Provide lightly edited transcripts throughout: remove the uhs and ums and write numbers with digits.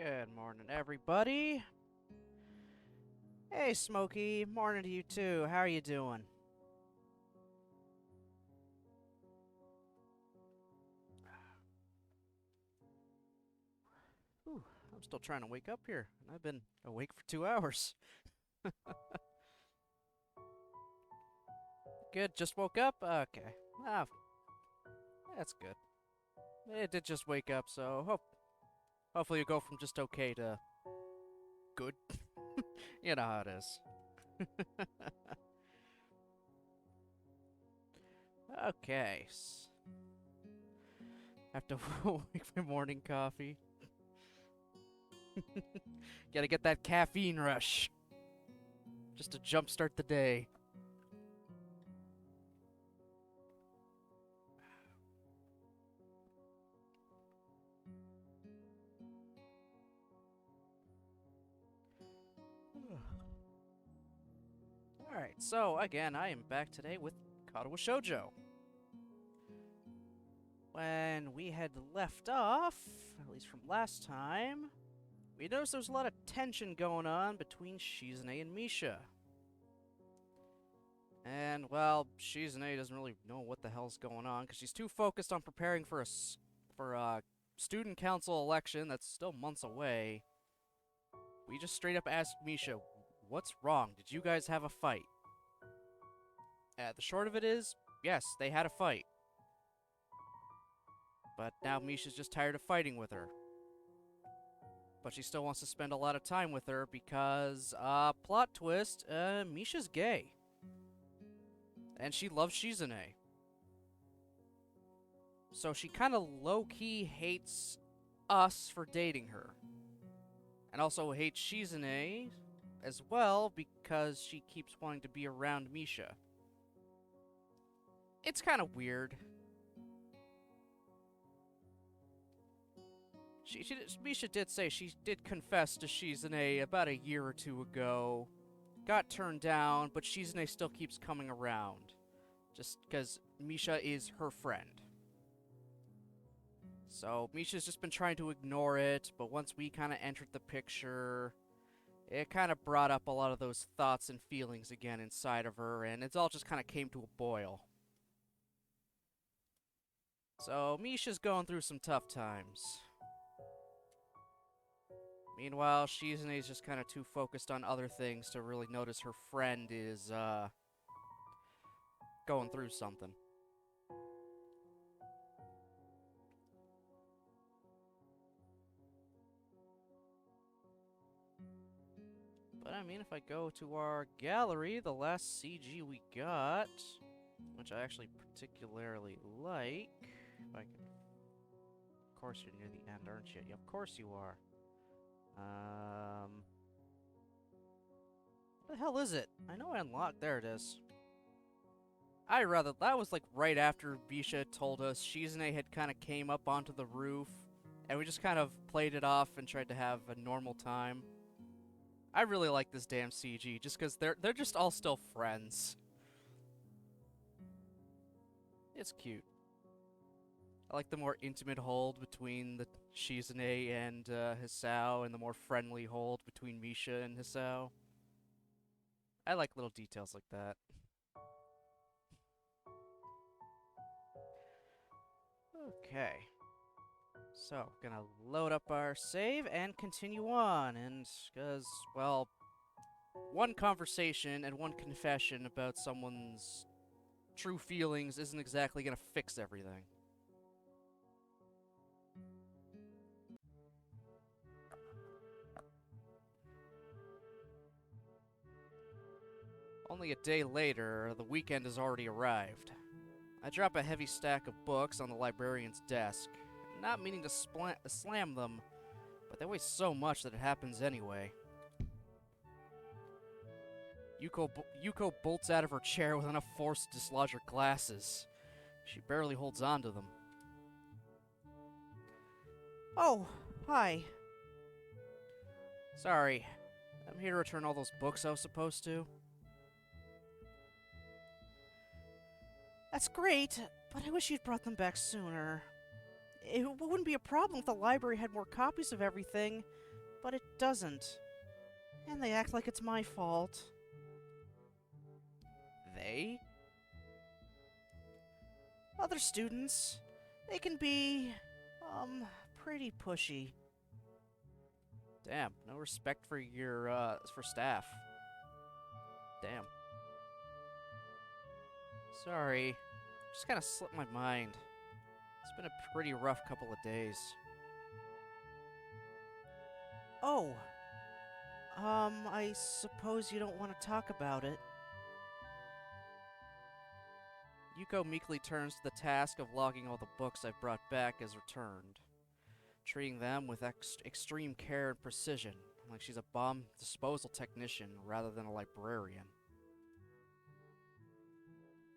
Good morning, everybody. Hey, Smokey. Morning to you, too. How are you doing? Ooh, I'm still trying to wake up here, and I've been awake for 2 hours. Good, just woke up? Okay. Ah, that's good. It did just wake up, so hopefully you go from just okay to good. You know how it is. Okay. Have to wake my morning coffee. Gotta get that caffeine rush. Just to jumpstart the day. Alright, so again, I am back today with Katawa Shoujo. When we had left off, at least from last time, we noticed there was a lot of tension going on between Shizune and Misha. And, well, Shizune doesn't really know what the hell's going on because she's too focused on preparing for a student council election that's still months away. We just straight up asked Misha, what's wrong? Did you guys have a fight? The short of it is, yes, they had a fight. But now Misha's just tired of fighting with her. But she still wants to spend a lot of time with her because, plot twist, Misha's gay. And she loves Shizune. So she kind of low-key hates us for dating her. And also hates Shizune as well because she keeps wanting to be around Misha. It's kind of weird. Misha did say she did confess to Shizune about a year or two ago. Got turned down, but Shizune still keeps coming around. Just because Misha is her friend. So Misha's just been trying to ignore it, but once we kind of entered the picture, it kind of brought up a lot of those thoughts and feelings again inside of her, and it's all just kind of came to a boil. So Misha's going through some tough times. Meanwhile, Shizune's just kind of too focused on other things to really notice her friend is, going through something. But I mean, if I go to our gallery, the last CG we got, which I actually particularly like, if I can... Of course you're near the end, aren't you? Yeah, of course you are. What the hell is it? I know I unlocked. There it is. That was like right after Bisha told us Shizune had kind of came up onto the roof, and we just kind of played it off and tried to have a normal time. I really like this damn CG, just because they're just all still friends. It's cute. I like the more intimate hold between the Shizune and Hisao, and the more friendly hold between Misha and Hisao. I like little details like that. Okay. So, gonna load up our save and continue on, and because, well, one conversation and one confession about someone's true feelings isn't exactly gonna fix everything. Only a day later, the weekend has already arrived. I drop a heavy stack of books on the librarian's desk, not meaning to slam them, but they weigh so much that it happens anyway. Yuko bolts out of her chair with enough force to dislodge her glasses. She barely holds on to them. Oh, hi. Sorry. I'm here to return all those books I was supposed to. That's great, but I wish you'd brought them back sooner. It wouldn't be a problem if the library had more copies of everything, but it doesn't. And they act like it's my fault. They? Other students. They can be, pretty pushy. Damn, no respect for your, for staff. Damn. Sorry. Just kinda slipped my mind. It's been a pretty rough couple of days. Oh. I suppose you don't want to talk about it. Yuko meekly turns to the task of logging all the books I've brought back as returned, treating them with extreme care and precision, like she's a bomb disposal technician rather than a librarian.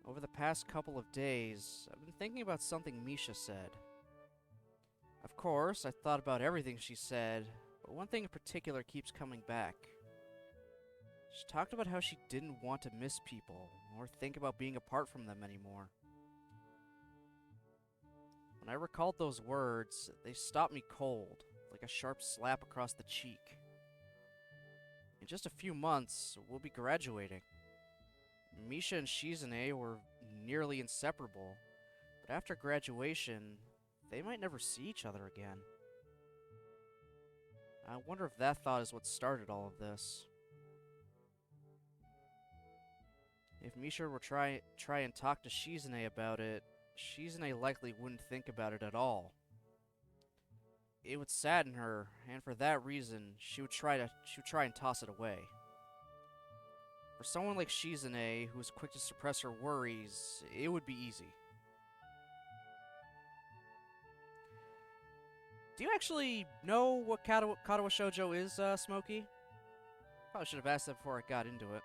Over the past couple of days, I've been thinking about something Misha said. Of course, I thought about everything she said, but one thing in particular keeps coming back. She talked about how she didn't want to miss people, or think about being apart from them anymore. When I recalled those words, they stopped me cold, like a sharp slap across the cheek. In just a few months, we'll be graduating. Misha and Shizune were nearly inseparable, but after graduation, they might never see each other again. I wonder if that thought is what started all of this. If Misha were try and talk to Shizune about it, Shizune likely wouldn't think about it at all. It would sadden her, and for that reason, she would try and toss it away. For someone like Shizune, who is quick to suppress her worries, it would be easy. Do you actually know what Katawa Shoujo is, Smokey? Probably should have asked that before I got into it.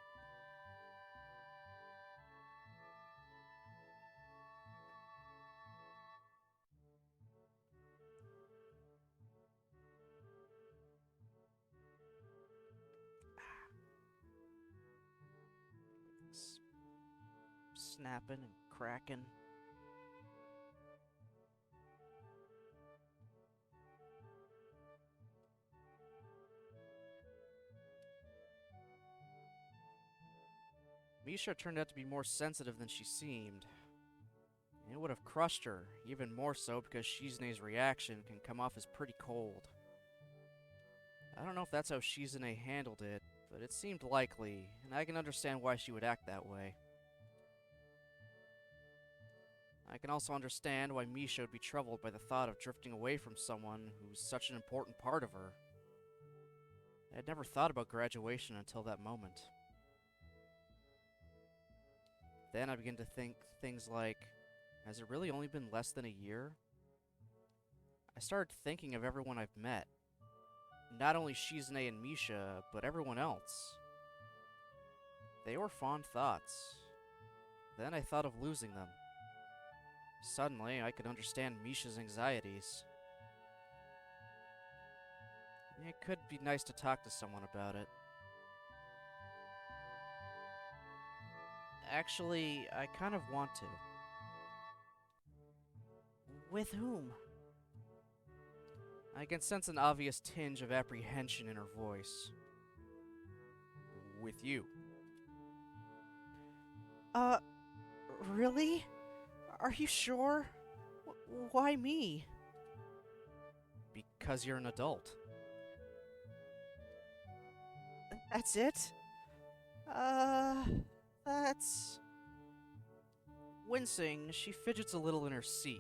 Snapping and cracking. Misha turned out to be more sensitive than she seemed. It would have crushed her, even more so because Shizune's reaction can come off as pretty cold. I don't know if that's how Shizune handled it, but it seemed likely, and I can understand why she would act that way. I can also understand why Misha would be troubled by the thought of drifting away from someone who's such an important part of her. I had never thought about graduation until that moment. Then I began to think things like, has it really only been less than a year? I started thinking of everyone I've met. Not only Shizune and Misha, but everyone else. They were fond thoughts. Then I thought of losing them. Suddenly, I could understand Misha's anxieties. It could be nice to talk to someone about it. Actually, I kind of want to. With whom? I can sense an obvious tinge of apprehension in her voice. With you. Really? Are you sure? Why me? Because you're an adult. That's it? That's... Wincing, she fidgets a little in her seat,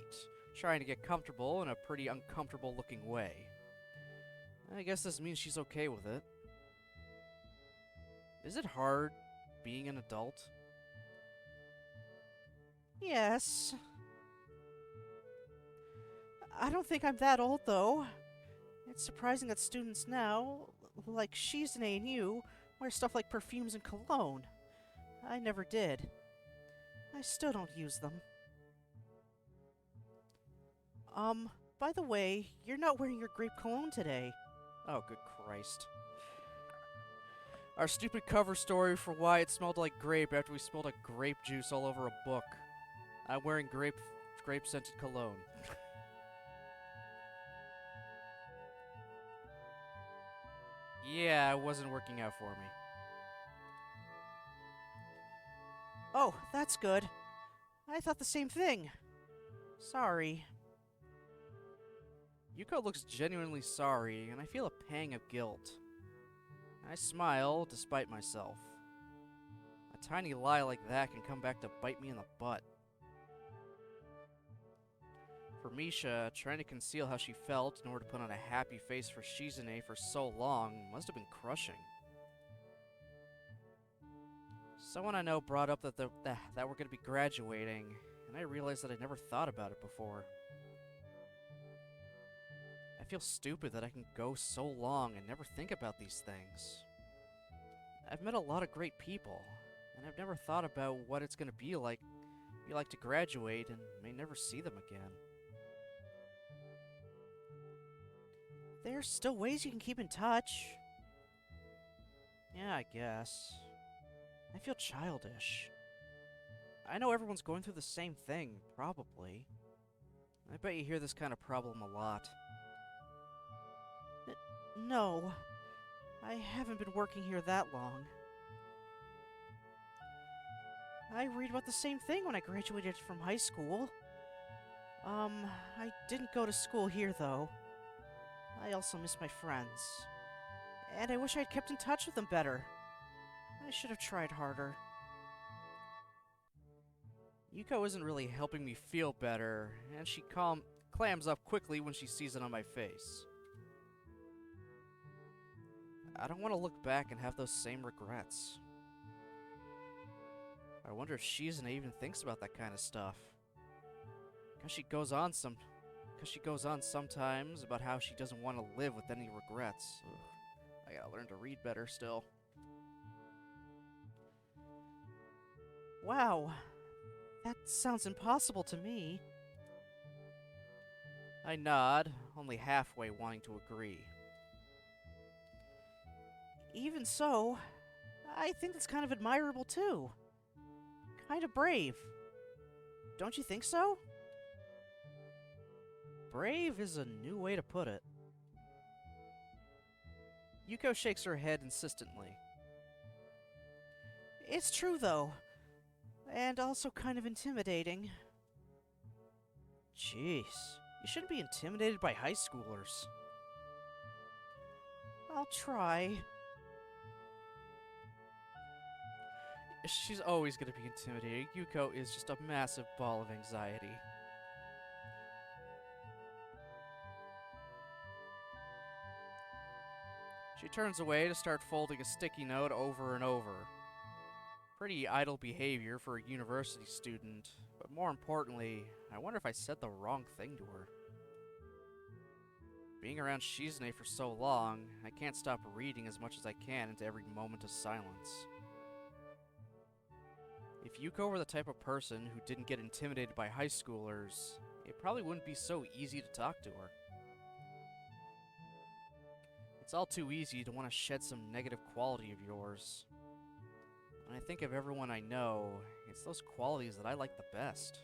trying to get comfortable in a pretty uncomfortable looking way. I guess this means she's okay with it. Is it hard being an adult? Yes. I don't think I'm that old, though. It's surprising that students now, like Shizune and you, wear stuff like perfumes and cologne. I never did. I still don't use them. By the way, you're not wearing your grape cologne today. Oh, good Christ. Our stupid cover story for why it smelled like grape after we smelled like grape juice all over a book. I'm wearing grape-scented cologne. Yeah, it wasn't working out for me. Oh, that's good. I thought the same thing. Sorry. Yuko looks genuinely sorry, and I feel a pang of guilt. I smile, despite myself. A tiny lie like that can come back to bite me in the butt. For Misha, trying to conceal how she felt in order to put on a happy face for Shizune for so long must have been crushing. Someone I know brought up that we're going to be graduating, and I realized that I never thought about it before. I feel stupid that I can go so long and never think about these things. I've met a lot of great people, and I've never thought about what it's going to be like to graduate and may never see them again. There's still ways you can keep in touch. Yeah, I guess. I feel childish. I know everyone's going through the same thing, probably. I bet you hear this kind of problem a lot. No, I haven't been working here that long. I read about the same thing when I graduated from high school. I didn't go to school here, though. I also miss my friends. And I wish I'd kept in touch with them better. I should have tried harder. Yuko isn't really helping me feel better, and she clams up quickly when she sees it on my face. I don't want to look back and have those same regrets. I wonder if Shizune even thinks about that kind of stuff. Because she goes on sometimes about how she doesn't want to live with any regrets. Ugh, I gotta learn to read better still. Wow, that sounds impossible to me. I nod, only halfway wanting to agree. Even so, I think that's kind of admirable too. Kind of brave. Don't you think so? Brave is a new way to put it. Yuko shakes her head insistently. It's true, though. And also kind of intimidating. Jeez, you shouldn't be intimidated by high schoolers. I'll try. She's always gonna be intimidating. Yuko is just a massive ball of anxiety. She turns away to start folding a sticky note over and over. Pretty idle behavior for a university student, but more importantly, I wonder if I said the wrong thing to her. Being around Shizune for so long, I can't stop reading as much as I can into every moment of silence. If Yuko were the type of person who didn't get intimidated by high schoolers, it probably wouldn't be so easy to talk to her. It's all too easy to want to shed some negative quality of yours. When I think of everyone I know, it's those qualities that I like the best.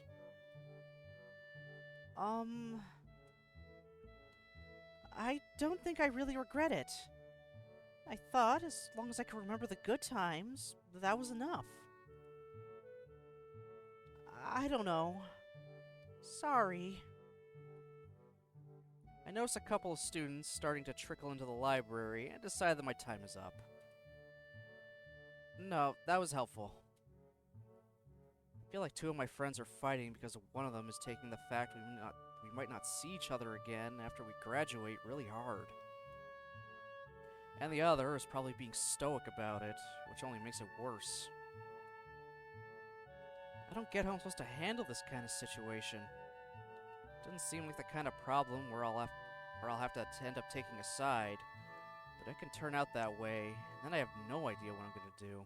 I don't think I really regret it. I thought, as long as I could remember the good times, that was enough. I don't know. Sorry. I notice a couple of students starting to trickle into the library and decide that my time is up. No, that was helpful. I feel like two of my friends are fighting because one of them is taking the fact we might not see each other again after we graduate really hard. And the other is probably being stoic about it, which only makes it worse. I don't get how I'm supposed to handle this kind of situation. Doesn't seem like the kind of problem where I'll have to end up taking a side, but it can turn out that way, and then I have no idea what I'm gonna do.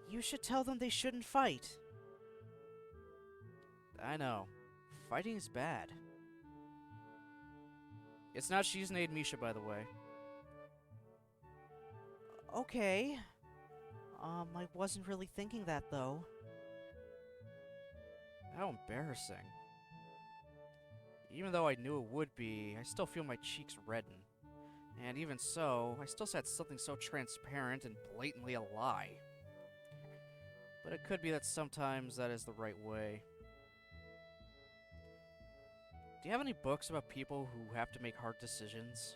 You should tell them they shouldn't fight. I know. Fighting is bad. It's not Shizune and Misha, by the way. Okay. I wasn't really thinking that, though. How embarrassing. Even though I knew it would be, I still feel my cheeks redden. And even so, I still said something so transparent and blatantly a lie. But it could be that sometimes that is the right way. Do you have any books about people who have to make hard decisions?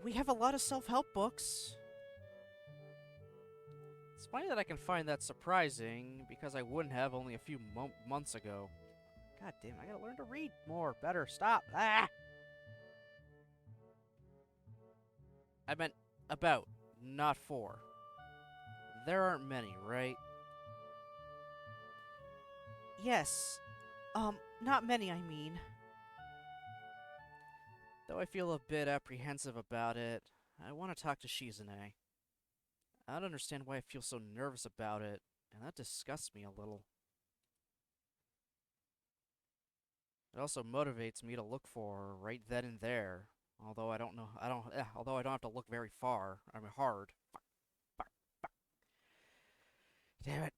We have a lot of self-help books. It's funny that I can find that surprising, because I wouldn't have only a few months ago. God damn, I gotta learn to read more. Better stop. Ah! I meant about, not for. There aren't many, right? Yes. Not many, I mean. Though I feel a bit apprehensive about it, I want to talk to Shizune. I don't understand why I feel so nervous about it, and that disgusts me a little. It also motivates me to look for her right then and there, although I don't have to look very far. I mean, hard. Fuck. Damn it.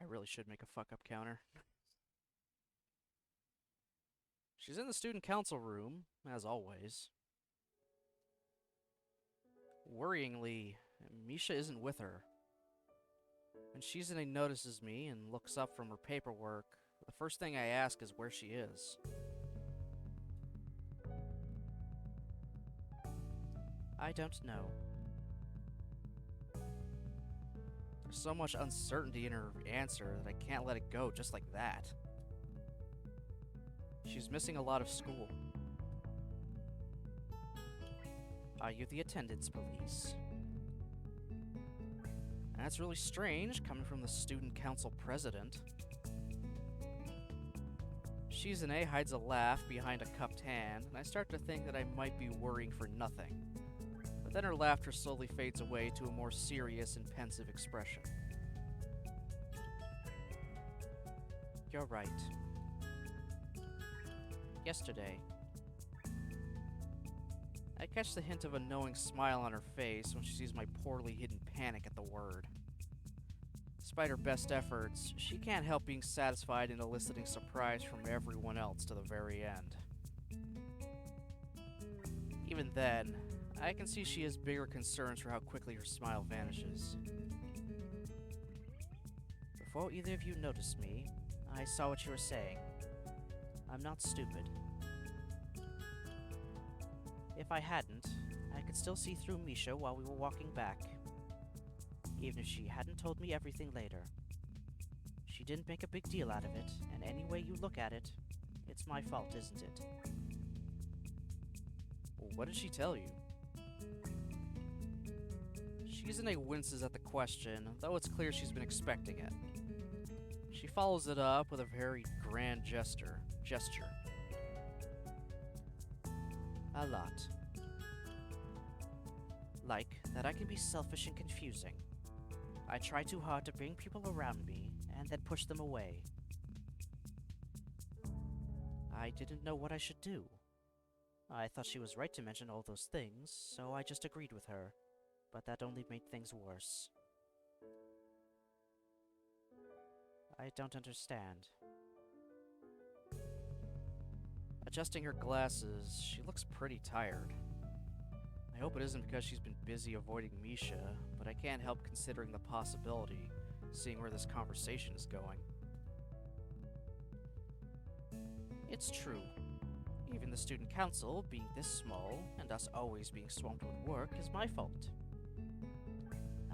I really should make a fuck-up counter. She's in the student council room, as always. Worryingly, Misha isn't with her. When Shizune notices me and looks up from her paperwork, the first thing I ask is where she is. I don't know. There's so much uncertainty in her answer that I can't let it go just like that. She's missing a lot of school. Are you the attendance police? That's really strange, coming from the student council president. Shizune hides a laugh behind a cupped hand, and I start to think that I might be worrying for nothing. But then her laughter slowly fades away to a more serious and pensive expression. You're right. Yesterday. I catch the hint of a knowing smile on her face when she sees my poorly hidden panic at the word. Despite her best efforts, she can't help being satisfied in eliciting surprise from everyone else to the very end. Even then, I can see she has bigger concerns for how quickly her smile vanishes. Before either of you noticed me, I saw what you were saying. I'm not stupid. If I hadn't, I could still see through Misha while we were walking back. Even if she hadn't told me everything later. She didn't make a big deal out of it, and any way you look at it, it's my fault, isn't it? Well, what did she tell you? Shizune winces at the question, though it's clear she's been expecting it. She follows it up with a very grand gesture. A lot. Like that I can be selfish and confusing. I try too hard to bring people around me and then push them away. I didn't know what I should do. I thought she was right to mention all those things, so I just agreed with her, but that only made things worse. I don't understand. Adjusting her glasses, she looks pretty tired. I hope it isn't because she's been busy avoiding Misha, but I can't help considering the possibility, seeing where this conversation is going. It's true. Even the student council being this small, and us always being swamped with work, is my fault.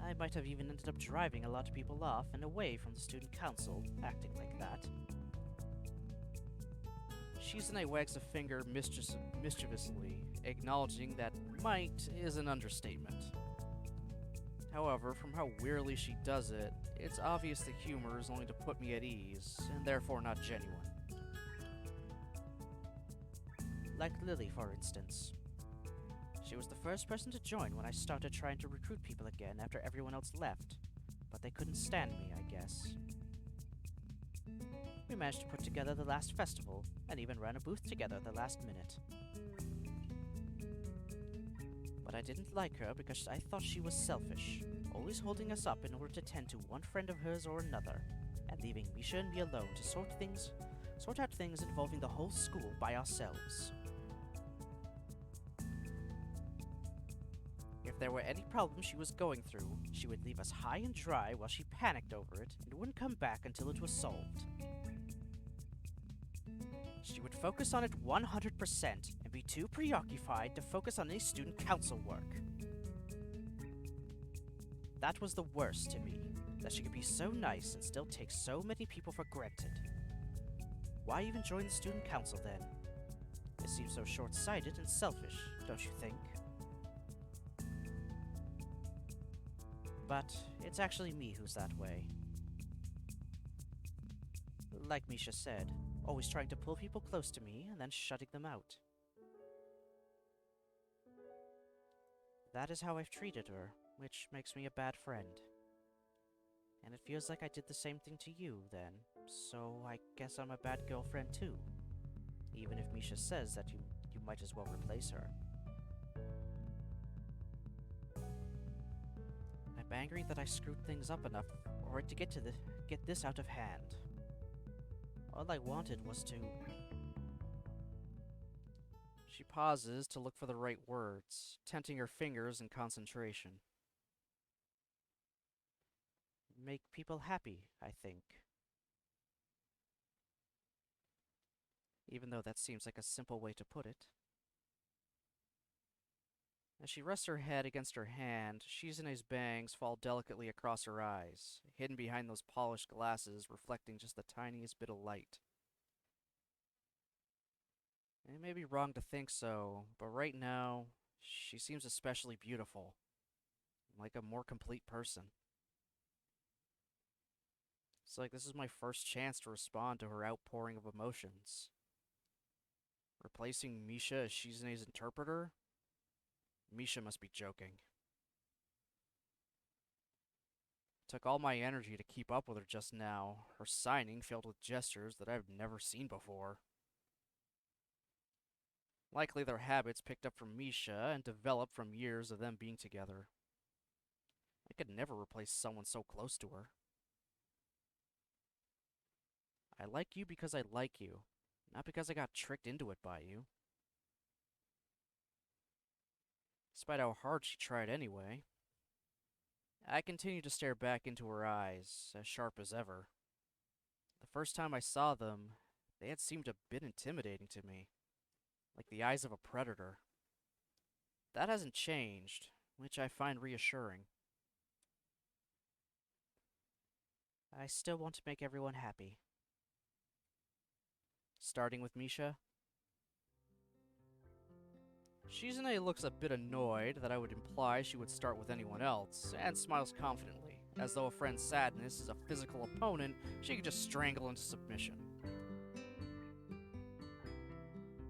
I might have even ended up driving a lot of people off and away from the student council, acting like that. Shizune wags a finger mischievously, acknowledging that might is an understatement. However, from how wearily she does it, it's obvious the humor is only to put me at ease, and therefore not genuine. Like Lily, for instance. She was the first person to join when I started trying to recruit people again after everyone else left, but they couldn't stand me, I guess. We managed to put together the last festival, and even ran a booth together at the last minute. But I didn't like her because I thought she was selfish, always holding us up in order to tend to one friend of hers or another, and leaving Misha and me alone to sort out things involving the whole school by ourselves. If there were any problems she was going through, she would leave us high and dry while she panicked over it and wouldn't come back until it was solved. She would focus on it 100% and be too preoccupied to focus on any student council work. That was the worst to me, that she could be so nice and still take so many people for granted. Why even join the student council then? It seems so short-sighted and selfish, don't you think? But it's actually me who's that way. Like Misha said, always trying to pull people close to me and then shutting them out. That is how I've treated her, which makes me a bad friend. And it feels like I did the same thing to you, then, so I guess I'm a bad girlfriend too. Even if Misha says that you might as well replace her. I'm angry that I screwed things up enough for it to get this out of hand. All I wanted was to... She pauses to look for the right words, tenting her fingers in concentration. Make people happy, I think. Even though that seems like a simple way to put it. As she rests her head against her hand, Shizune's bangs fall delicately across her eyes, hidden behind those polished glasses reflecting just the tiniest bit of light. It may be wrong to think so, but right now, she seems especially beautiful, like a more complete person. It's like this is my first chance to respond to her outpouring of emotions. Replacing Misha as Shizune's interpreter? Misha must be joking. It took all my energy to keep up with her just now, her signing filled with gestures that I've never seen before. Likely their habits picked up from Misha and developed from years of them being together. I could never replace someone so close to her. I like you because I like you, not because I got tricked into it by you. Despite how hard she tried anyway. I continued to stare back into her eyes, as sharp as ever. The first time I saw them, they had seemed a bit intimidating to me, like the eyes of a predator. That hasn't changed, which I find reassuring. I still want to make everyone happy. Starting with Misha? Shizune looks a bit annoyed that I would imply she would start with anyone else, and smiles confidently, as though a friend's sadness is a physical opponent she could just strangle into submission.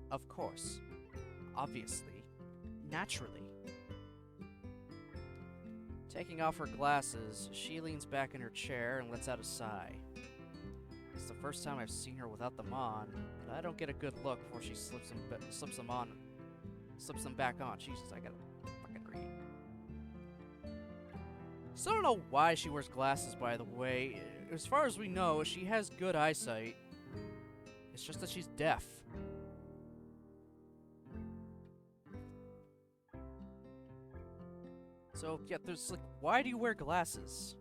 Of course. Obviously. Naturally. Taking off her glasses, she leans back in her chair and lets out a sigh. It's the first time I've seen her without them on, but I don't get a good look before she slips them back on. Jesus, I gotta fucking read. Still don't know why she wears glasses, by the way. As far as we know, she has good eyesight. It's just that she's deaf. So, yeah, there's like, why do you wear glasses?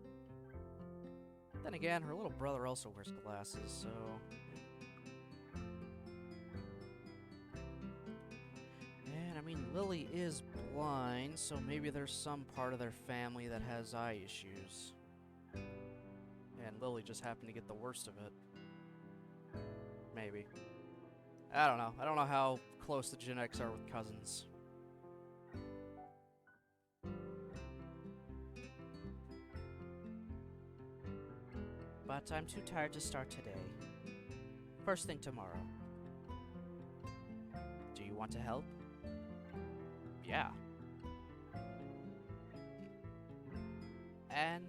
Then again, her little brother also wears glasses, so... And, I mean, Lily is blind, so maybe there's some part of their family that has eye issues. And Lily just happened to get the worst of it. Maybe. I don't know. I don't know how close the genetics are with cousins. But I'm too tired to start today. First thing tomorrow. Do you want to help? Yeah. And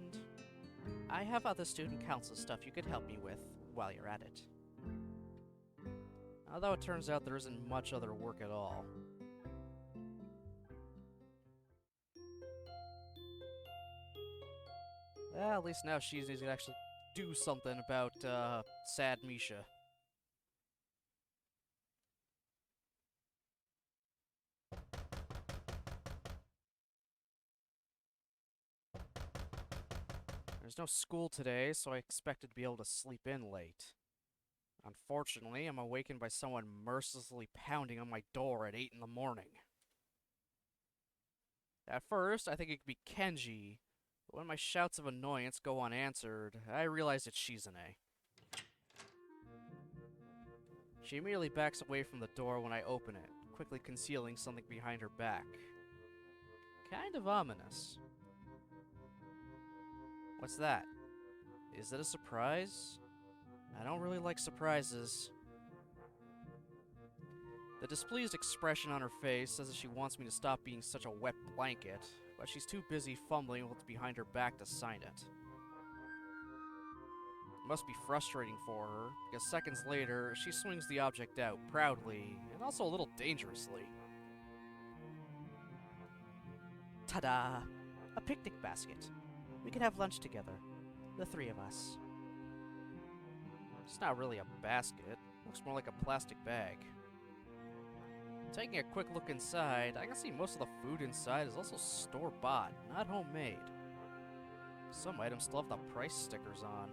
I have other student council stuff you could help me with while you're at it. Although it turns out there isn't much other work at all. at least now Shizune's gonna actually do something about, sad Misha. There's no school today, so I expected to be able to sleep in late. Unfortunately, I'm awakened by someone mercilessly pounding on my door at 8 in the morning. At first, I think it could be Kenji, but when my shouts of annoyance go unanswered, I realize it's Shizune. She immediately backs away from the door when I open it, quickly concealing something behind her back. Kind of ominous. What's that? Is it a surprise? I don't really like surprises. The displeased expression on her face says that she wants me to stop being such a wet blanket, but she's too busy fumbling with what's behind her back to sign it. It must be frustrating for her, because seconds later, she swings the object out proudly, and also a little dangerously. Ta-da! A picnic basket. We can have lunch together. The three of us. It's not really a basket. Looks more like a plastic bag. Taking a quick look inside, I can see most of the food inside is also store-bought, not homemade. Some items still have the price stickers on.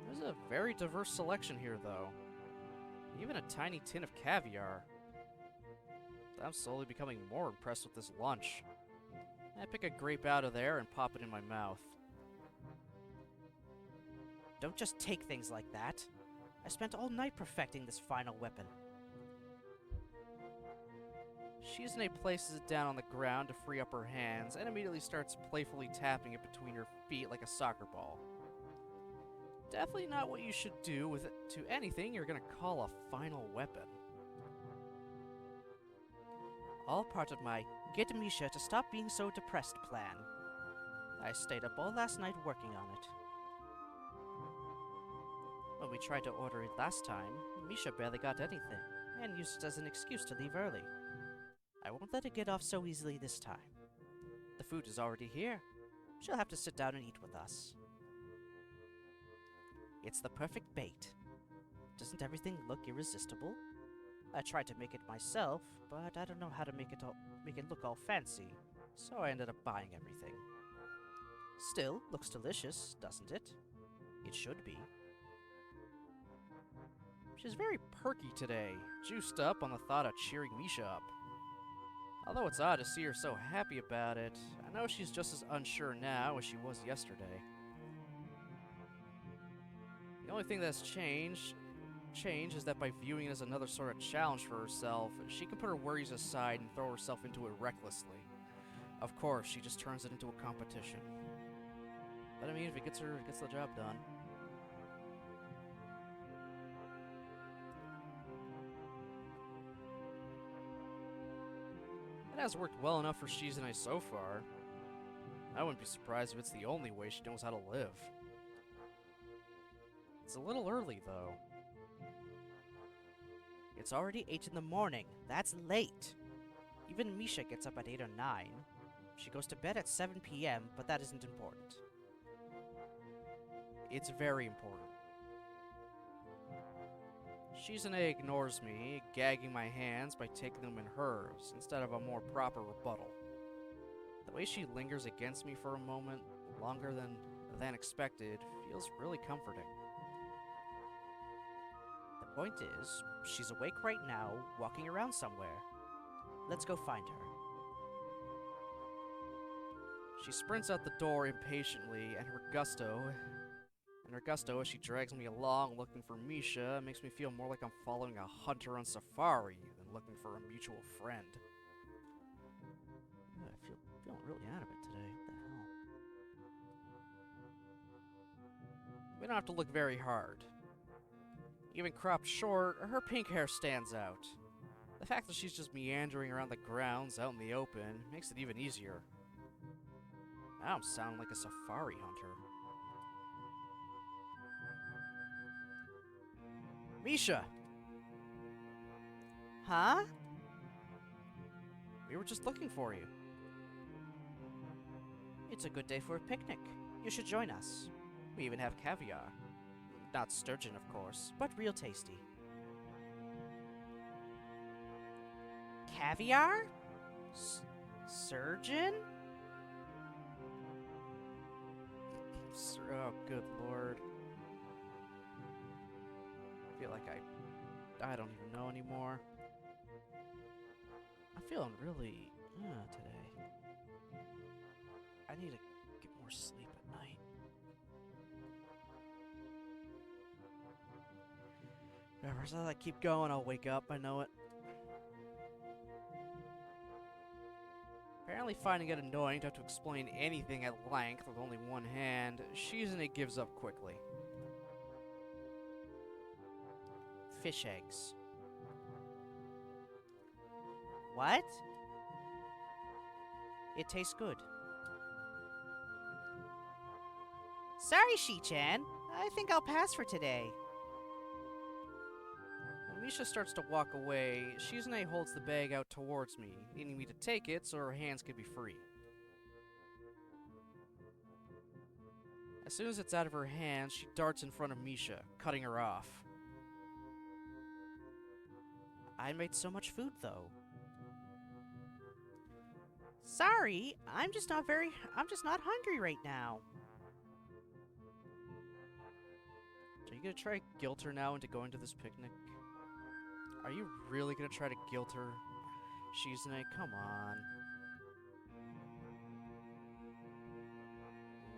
There's a very diverse selection here, though. Even a tiny tin of caviar. I'm slowly becoming more impressed with this lunch. I pick a grape out of there and pop it in my mouth. Don't just take things like that. I spent all night perfecting this final weapon. Shizune places it down on the ground to free up her hands and immediately starts playfully tapping it between her feet like a soccer ball. Definitely not what you should do with it to anything you're gonna call a final weapon. All part of my get Misha to stop being so depressed plan. I stayed up all last night working on it. When we tried to order it last time, Misha barely got anything, and used it as an excuse to leave early. I won't let it get off so easily this time. The food is already here. She'll have to sit down and eat with us. It's the perfect bait. Doesn't everything look irresistible? I tried to make it myself, but I don't know how to make it look all fancy, so I ended up buying everything. Still, looks delicious, doesn't it? It should be. She's very perky today, juiced up on the thought of cheering Misha up. Although it's odd to see her so happy about it, I know she's just as unsure now as she was yesterday. The only thing that's changed is that by viewing it as another sort of challenge for herself, she can put her worries aside and throw herself into it recklessly. Of course, she just turns it into a competition. But I mean, if it gets the job done. It has worked well enough for Shizune so far. I wouldn't be surprised if it's the only way she knows how to live. It's a little early, though. It's already 8 in the morning. That's late. Even Misha gets up at 8 or 9. She goes to bed at 7 p.m., but that isn't important. It's very important. Shizune ignores me, gagging my hands by taking them in hers, instead of a more proper rebuttal. The way she lingers against me for a moment, longer than expected, feels really comforting. The point is, she's awake right now, walking around somewhere. Let's go find her. She sprints out the door impatiently, and her gusto as she drags me along looking for Misha makes me feel more like I'm following a hunter on safari than looking for a mutual friend. I feel feeling really animate today. What the hell? We don't have to look very hard. Even cropped short, her pink hair stands out. The fact that she's just meandering around the grounds out in the open makes it even easier. Now I'm sounding like a safari hunter. Misha! Huh? We were just looking for you. It's a good day for a picnic. You should join us. We even have caviar. Not sturgeon, of course. But real tasty. Caviar? Surgeon? Oh, good lord. I feel like I don't even know anymore. I'm feeling really today. I need to get more sleep at night. Whatever, as I keep going, I'll wake up. I know it. Apparently finding it annoying to have to explain anything at length with only one hand, Shizune gives up quickly. Fish eggs. What? It tastes good. Sorry, Shi-chan. I think I'll pass for today. When Misha starts to walk away, Shizune holds the bag out towards me, needing me to take it so her hands could be free. As soon as it's out of her hands, she darts in front of Misha, cutting her off. I made so much food, though. Sorry, I'm just not hungry right now. Are you gonna try to guilt her now into going to this picnic? Are you really gonna try to guilt her? Shizune, come on.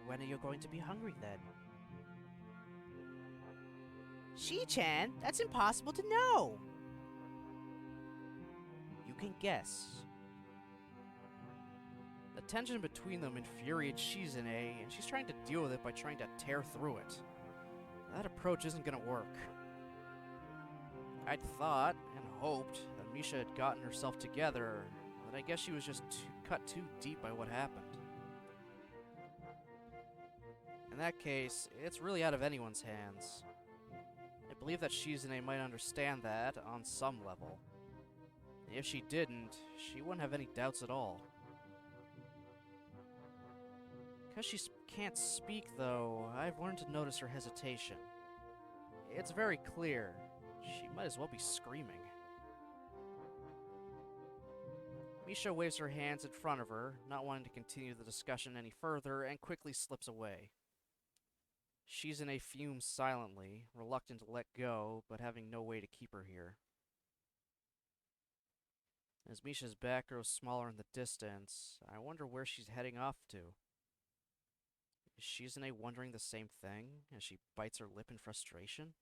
When are you going to be hungry, then? Shi-chan, that's impossible to know! You can guess. The tension between them infuriates Shizune, and she's trying to deal with it by trying to tear through it. That approach isn't gonna work. I'd thought and hoped that Misha had gotten herself together, but I guess she was just cut too deep by what happened. In that case, it's really out of anyone's hands. I believe that Shizune might understand that on some level. If she didn't, she wouldn't have any doubts at all. Because she can't speak, though, I've learned to notice her hesitation. It's very clear. She might as well be screaming. Misha waves her hands in front of her, not wanting to continue the discussion any further, and quickly slips away. Shizune fumes silently, reluctant to let go, but having no way to keep her here. As Misha's back grows smaller in the distance, I wonder where she's heading off to. Is Shizune wondering the same thing as she bites her lip in frustration?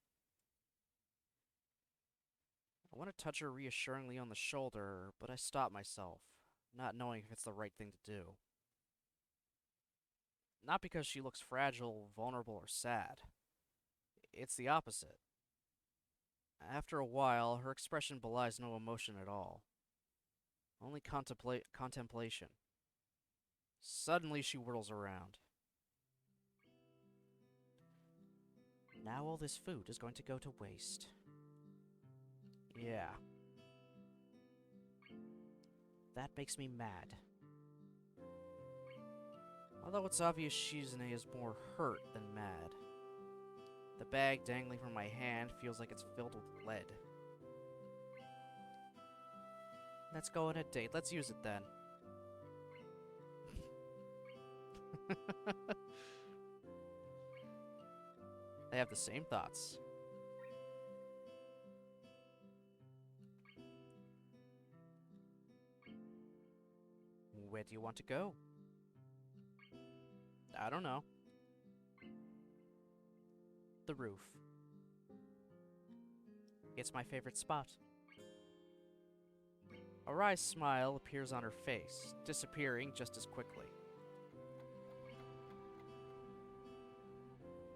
I want to touch her reassuringly on the shoulder, but I stop myself, not knowing if it's the right thing to do. Not because she looks fragile, vulnerable, or sad. It's the opposite. After a while, her expression belies no emotion at all. Only contemplation. Suddenly she whirls around. Now all this food is going to go to waste. Yeah. That makes me mad. Although it's obvious Shizune is more hurt than mad. The bag dangling from my hand feels like it's filled with lead. Let's go on a date. Let's use it then. They have the same thoughts. Where do you want to go? I don't know. The roof. It's my favorite spot. A wry smile appears on her face, disappearing just as quickly.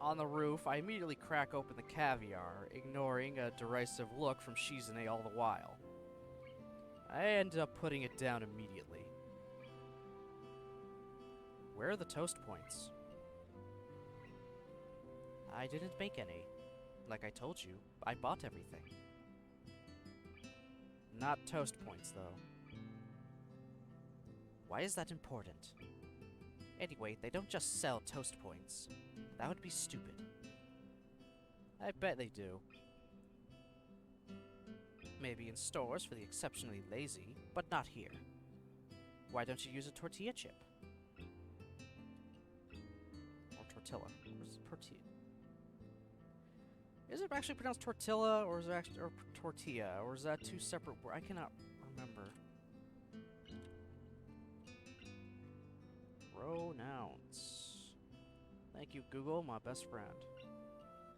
On the roof, I immediately crack open the caviar, ignoring a derisive look from Shizune all the while. I end up putting it down immediately. Where are the toast points? I didn't make any. Like I told you, I bought everything. Not toast points, though. Why is that important? Anyway, they don't just sell toast points. That would be stupid. I bet they do. Maybe in stores for the exceptionally lazy, but not here. Why don't you use a tortilla chip? Or tortilla. Where's tortilla? Is it actually pronounced tortilla, or is it actually tortilla, or is that two separate words? I cannot remember. Pronouns. Thank you, Google, my best friend.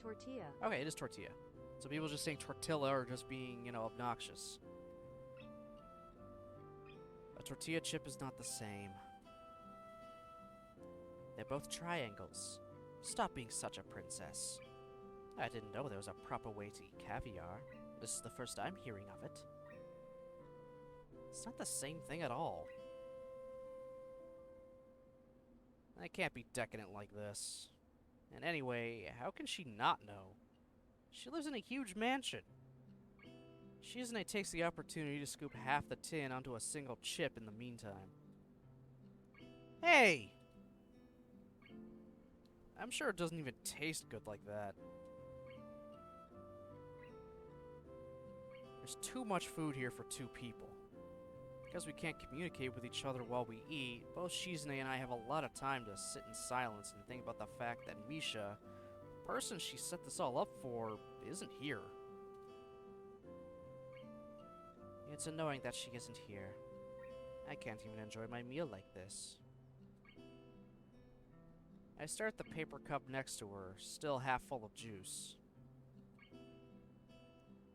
Tortilla. Okay, it is tortilla. So people just saying tortilla are just being, you know, obnoxious. A tortilla chip is not the same. They're both triangles. Stop being such a princess. I didn't know there was a proper way to eat caviar. This is the first I'm hearing of it. It's not the same thing at all. I can't be decadent like this. And anyway, how can she not know? She lives in a huge mansion. Shizune takes the opportunity to scoop half the tin onto a single chip in the meantime. Hey! I'm sure it doesn't even taste good like that. There's too much food here for 2 people. Because we can't communicate with each other while we eat, both Shizune and I have a lot of time to sit in silence and think about the fact that Misha, the person she set this all up for, isn't here. It's annoying that she isn't here. I can't even enjoy my meal like this. I stare at the paper cup next to her, still half full of juice.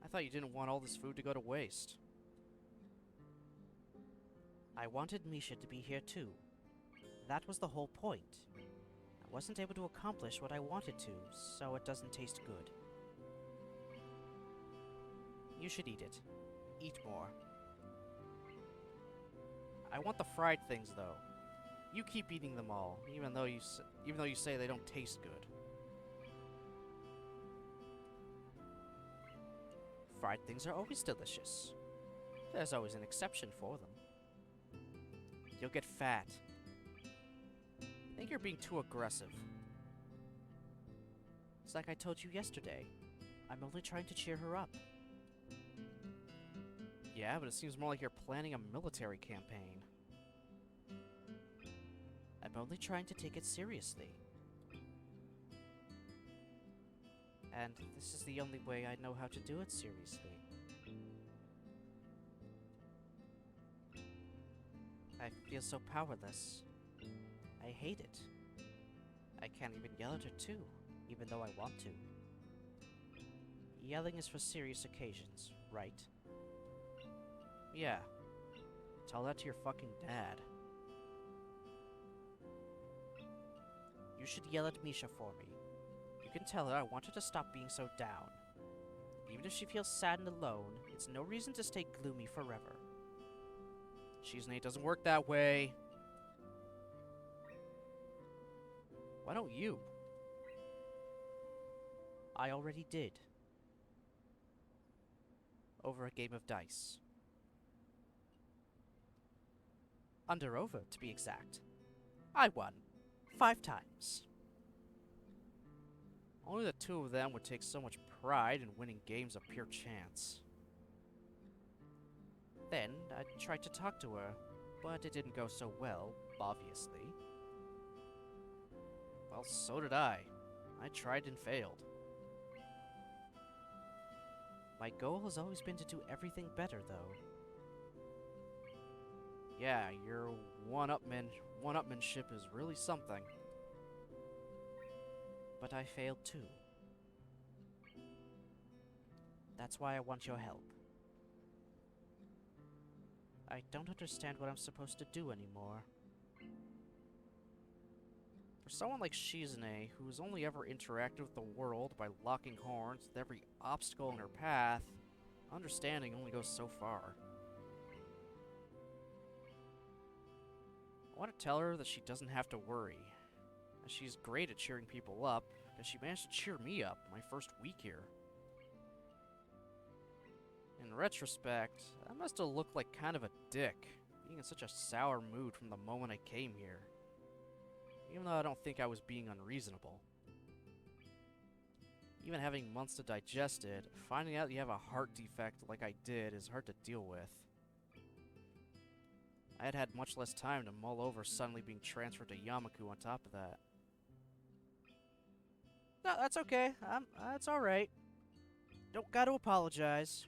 I thought you didn't want all this food to go to waste. I wanted Misha to be here too. That was the whole point. I wasn't able to accomplish what I wanted to, so it doesn't taste good. You should eat it. Eat more. I want the fried things, though. You keep eating them all, even though you say they don't taste good. Fried things are always delicious. There's always an exception for them. You'll get fat. I think you're being too aggressive. It's like I told you yesterday. I'm only trying to cheer her up. Yeah, but it seems more like you're planning a military campaign. I'm only trying to take it seriously. And this is the only way I know how to do it seriously. I feel so powerless. I hate it. I can't even yell at her too, even though I want to. Yelling is for serious occasions, right? Yeah. Tell that to your fucking dad. You should yell at Misha for me. You can tell her I want her to stop being so down. Even if she feels sad and alone, it's no reason to stay gloomy forever. Shizune, it doesn't work that way. Why don't you? I already did. Over a game of dice. Under over, to be exact. I won. 5 times. Only the 2 of them would take so much pride in winning games of pure chance. Then, I tried to talk to her, but it didn't go so well, obviously. Well, so did I. I tried and failed. My goal has always been to do everything better, though. Yeah, your one-upmanship is really something. But I failed too. That's why I want your help. I don't understand what I'm supposed to do anymore. For someone like Shizune, who's only ever interacted with the world by locking horns with every obstacle in her path, understanding only goes so far. I want to tell her that she doesn't have to worry. And she's great at cheering people up, because she managed to cheer me up my first week here. In retrospect, I must have looked like kind of a dick, being in such a sour mood from the moment I came here. even though I don't think I was being unreasonable. Even having months to digest it, finding out you have a heart defect like I did is hard to deal with. I had had much less time to mull over suddenly being transferred to Yamaku on top of that. No, that's okay. That's alright. Don't gotta apologize.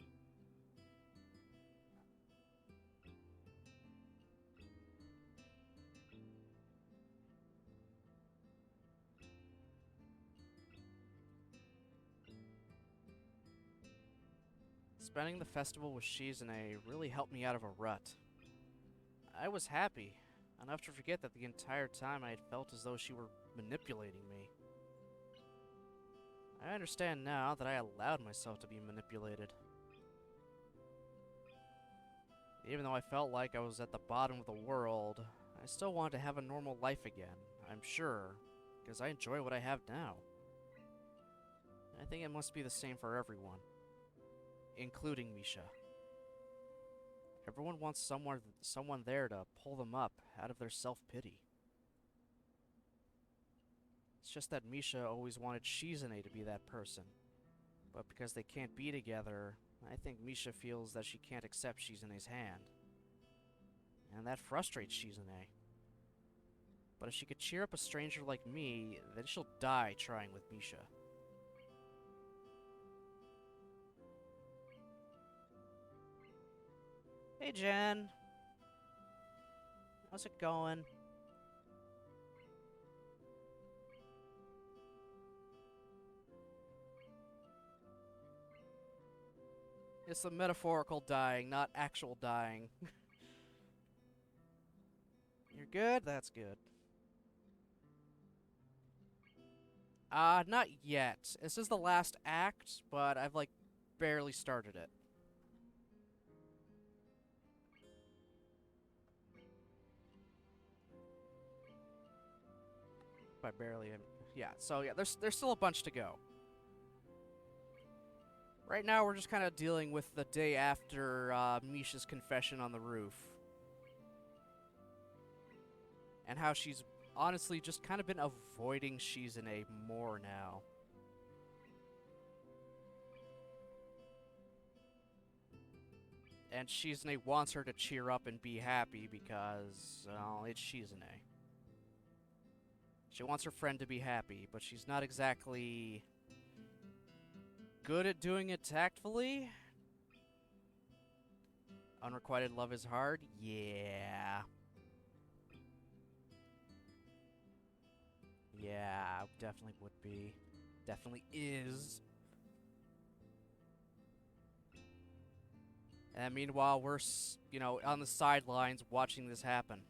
Spending the festival with Shizune really helped me out of a rut. I was happy, enough to forget that the entire time I had felt as though she were manipulating me. I understand now that I allowed myself to be manipulated. Even though I felt like I was at the bottom of the world, I still wanted to have a normal life again, I'm sure, because I enjoy what I have now. I think it must be the same for everyone, including Misha. Everyone wants someone there to pull them up out of their self-pity. It's just that Misha always wanted Shizune to be that person. But because they can't be together, I think Misha feels that she can't accept Shizune's hand. And that frustrates Shizune. But if she could cheer up a stranger like me, then she'll die trying with Misha. Hey, Jen. How's it going? It's the metaphorical dying, not actual dying. You're good? That's good. Not yet. This is the last act, but I've, like, barely started it. By barely, yeah, so yeah, there's still a bunch to go. Right now, we're just kind of dealing with the day after Misha's confession on the roof. And how she's honestly just kind of been avoiding Shizune more now. And Shizune wants her to cheer up and be happy because, well, it's Shizune. She wants her friend to be happy, but she's not exactly good at doing it tactfully. Unrequited love is hard? Yeah. Yeah, definitely would be. Definitely is. And meanwhile, we're, on the sidelines watching this happen.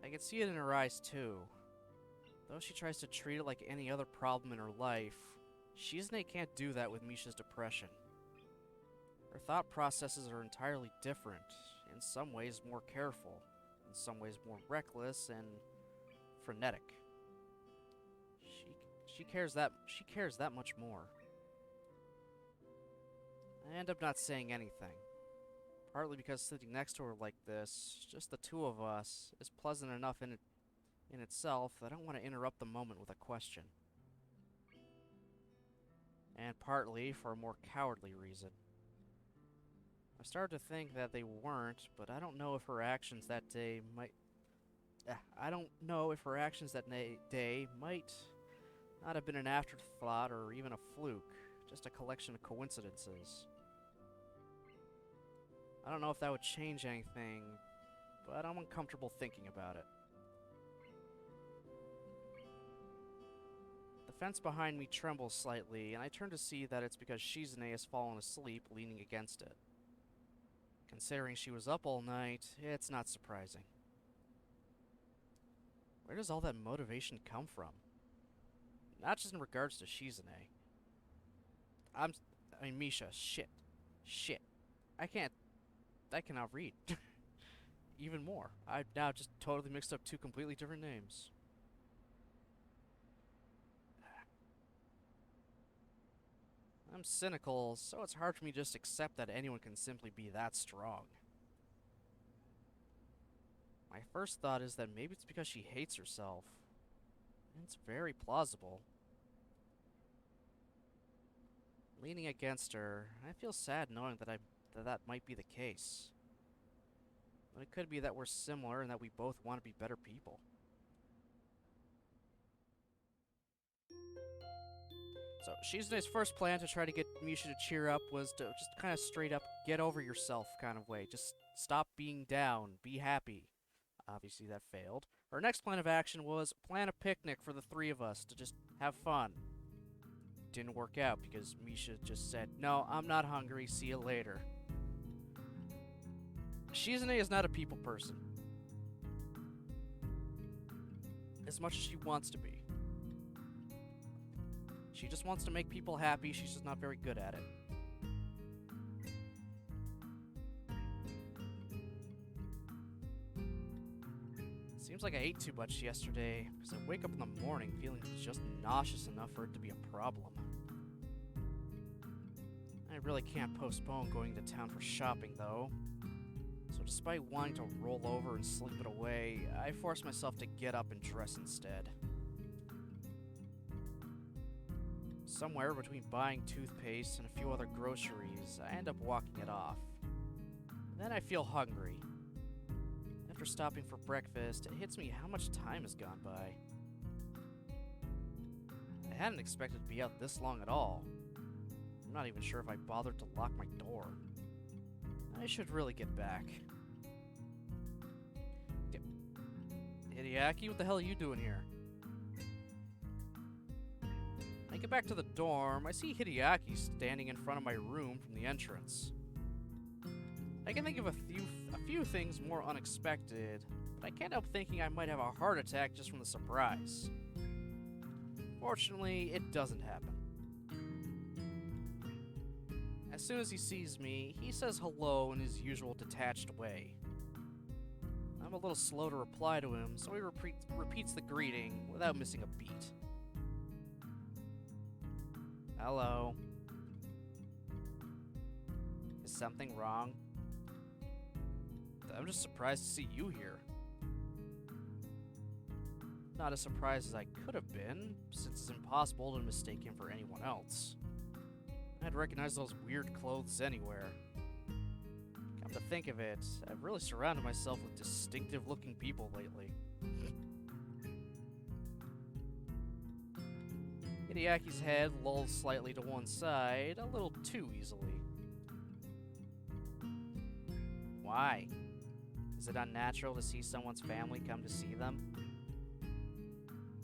I can see it in her eyes, too. Though she tries to treat it like any other problem in her life, Shizune can't do that with Misha's depression. Her thought processes are entirely different, in some ways more careful, in some ways more reckless and frenetic. She cares that much more. I end up not saying anything. Partly because sitting next to her like this, just the two of us, is pleasant enough in itself that I don't want to interrupt the moment with a question. And partly for a more cowardly reason. I started to think that they weren't, but I don't know if her actions that day might... I don't know if her actions that day might not have been an afterthought or even a fluke, just a collection of coincidences. I don't know if that would change anything, but I'm uncomfortable thinking about it. The fence behind me trembles slightly, and I turn to see that it's because Shizune has fallen asleep leaning against it. Considering she was up all night, it's not surprising. Where does all that motivation come from? Not just in regards to Shizune. Misha, shit. I cannot read. Even more. I've now just totally mixed up two completely different names. I'm cynical, so it's hard for me to just accept that anyone can simply be that strong. My first thought is that maybe it's because she hates herself. And it's very plausible. Leaning against her, I feel sad knowing that might be the case. But it could be that we're similar and that we both want to be better people. So, Shizune's first plan to try to get Misha to cheer up was to just kind of straight up get over yourself kind of way. Just stop being down, be happy. Obviously that failed. Her next plan of action was plan a picnic for the three of us to just have fun. Didn't work out because Misha just said, "No, I'm not hungry, see you later." Shizune is not a people person. As much as she wants to be. She just wants to make people happy, she's just not very good at it. Seems like I ate too much yesterday, because I wake up in the morning feeling just nauseous enough for it to be a problem. I really can't postpone going to town for shopping, though. So despite wanting to roll over and sleep it away, I force myself to get up and dress instead. Somewhere between buying toothpaste and a few other groceries, I end up walking it off. Then I feel hungry. After stopping for breakfast, it hits me how much time has gone by. I hadn't expected to be out this long at all. I'm not even sure if I bothered to lock my door. I should really get back. Hideaki, what the hell are you doing here? I get back to the dorm, I see Hideaki standing in front of my room from the entrance. I can think of a few things more unexpected, but I can't help thinking I might have a heart attack just from the surprise. Fortunately, it doesn't happen. As soon as he sees me, he says hello in his usual detached way. I'm a little slow to reply to him, so he repeats the greeting without missing a beat. Hello. Is something wrong? I'm just surprised to see you here. Not as surprised as I could have been, since it's impossible to mistake him for anyone else. I'd recognize those weird clothes anywhere. Come to think of it, I've really surrounded myself with distinctive-looking people lately. Hideaki's head lolls slightly to one side, a little too easily. Why? Is it unnatural to see someone's family come to see them?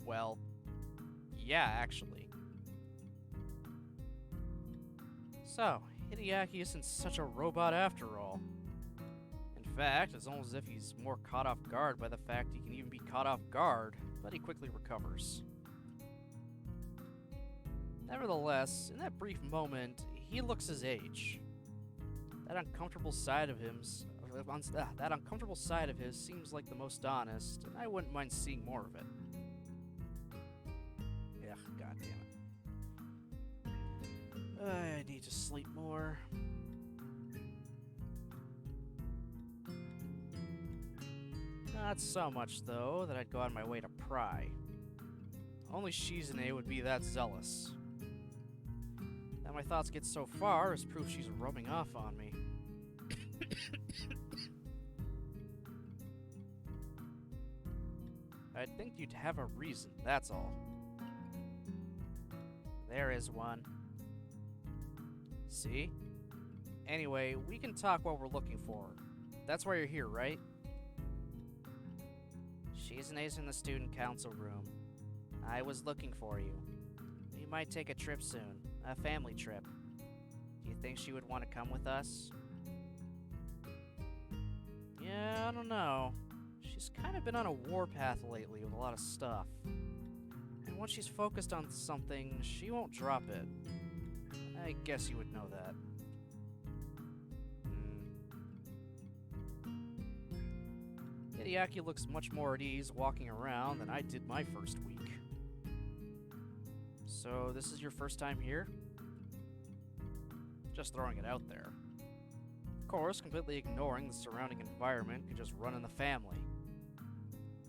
Well, yeah, actually. So, Hideaki isn't such a robot after all. In fact, it's almost as if he's more caught off guard by the fact he can even be caught off guard, but he quickly recovers. Nevertheless, in that brief moment, he looks his age. That uncomfortable side of his seems like the most honest, and I wouldn't mind seeing more of it. Ugh, goddammit. I need to sleep more. Not so much, though, that I'd go out of my way to pry. Only Shizune would be that zealous. That my thoughts get so far is proof she's rubbing off on me. I'd think you'd have a reason, that's all. There is one. See? Anyway, we can talk what we're looking for. That's why you're here, right? Shizune's in the student council room. I was looking for you. We might take a trip soon. A family trip. Do you think she would want to come with us? Yeah, I don't know. She's kind of been on a warpath lately with a lot of stuff. And once she's focused on something, she won't drop it. I guess you would know that. Hideaki looks much more at ease walking around than I did my first week. So, this is your first time here? Just throwing it out there. Of course, completely ignoring the surrounding environment could just run in the family.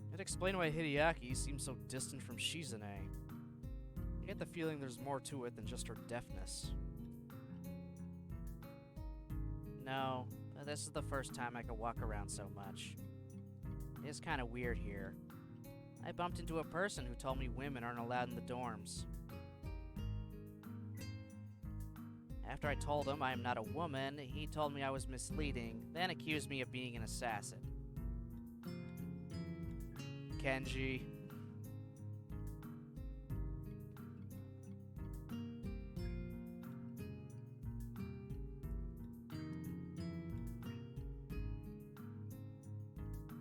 It'd explain why Hideaki seems so distant from Shizune. I get the feeling there's more to it than just her deafness. No, but this is the first time I could walk around so much. It's kind of weird here. I bumped into a person who told me women aren't allowed in the dorms. After I told him I am not a woman, he told me I was misleading, then accused me of being an assassin. Kenji.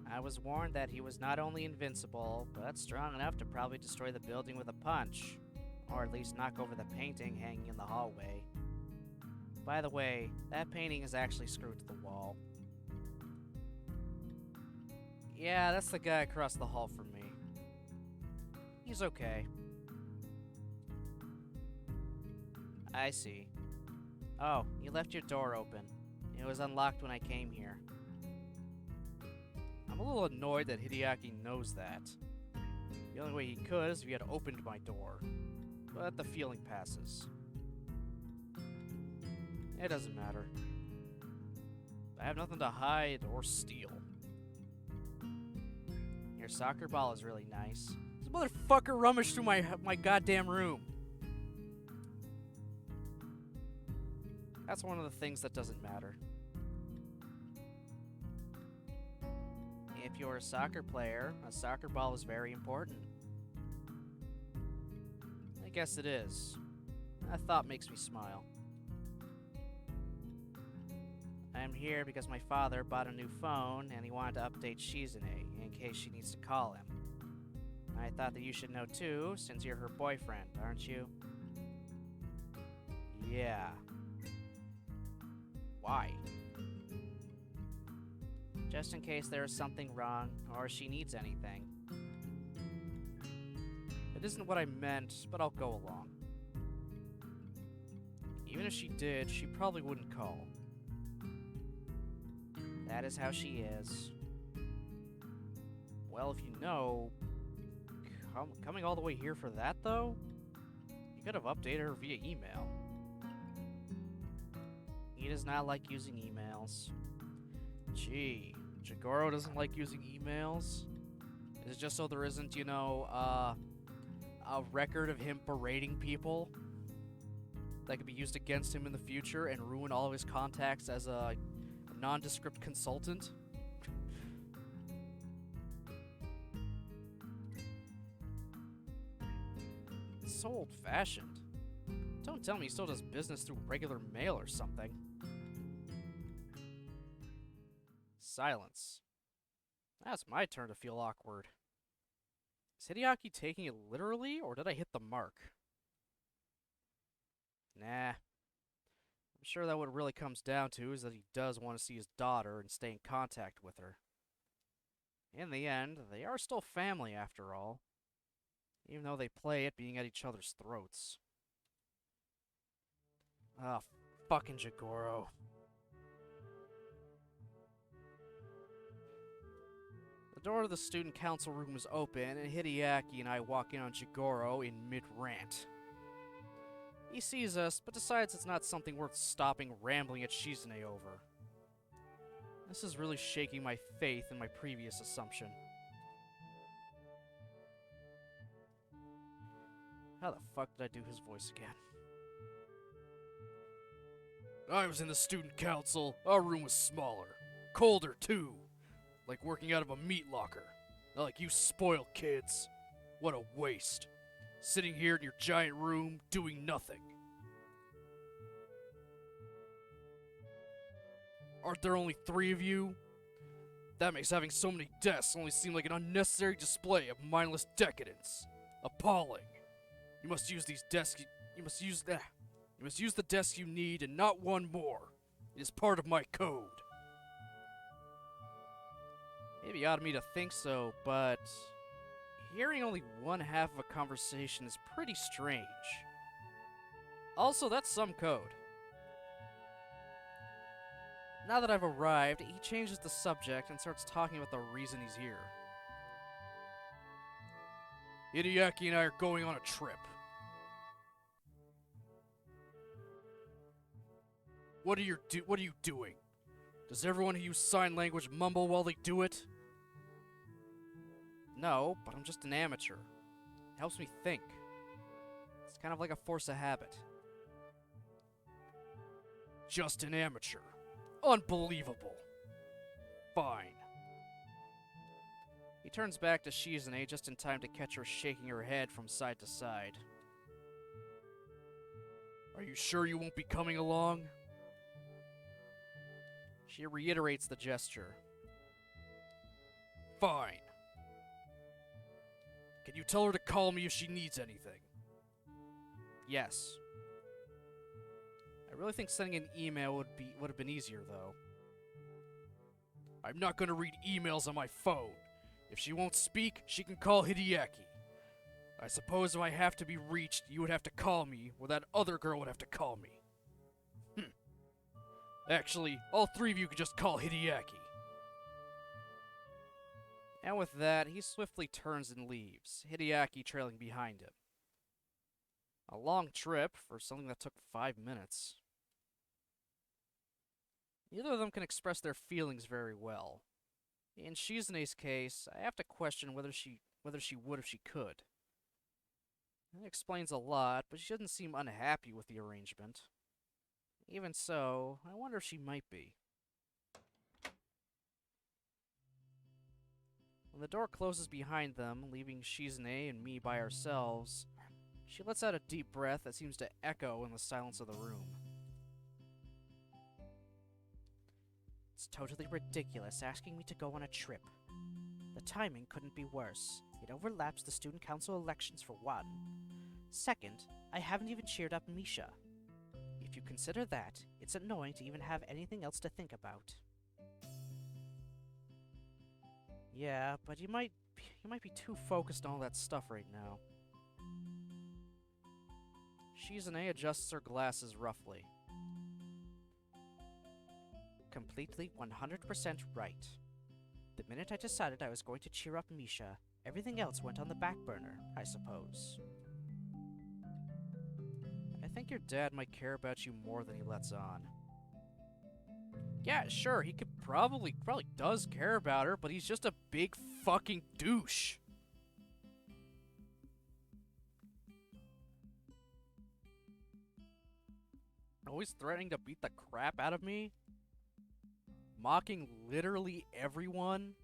I was warned that he was not only invincible, but strong enough to probably destroy the building with a punch, or at least knock over the painting hanging in the hallway. By the way, that painting is actually screwed to the wall. Yeah, that's the guy across the hall from me. He's okay. I see. Oh, you left your door open. It was unlocked when I came here. I'm a little annoyed that Hideaki knows that. The only way he could is if he had opened my door. But the feeling passes. It doesn't matter. I have nothing to hide or steal. Your soccer ball is really nice. This motherfucker rummaged through my goddamn room. That's one of the things that doesn't matter. If you're a soccer player, a soccer ball is very important. I guess it is. That thought makes me smile. I'm here because my father bought a new phone and he wanted to update Shizune in case she needs to call him. I thought that you should know too, since you're her boyfriend, aren't you? Yeah. Why? Just in case there is something wrong or she needs anything. It isn't what I meant, but I'll go along. Even if she did, she probably wouldn't call. That is how she is. Well, if you know, coming all the way here for that, though? You could have updated her via email. He does not like using emails. Gee, Jigoro doesn't like using emails? Is it just so there isn't, you know, a record of him berating people that could be used against him in the future and ruin all of his contacts as a nondescript consultant? It's so old-fashioned. Don't tell me he still does business through regular mail or something. Silence. Now it's my turn to feel awkward. Is Hideaki taking it literally, or did I hit the mark? Nah. I'm sure that what it really comes down to is that he does want to see his daughter and stay in contact with her. In the end, they are still family after all, even though they play at being at each other's throats. Ah, fucking Jigoro. The door to the student council room is open, and Hideaki and I walk in on Jigoro in mid-rant. He sees us, but decides it's not something worth stopping rambling at Shizune over. This is really shaking my faith in my previous assumption. How the fuck did I do his voice again? I was in the student council. Our room was smaller. Colder, too. Like working out of a meat locker. Not like you spoiled kids. What a waste. Sitting here in your giant room, doing nothing. Aren't there only 3 of you? That makes having so many desks only seem like an unnecessary display of mindless decadence. Appalling. You must use these desks. You must use the desk you need and not one more. It is part of my code. Maybe odd of me to think so, but hearing only one half of a conversation is pretty strange. Also, that's some code. Now that I've arrived, he changes the subject and starts talking about the reason he's here. Hideaki and I are going on a trip. What are you doing? Does everyone who uses sign language mumble while they do it? No, but I'm just an amateur. It helps me think. It's kind of like a force of habit. Just an amateur. Unbelievable. Fine. He turns back to Shizune just in time to catch her shaking her head from side to side. Are you sure you won't be coming along? She reiterates the gesture. Fine. Can you tell her to call me if she needs anything? Yes. I really think sending an email would have been easier, though. I'm not gonna read emails on my phone. If she won't speak, she can call Hideaki. I suppose if I have to be reached, you would have to call me, or that other girl would have to call me. Actually, all three of you could just call Hideaki. And with that, he swiftly turns and leaves, Hideaki trailing behind him. A long trip for something that took 5 minutes. Neither of them can express their feelings very well. In Shizune's case, I have to question whether she would if she could. That explains a lot, but she doesn't seem unhappy with the arrangement. Even so, I wonder if she might be. When the door closes behind them, leaving Shizune and me by ourselves, she lets out a deep breath that seems to echo in the silence of the room. It's totally ridiculous asking me to go on a trip. The timing couldn't be worse. It overlaps the student council elections for one. Second, I haven't even cheered up Misha. If you consider that, it's annoying to even have anything else to think about. Yeah, but you might be too focused on all that stuff right now. Shizune adjusts her glasses roughly. Completely 100% right. The minute I decided I was going to cheer up Misha, everything else went on the back burner, I suppose. I think your dad might care about you more than he lets on. Yeah, sure, he could probably does care about her, but he's just a big fucking douche. Always threatening to beat the crap out of me. Mocking literally everyone.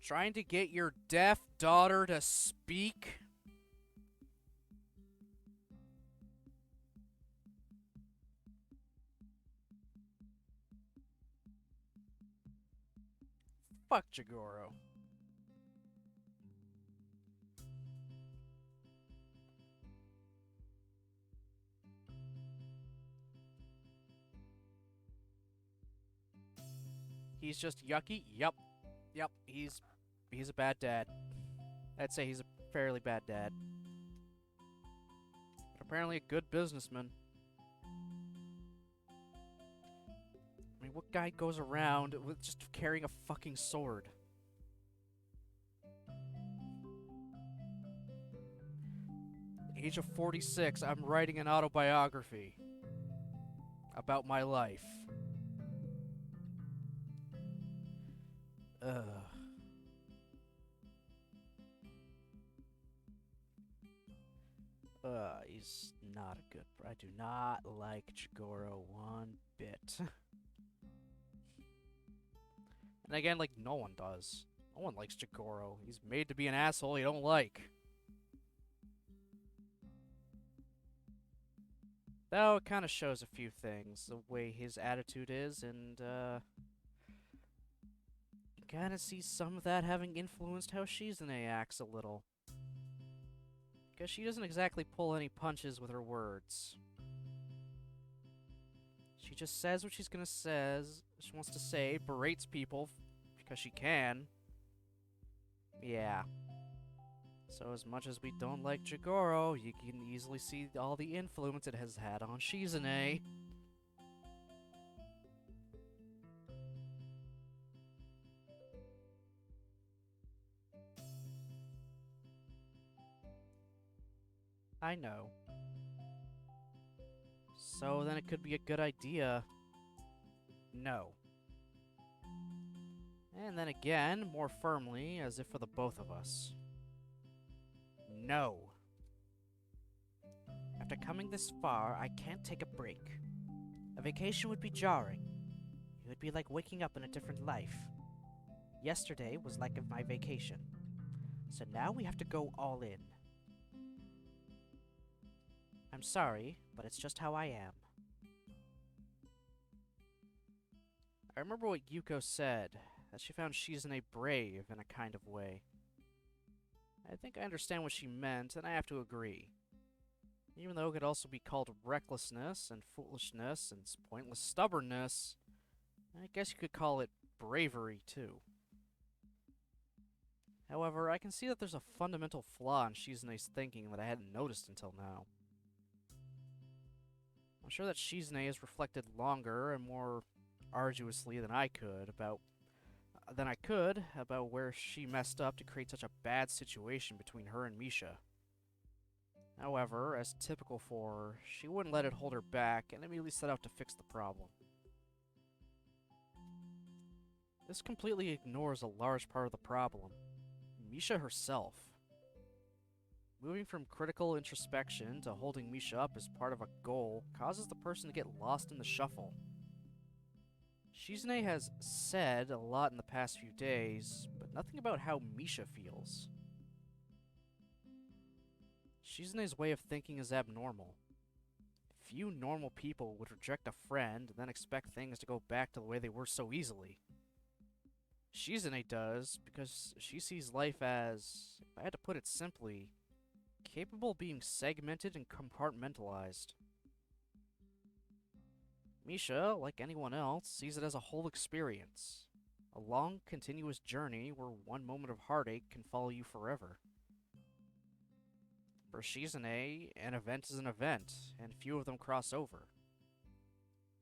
Trying to get your deaf daughter to speak. Fuck Jigoro. He's just yucky? Yup. He's a bad dad. I'd say he's a fairly bad dad. But apparently a good businessman. I mean, what guy goes around with just carrying a fucking sword? Age of 46, I'm writing an autobiography about my life. Ugh. He's not a good... I do not like Jigoro one bit. And again, like, no one does. No one likes Jigoro. He's made to be an asshole you don't like. Though it kind of shows a few things. The way his attitude is, and, you kind of see some of that having influenced how Shizune acts a little. Because she doesn't exactly pull any punches with her words. She just says what she's gonna says. She wants to say, berates people because she can. Yeah. So as much as we don't like Jigoro, you can easily see all the influence it has had on Shizune. I know. So then it could be a good idea. No. And then again, more firmly, as if for the both of us. No. After coming this far, I can't take a break. A vacation would be jarring. It would be like waking up in a different life. Yesterday was like my vacation. So now we have to go all in. I'm sorry, but it's just how I am. I remember what Yuko said, that she found Shizune brave in a kind of way. I think I understand what she meant, and I have to agree. Even though it could also be called recklessness and foolishness and pointless stubbornness, I guess you could call it bravery, too. However, I can see that there's a fundamental flaw in Shizune's thinking that I hadn't noticed until now. I'm sure that Shizune has reflected longer and more arduously than I could about where she messed up to create such a bad situation between her and Misha. However, as typical for her, she wouldn't let it hold her back and immediately set out to fix the problem. This completely ignores a large part of the problem, Misha herself. Moving from critical introspection to holding Misha up as part of a goal causes the person to get lost in the shuffle. Shizune has said a lot in the past few days, but nothing about how Misha feels. Shizune's way of thinking is abnormal. Few normal people would reject a friend and then expect things to go back to the way they were so easily. Shizune does because she sees life as, if I had to put it simply, capable of being segmented and compartmentalized. Misha, like anyone else, sees it as a whole experience. A long, continuous journey where one moment of heartache can follow you forever. For Shizune, an event is an event, and few of them cross over.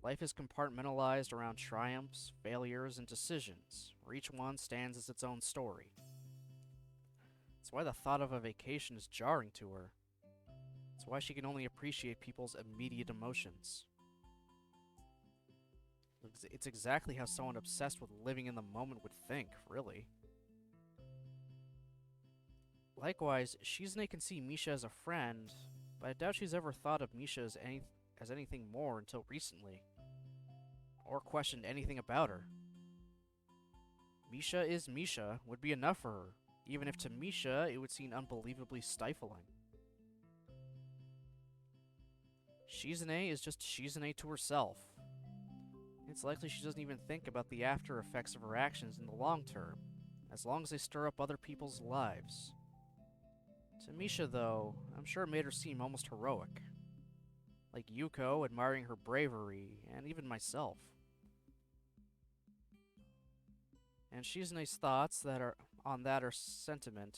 Life is compartmentalized around triumphs, failures, and decisions, where each one stands as its own story. That's why the thought of a vacation is jarring to her. It's why she can only appreciate people's immediate emotions. It's exactly how someone obsessed with living in the moment would think, really. Likewise, Shizune can see Misha as a friend, but I doubt she's ever thought of Misha as anything more until recently, or questioned anything about her. Misha is Misha would be enough for her, even if to Misha it would seem unbelievably stifling. Shizune is just Shizune to herself. It's likely she doesn't even think about the after effects of her actions in the long term, as long as they stir up other people's lives. To Misha, though, I'm sure it made her seem almost heroic. Like Yuko admiring her bravery, and even myself. And Shizune's thoughts on that are sentiment.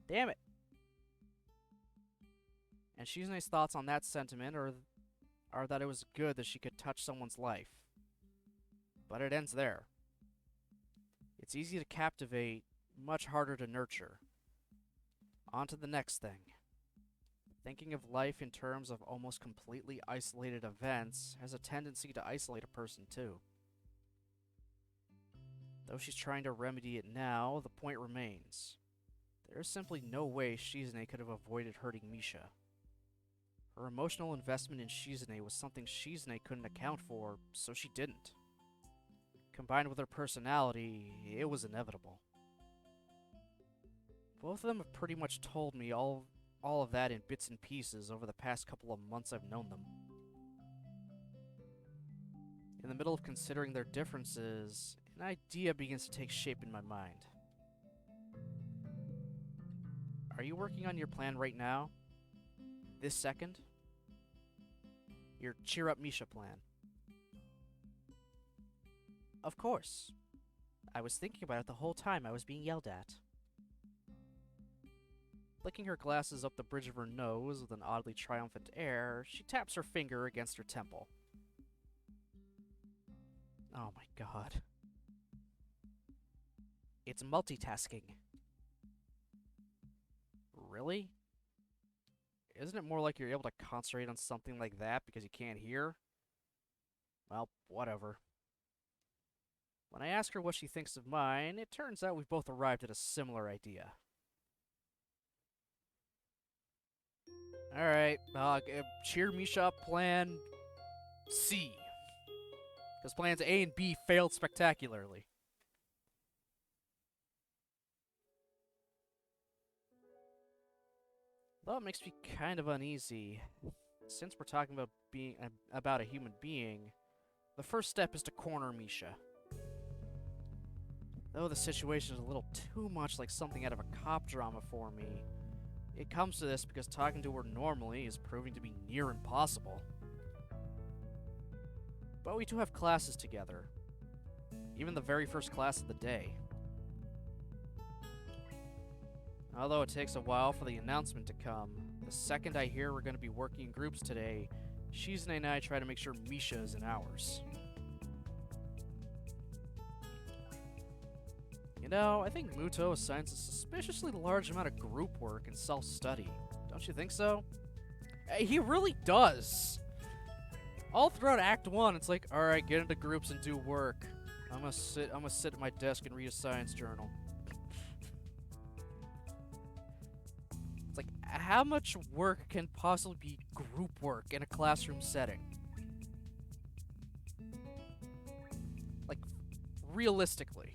Damn it! And Shizune's thoughts on that sentiment are that it was good that she could touch someone's life. But it ends there. It's easy to captivate, much harder to nurture. On to the next thing. Thinking of life in terms of almost completely isolated events has a tendency to isolate a person too. Though she's trying to remedy it now, the point remains. There is simply no way Shizune could have avoided hurting Misha. Her emotional investment in Shizune was something Shizune couldn't account for, so she didn't. Combined with her personality, it was inevitable. Both of them have pretty much told me all of that in bits and pieces over the past couple of months I've known them. In the middle of considering their differences, an idea begins to take shape in my mind. Are you working on your plan right now? This second? Your Cheer Up Misha plan. Of course. I was thinking about it the whole time I was being yelled at. Flicking her glasses up the bridge of her nose with an oddly triumphant air, she taps her finger against her temple. Oh my god. It's multitasking. Really? Isn't it more like you're able to concentrate on something like that because you can't hear? Well, whatever. When I ask her what she thinks of mine, it turns out we've both arrived at a similar idea. Alright, cheer Misha up plan C. Because plans A and B failed spectacularly. Though it makes me kind of uneasy. Since we're talking about about a human being, the first step is to corner Misha. Though the situation is a little too much like something out of a cop drama for me, it comes to this because talking to her normally is proving to be near impossible. But we do have classes together. Even the very first class of the day. Although it takes a while for the announcement to come, the second I hear we're going to be working in groups today, Shizune and I try to make sure Misha is in ours. You know, I think Muto assigns a suspiciously large amount of group work and self-study. Don't you think so? He really does! All throughout Act 1, it's like, alright, get into groups and do work. I'm gonna sit at my desk and read a science journal. It's like, how much work can possibly be group work in a classroom setting? Like, realistically.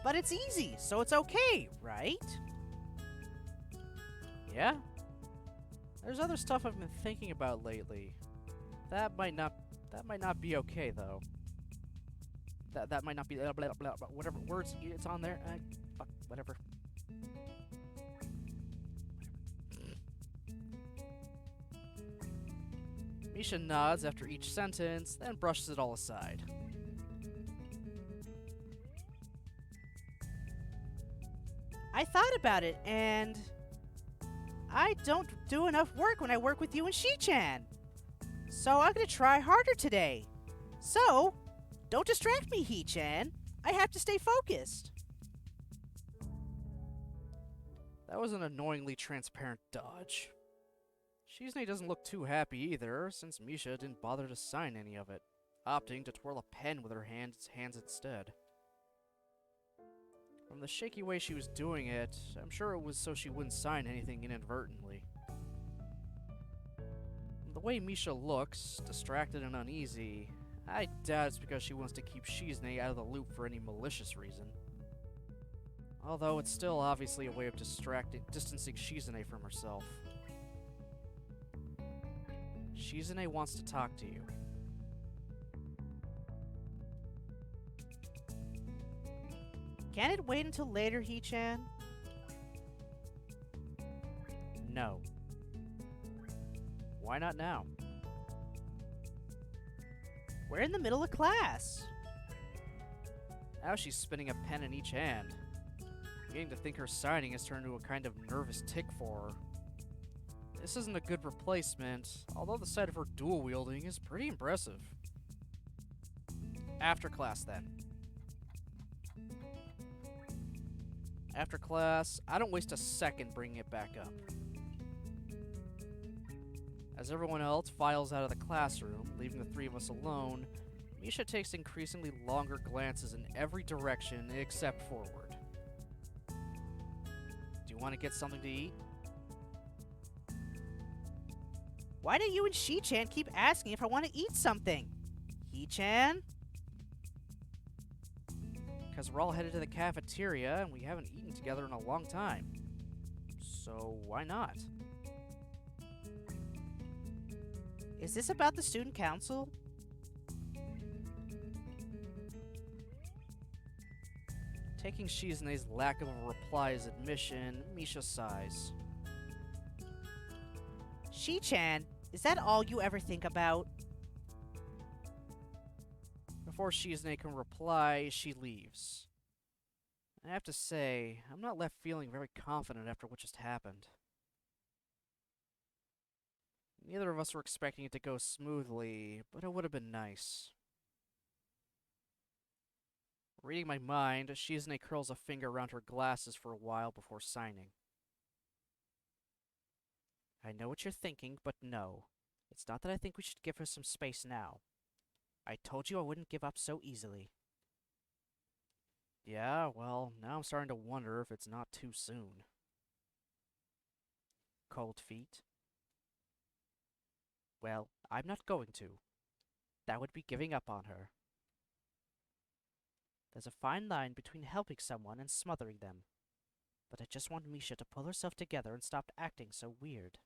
But it's easy, so it's okay, right? Yeah? There's other stuff I've been thinking about lately. That might not be okay though. That might not be blah, blah, blah, whatever words it's on there. Fuck, whatever. Misha nods after each sentence, then brushes it all aside. I thought about it, and I don't do enough work when I work with you and Shi-chan. So I'm gonna try harder today. So, don't distract me, He-chan. I have to stay focused. That was an annoyingly transparent dodge. Shizune doesn't look too happy either, since Misha didn't bother to sign any of it, opting to twirl a pen with her hands instead. From the shaky way she was doing it, I'm sure it was so she wouldn't sign anything inadvertently. The way Misha looks, distracted and uneasy, I doubt it's because she wants to keep Shizune out of the loop for any malicious reason. Although it's still obviously a way of distancing Shizune from herself. Shizune wants to talk to you. Can it wait until later, He-chan? No. Why not now? We're in the middle of class. Now she's spinning a pen in each hand. Beginning to think her signing has turned into a kind of nervous tic for her. This isn't a good replacement, although the sight of her dual wielding is pretty impressive. After class, then. After class, I don't waste a second bringing it back up. As everyone else files out of the classroom, leaving the three of us alone, Misha takes increasingly longer glances in every direction except forward. Do you want to get something to eat? Why do you and Shi-chan keep asking if I want to eat something? He-chan? Because we're all headed to the cafeteria and we haven't eaten together in a long time. So why not? Is this about the student council? Taking Shizune's lack of a reply as admission, Misha sighs. Shi-chan, is that all you ever think about? Before Shizune can reply, she leaves. I have to say, I'm not left feeling very confident after what just happened. Neither of us were expecting it to go smoothly, but it would have been nice. Reading my mind, Shizune curls a finger around her glasses for a while before signing. I know what you're thinking, but no. It's not that I think we should give her some space now. I told you I wouldn't give up so easily. Yeah, well, now I'm starting to wonder if it's not too soon. Cold feet? Well, I'm not going to. That would be giving up on her. There's a fine line between helping someone and smothering them. But I just want Misha to pull herself together and stop acting so weird.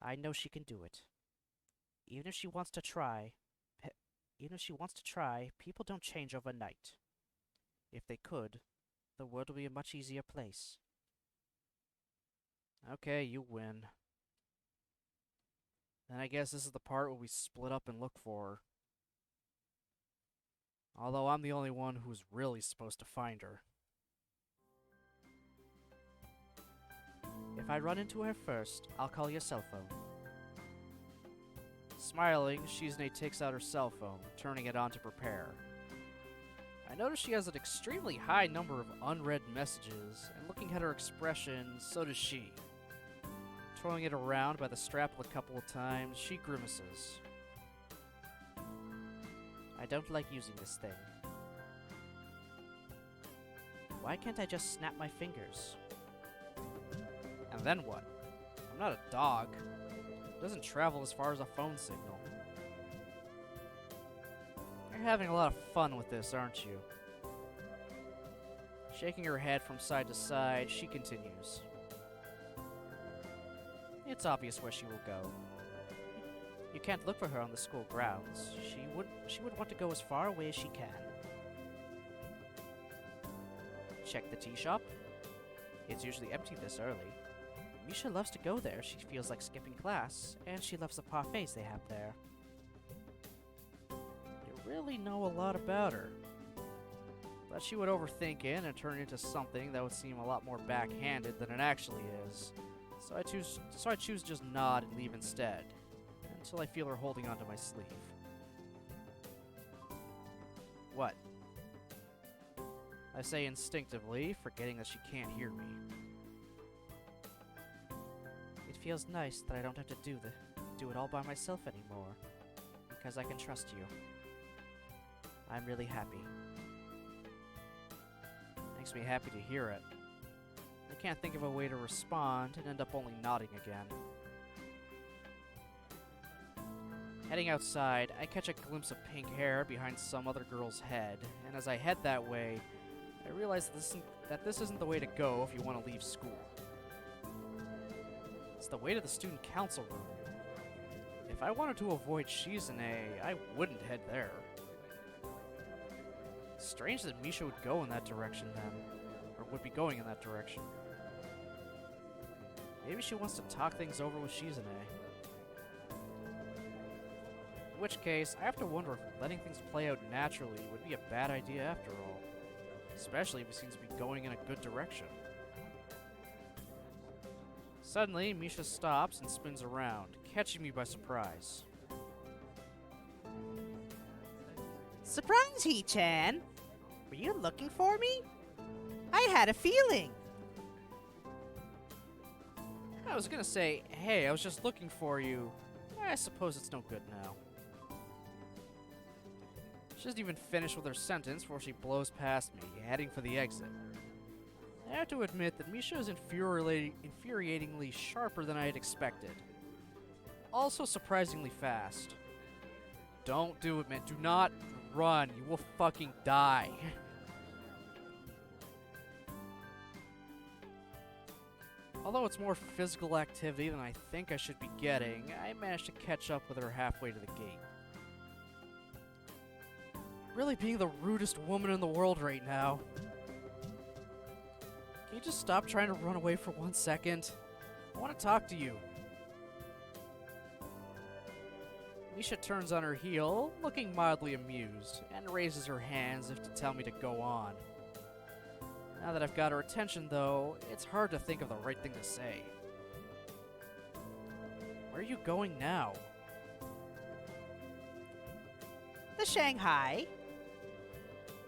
I know she can do it. Even if she wants to try, people don't change overnight. If they could, the world would be a much easier place. Okay, you win. Then I guess this is the part where we split up and look for her. Although I'm the only one who's really supposed to find her. If I run into her first, I'll call your cell phone. Smiling, Shizune takes out her cell phone, turning it on to prepare. I notice she has an extremely high number of unread messages, and looking at her expression, so does she. Twirling it around by the strap a couple of times, she grimaces. I don't like using this thing. Why can't I just snap my fingers? And then what? I'm not a dog. It doesn't travel as far as a phone signal. You're having a lot of fun with this, aren't you? Shaking her head from side to side, she continues. It's obvious where she will go. You can't look for her on the school grounds. She would want to go as far away as she can. Check the tea shop. It's usually empty this early. Misha loves to go there. She feels like skipping class, and she loves the parfaits they have there. You really know a lot about her. But she would overthink it and turn it into something that would seem a lot more backhanded than it actually is. So I choose just nod and leave instead, until I feel her holding onto my sleeve. What? I say instinctively, forgetting that she can't hear me. It feels nice that I don't have to do it all by myself anymore, because I can trust you. I'm really happy. Makes me happy to hear it. I can't think of a way to respond and end up only nodding again. Heading outside, I catch a glimpse of pink hair behind some other girl's head, and as I head that way, I realize that this isn't the way to go if you want to leave school. It's the way to the student council room. If I wanted to avoid Shizune, I wouldn't head there. Strange that Misha would go in that direction then, or would be going in that direction. Maybe she wants to talk things over with Shizune. In which case, I have to wonder if letting things play out naturally would be a bad idea after all. Especially if it seems to be going in a good direction. Suddenly, Misha stops and spins around, catching me by surprise. Surprise, He-chan! Were you looking for me? I had a feeling! I was gonna say, hey, I was just looking for you. I suppose it's no good now. She doesn't even finish with her sentence before she blows past me, heading for the exit. I have to admit that Misha is infuriatingly sharper than I had expected. Also surprisingly fast. Don't do it, man. Do not run. You will fucking die. Although it's more physical activity than I think I should be getting, I managed to catch up with her halfway to the gate. Really being the rudest woman in the world right now. Can you just stop trying to run away for 1 second? I want to talk to you. Misha turns on her heel, looking mildly amused, and raises her hands as if to tell me to go on. Now that I've got her attention, though, it's hard to think of the right thing to say. Where are you going now? The Shanghai.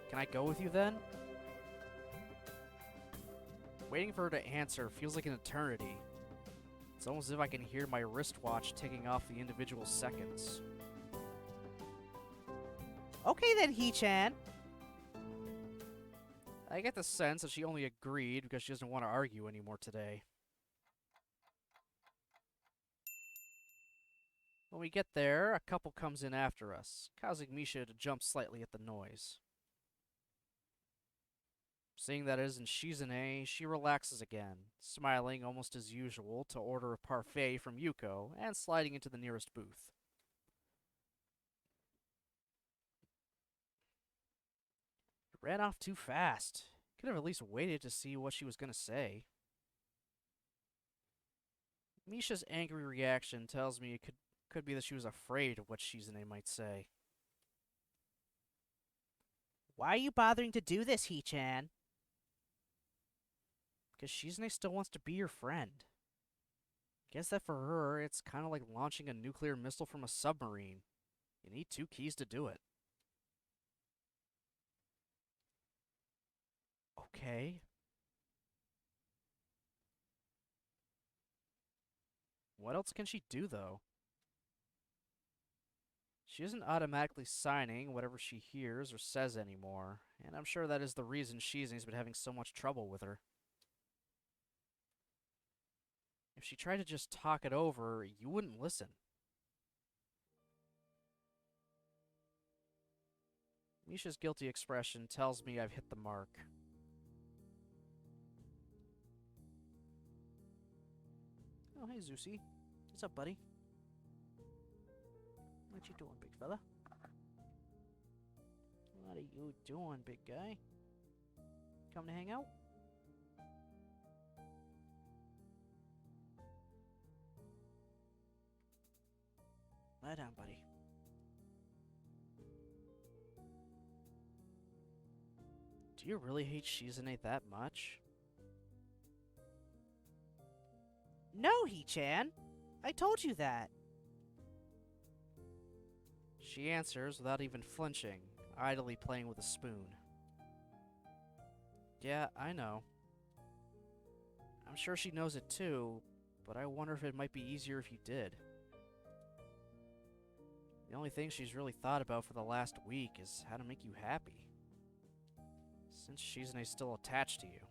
Can I go with you then? Waiting for her to answer feels like an eternity. It's almost as if I can hear my wristwatch ticking off the individual seconds. Okay then, He-chan. I get the sense that she only agreed because she doesn't want to argue anymore today. When we get there, a couple comes in after us, causing Misha to jump slightly at the noise. Seeing that it isn't Shizune, she relaxes again, smiling almost as usual to order a parfait from Yuko and sliding into the nearest booth. It ran off too fast. Could have at least waited to see what she was going to say. Misha's angry reaction tells me it could be that she was afraid of what Shizune might say. Why are you bothering to do this, He-chan? Because Shizune still wants to be your friend. Guess that for her, it's kind of like launching a nuclear missile from a submarine. You need 2 keys to do it. Okay. What else can she do, though? She isn't automatically signing whatever she hears or says anymore, and I'm sure that is the reason Shizune's been having so much trouble with her. If she tried to just talk it over, you wouldn't listen. Misha's guilty expression tells me I've hit the mark. Oh, hey, Zusi. What's up, buddy? What you doing, big fella? What are you doing, big guy? Come to hang out? Lie down, buddy. Do you really hate Shizune that much? No, He-chan. I told you that. She answers without even flinching, idly playing with a spoon. Yeah, I know. I'm sure she knows it too, but I wonder if it might be easier if you did. The only thing she's really thought about for the last week is how to make you happy. Since Shizune's still attached to you.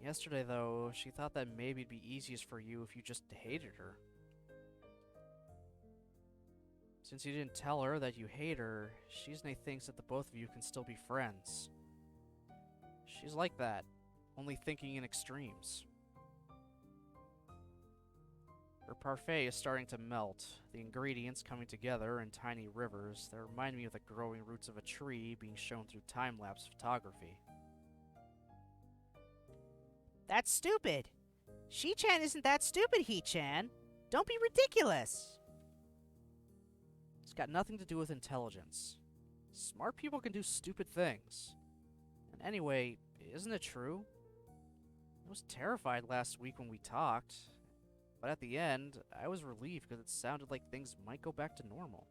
Yesterday, though, she thought that maybe it'd be easiest for you if you just hated her. Since you didn't tell her that you hate her, Shizune thinks that the both of you can still be friends. She's like that, only thinking in extremes. Her parfait is starting to melt, the ingredients coming together in tiny rivers that remind me of the growing roots of a tree being shown through time-lapse photography. That's stupid. She-chan isn't that stupid, He-chan. Don't be ridiculous. It's got nothing to do with intelligence. Smart people can do stupid things. And anyway, isn't it true? I was terrified last week when we talked, but at the end, I was relieved because it sounded like things might go back to normal.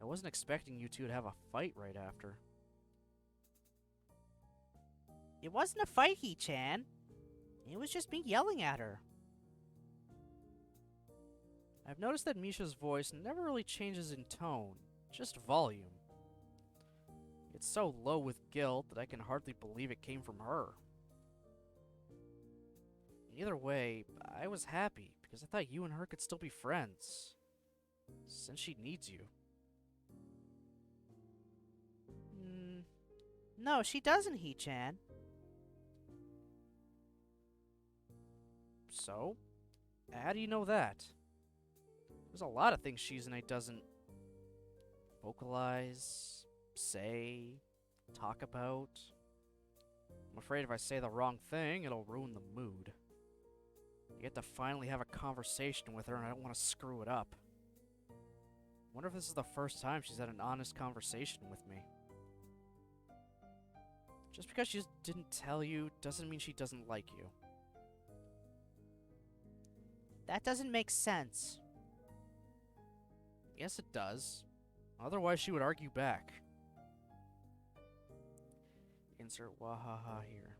I wasn't expecting you two to have a fight right after. It wasn't a fight, He-chan. It was just me yelling at her. I've noticed that Misha's voice never really changes in tone, just volume. It's so low with guilt that I can hardly believe it came from her. Either way, I was happy because I thought you and her could still be friends, since she needs you. No, she doesn't, He-chan. So? How do you know that? There's a lot of things Shizune doesn't vocalize, say, talk about. I'm afraid if I say the wrong thing, it'll ruin the mood. You get to finally have a conversation with her and I don't want to screw it up. Wonder if this is the first time she's had an honest conversation with me. Just because she didn't tell you doesn't mean she doesn't like you. That doesn't make sense. Yes, it does. Otherwise, she would argue back. Insert wahaha here.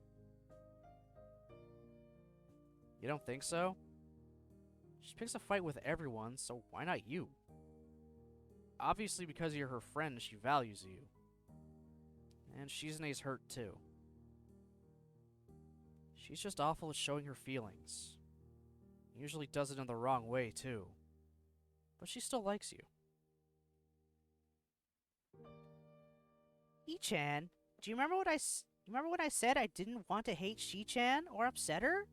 You don't think so? She picks a fight with everyone, so why not you? Obviously, because you're her friend, she values you. And Shizune's hurt too. She's just awful at showing her feelings. Usually does it in the wrong way, too. But she still likes you. Ichan, do you remember when I said I didn't want to hate Shi-chan or upset her?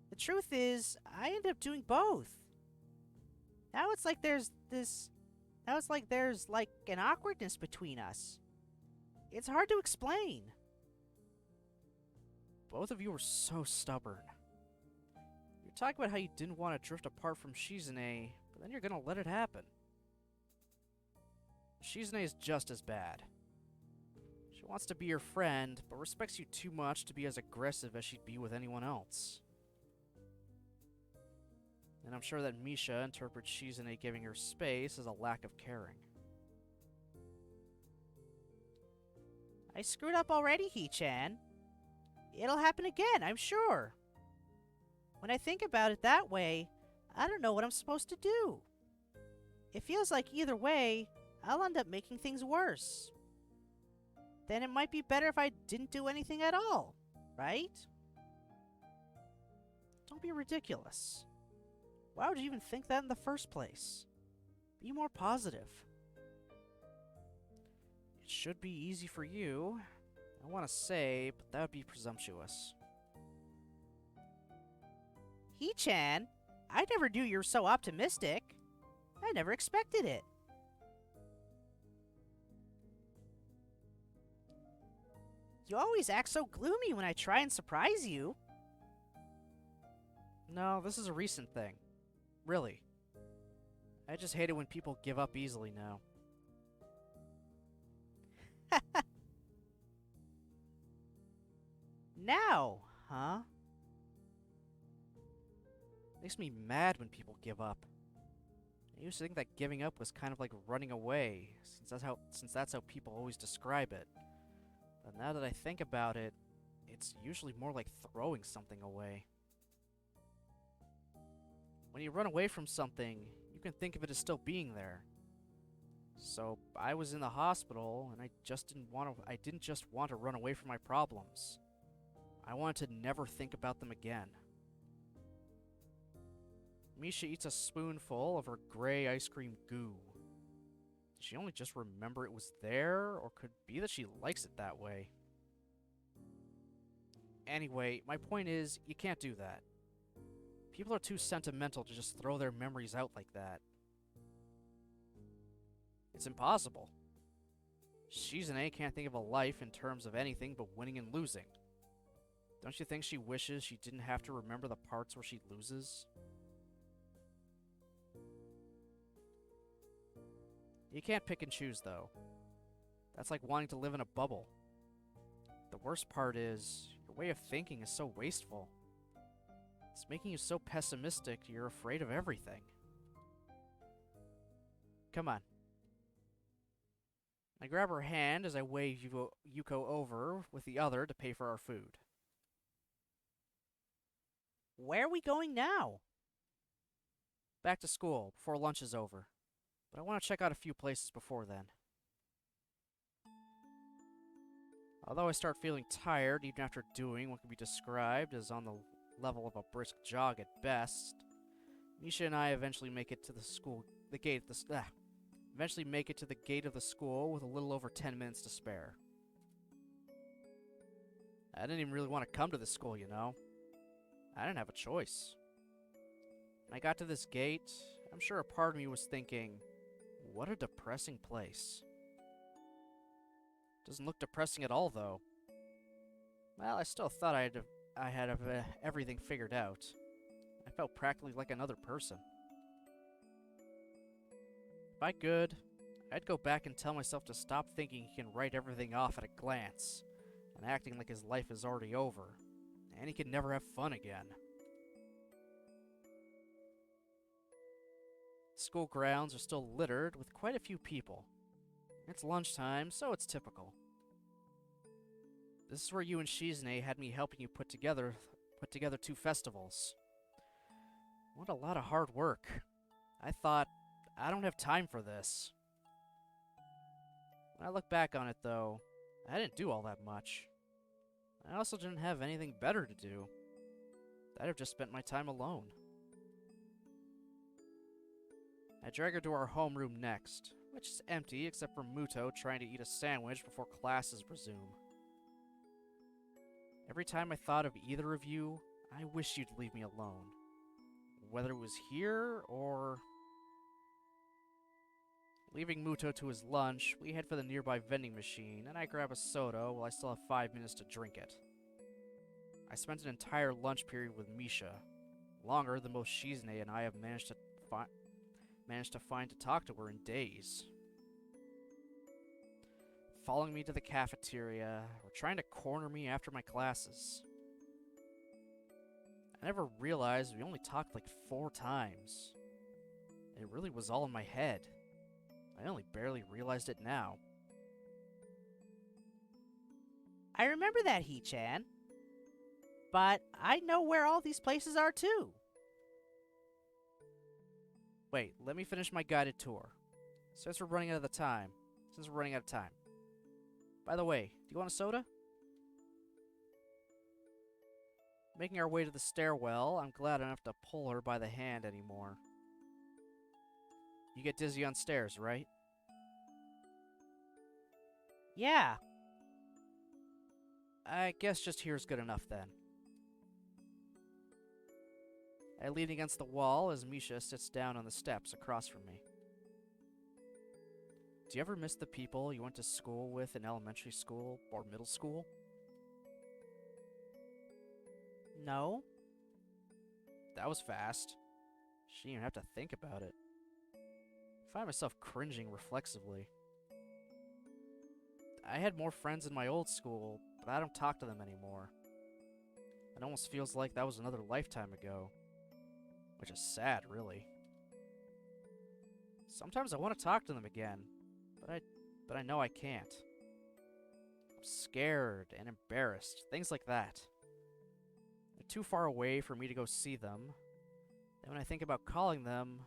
The truth is, I ended up doing both. Now it's like there's an awkwardness between us. It's hard to explain. Both of you were so stubborn. You're talking about how you didn't want to drift apart from Shizune, but then you're gonna let it happen. Shizune is just as bad. She wants to be your friend, but respects you too much to be as aggressive as she'd be with anyone else. And I'm sure that Misha interprets Shizune giving her space as a lack of caring. I screwed up already, He-chan. It'll happen again, I'm sure. When I think about it that way, I don't know what I'm supposed to do. It feels like either way, I'll end up making things worse. Then it might be better if I didn't do anything at all, right? Don't be ridiculous. Why would you even think that in the first place? Be more positive. It should be easy for you, I want to say, but that would be presumptuous. He-chan, I never knew you were so optimistic. I never expected it. You always act so gloomy when I try and surprise you. No, this is a recent thing. Really. I just hate it when people give up easily now. Now, huh? Makes me mad when people give up. I used to think that giving up was kind of like running away, since that's how people always describe it. But now that I think about it, it's usually more like throwing something away. When you run away from something, you can think of it as still being there. So I was in the hospital, and I didn't just want to run away from my problems. I wanted to never think about them again. Misha eats a spoonful of her gray ice cream goo. Did she only just remember it was there, or could it be that she likes it that way? Anyway, my point is, you can't do that. People are too sentimental to just throw their memories out like that. It's impossible. Shizune can't think of a life in terms of anything but winning and losing. Don't you think she wishes she didn't have to remember the parts where she loses? You can't pick and choose, though. That's like wanting to live in a bubble. The worst part is, your way of thinking is so wasteful. It's making you so pessimistic you're afraid of everything. Come on. I grab her hand as I wave Yuko over with the other to pay for our food. Where are we going now? Back to school, before lunch is over. But I want to check out a few places before then. Although I start feeling tired even after doing what can be described as on the level of a brisk jog at best, Misha and I eventually make it to the gate of the school with a little over 10 minutes to spare. I didn't even really want to come to this school, you know. I didn't have a choice. When I got to this gate, I'm sure a part of me was thinking, what a depressing place. Doesn't look depressing at all, though. Well, I still thought I had everything figured out. I felt practically like another person. If I could, I'd go back and tell myself to stop thinking he can write everything off at a glance, and acting like his life is already over, and he could never have fun again. school grounds are still littered with quite a few people. It's lunchtime, so it's typical. This is where you and Shizune had me helping you put together 2 festivals. What a lot of hard work. I thought, I don't have time for this. When I look back on it, though, I didn't do all that much. I also didn't have anything better to do. I'd have just spent my time alone. I drag her to our homeroom next, which is empty except for Muto trying to eat a sandwich before classes resume. Every time I thought of either of you, I wish you'd leave me alone. Whether it was here or... Leaving Muto to his lunch, we head for the nearby vending machine, and I grab a soda while I still have 5 minutes to drink it. I spent an entire lunch period with Misha, longer than most Shizune and I have managed to find to talk to her in days. Following me to the cafeteria, or trying to corner me after my classes. I never realized we only talked like 4 times. It really was all in my head. I only barely realized it now. I remember that, He-chan. But I know where all these places are too. Wait, let me finish my guided tour. Since we're running out of time. By the way, do you want a soda? Making our way to the stairwell, I'm glad I don't have to pull her by the hand anymore. You get dizzy on stairs, right? Yeah. I guess just here's good enough then. I lean against the wall as Misha sits down on the steps across from me. Do you ever miss the people you went to school with in elementary school or middle school? No. That was fast. She didn't even have to think about it. I find myself cringing reflexively. I had more friends in my old school, but I don't talk to them anymore. It almost feels like that was another lifetime ago. Which is sad, really. Sometimes I want to talk to them again, but I know I can't. I'm scared and embarrassed, things like that. They're too far away for me to go see them. And when I think about calling them,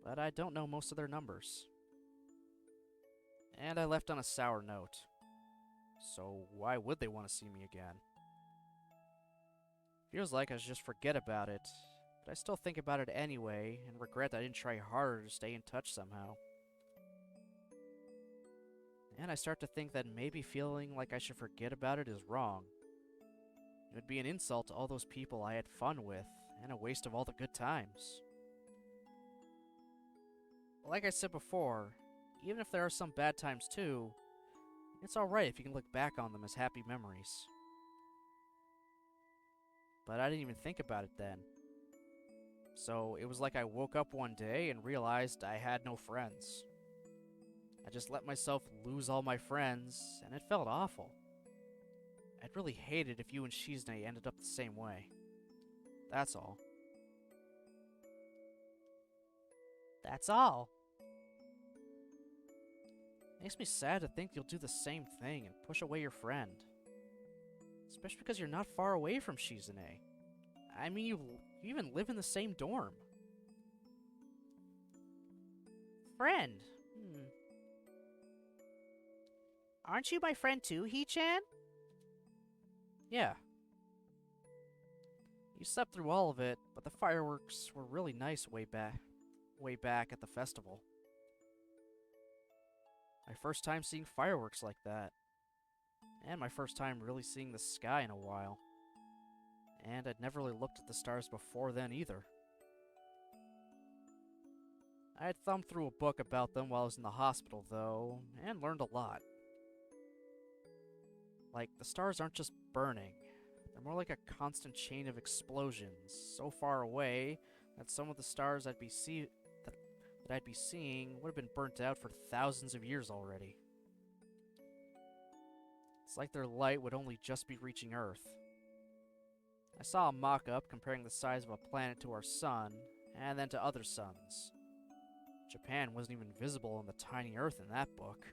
but I don't know most of their numbers. And I left on a sour note. So why would they want to see me again? Feels like I should just forget about it, but I still think about it anyway, and regret that I didn't try harder to stay in touch somehow. And I start to think that maybe feeling like I should forget about it is wrong. It would be an insult to all those people I had fun with, and a waste of all the good times. Like I said before, even if there are some bad times too, it's alright if you can look back on them as happy memories. But I didn't even think about it then. So it was like I woke up one day and realized I had no friends. I just let myself lose all my friends, and it felt awful. I'd really hate it if you and Shizune ended up the same way. That's all. That's all. Makes me sad to think you'll do the same thing and push away your friend. Especially because you're not far away from Shizune. I mean, you even live in the same dorm. Friend? Aren't you my friend too, He-chan? Yeah. You slept through all of it, but the fireworks were really nice way back at the festival. My first time seeing fireworks like that. And my first time really seeing the sky in a while. And I'd never really looked at the stars before then either. I had thumbed through a book about them while I was in the hospital, though, and learned a lot. Like, the stars aren't just burning. They're more like a constant chain of explosions, so far away that some of the stars I'd be seeing would have been burnt out for thousands of years already. It's like their light would only just be reaching Earth. I saw a mock-up comparing the size of a planet to our sun, and then to other suns. Japan wasn't even visible on the tiny Earth in that book.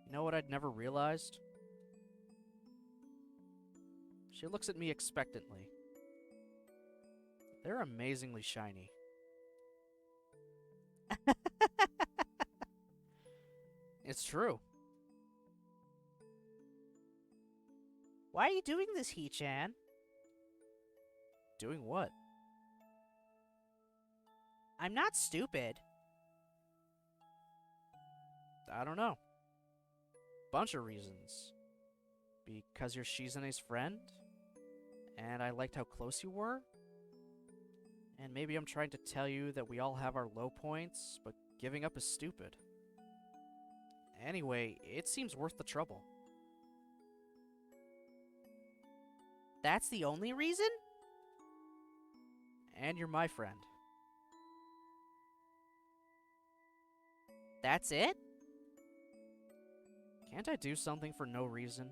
You know what I'd never realized? She looks at me expectantly. They're amazingly shiny. It's true. Why are you doing this, Hee-chan? Doing what? I'm not stupid. I don't know. Bunch of reasons. Because you're Shizune's friend? And I liked how close you were? And maybe I'm trying to tell you that we all have our low points, but giving up is stupid. Anyway, it seems worth the trouble. That's the only reason? And you're my friend. That's it? Can't I do something for no reason?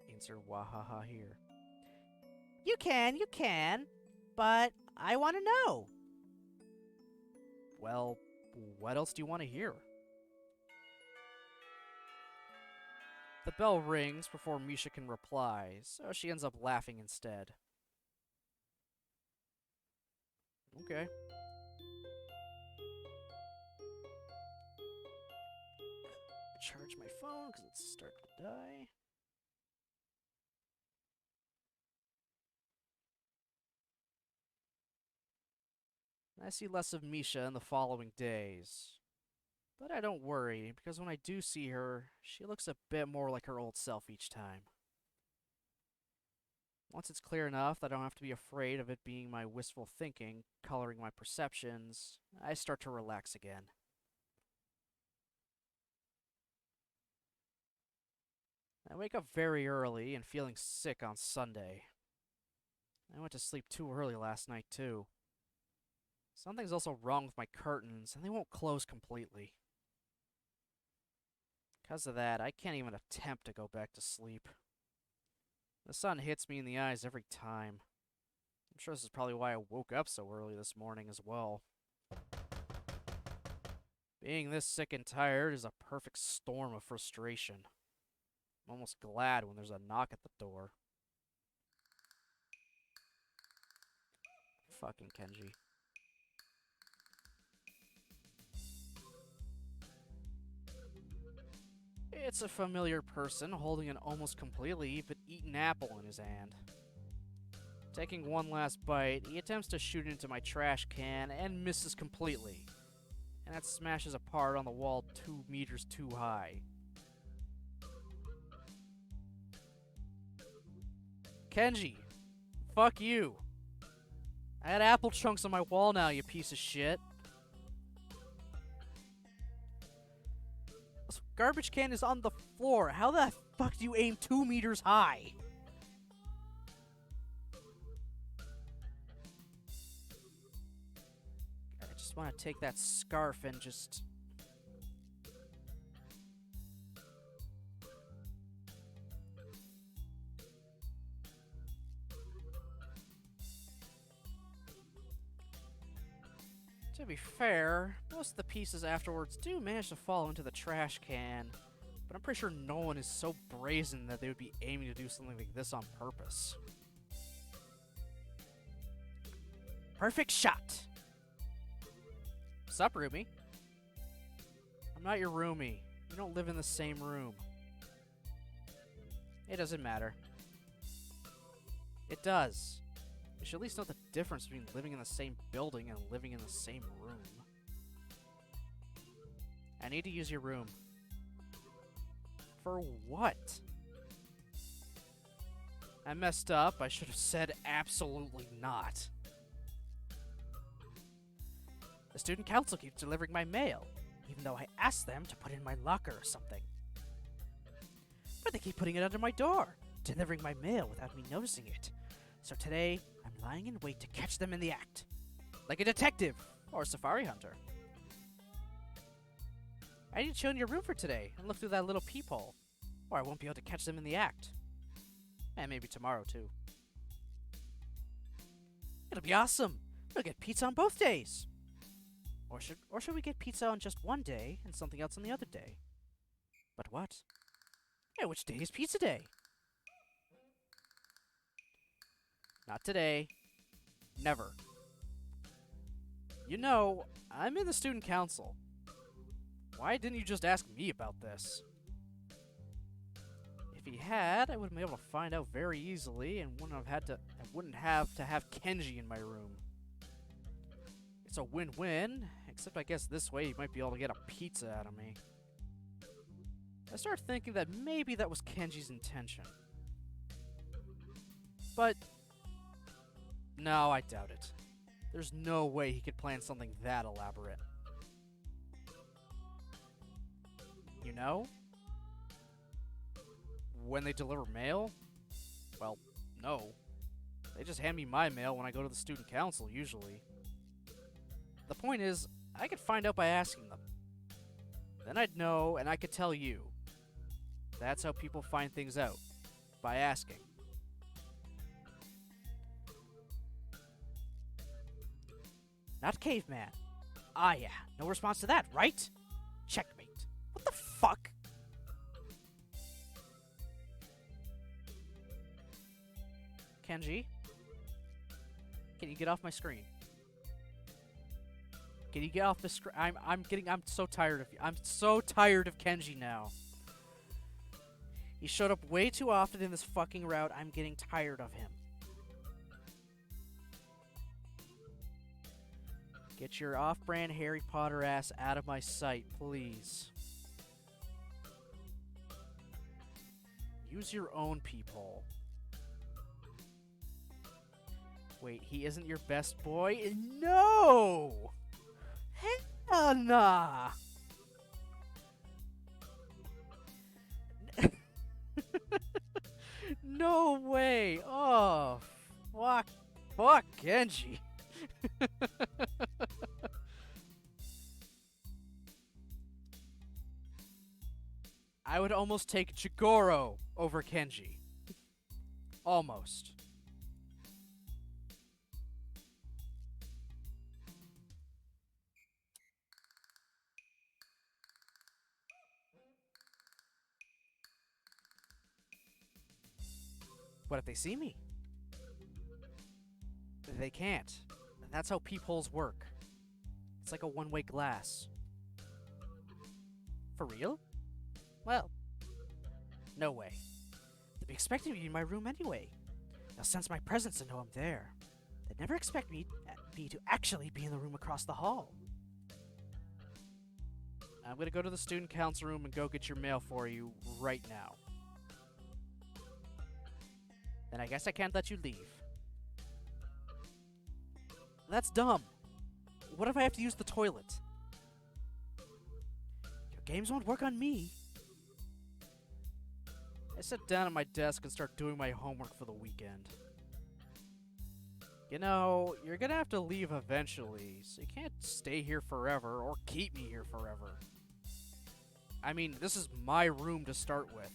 Insert wahaha here. You can, but I want to know. Well, what else do you want to hear? The bell rings before Misha can reply, so she ends up laughing instead. Okay. Charge my phone because it's starting to die. I see less of Misha in the following days. But I don't worry, because when I do see her, she looks a bit more like her old self each time. Once it's clear enough that I don't have to be afraid of it being my wistful thinking coloring my perceptions, I start to relax again. I wake up very early and feeling sick on Sunday. I went to sleep too early last night, too. Something's also wrong with my curtains, and they won't close completely. Because of that, I can't even attempt to go back to sleep. The sun hits me in the eyes every time. I'm sure this is probably why I woke up so early this morning as well. Being this sick and tired is a perfect storm of frustration. I'm almost glad when there's a knock at the door. Fucking Kenji. It's a familiar person holding an almost completely eaten apple in his hand. Taking one last bite, he attempts to shoot it into my trash can and misses completely. And that smashes apart on the wall 2 meters too high. Kenji, fuck you. I had apple chunks on my wall now, you piece of shit. This garbage can is on the floor. How the fuck do you aim 2 meters high? I just want to take that scarf and just... To be fair, most of the pieces afterwards do manage to fall into the trash can, but I'm pretty sure no one is so brazen that they would be aiming to do something like this on purpose. Perfect shot! Sup, roomie? I'm not your roomie. We don't live in the same room. It doesn't matter. It does. You should at least know the difference between living in the same building and living in the same room. I need to use your room. For what? I messed up. I should have said absolutely not. The student council keeps delivering my mail, even though I asked them to put it in my locker or something. But they keep putting it under my door, delivering my mail without me noticing it. So today, I'm lying in wait to catch them in the act. Like a detective or a safari hunter. I need to chill in your room for today and look through that little peephole, or I won't be able to catch them in the act. And maybe tomorrow, too. It'll be awesome. We'll get pizza on both days. Or should we get pizza on just one day and something else on the other day? But what? Yeah, which day is pizza day? Not today. Never. You know, I'm in the student council. Why didn't you just ask me about this? If he had, I would have been able to find out very easily and I wouldn't have to have Kenji in my room. It's a win-win, except I guess this way he might be able to get a pizza out of me. I started thinking that maybe that was Kenji's intention. But no, I doubt it. There's no way he could plan something that elaborate. You know? When they deliver mail? Well, no. They just hand me my mail when I go to the student council, usually. The point is, I could find out by asking them. Then I'd know, and I could tell you. That's how people find things out. By asking. Not caveman. Ah, yeah. No response to that, right? Checkmate. What the fuck? Kenji? Can you get off my screen? Can you get off the screen? I'm so tired of you. I'm so tired of Kenji now. He showed up way too often in this fucking route. I'm getting tired of him. Get your off-brand Harry Potter ass out of my sight, please. Use your own peephole. Wait, he isn't your best boy? No! Hell nah! No way! Oh, fuck. Fuck Genji. I would almost take Jigoro over Kenji. Almost. What if they see me? They can't. That's how peepholes work. It's like a one-way glass. For real? Well, no way. They'd be expecting me in my room anyway. They'll sense my presence and know I'm there. They'd never expect me to actually be in the room across the hall. I'm gonna go to the student council room and go get your mail for you right now. Then I guess I can't let you leave. That's dumb. What if I have to use the toilet? Your games won't work on me. I sit down at my desk and start doing my homework for the weekend. You know, you're gonna have to leave eventually, so you can't stay here forever or keep me here forever. I mean, this is my room to start with.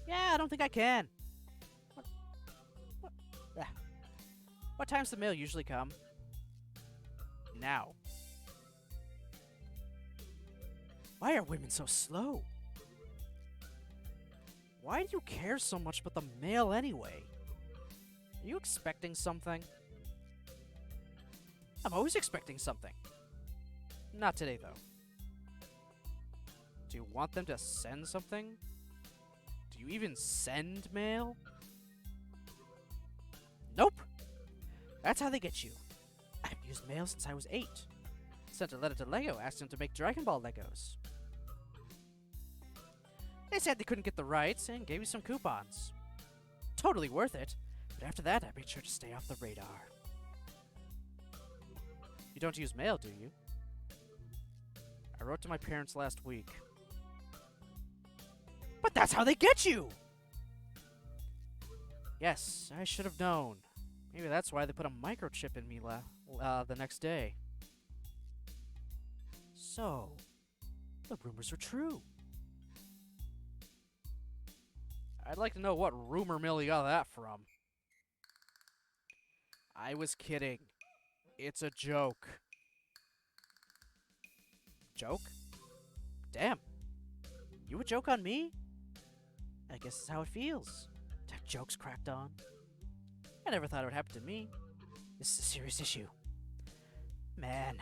Yeah, I don't think I can. What time's the mail usually come? Now. Why are women so slow? Why do you care so much about the mail anyway? Are you expecting something? I'm always expecting something. Not today, though. Do you want them to send something? Do you even send mail? Nope. That's how they get you. I haven't used mail since I was 8. Sent a letter to Lego, asked them to make Dragon Ball Legos. They said they couldn't get the rights and gave me some coupons. Totally worth it, but after that I made sure to stay off the radar. You don't use mail, do you? I wrote to my parents last week. But that's how they get you! Yes, I should have known. Maybe that's why they put a microchip in me the next day. So, the rumors are true. I'd like to know what rumor mill you got that from. I was kidding. It's a joke. Joke? Damn. You a joke on me? I guess that's how it feels. To have jokes cracked on. I never thought it would happen to me. This is a serious issue. Man,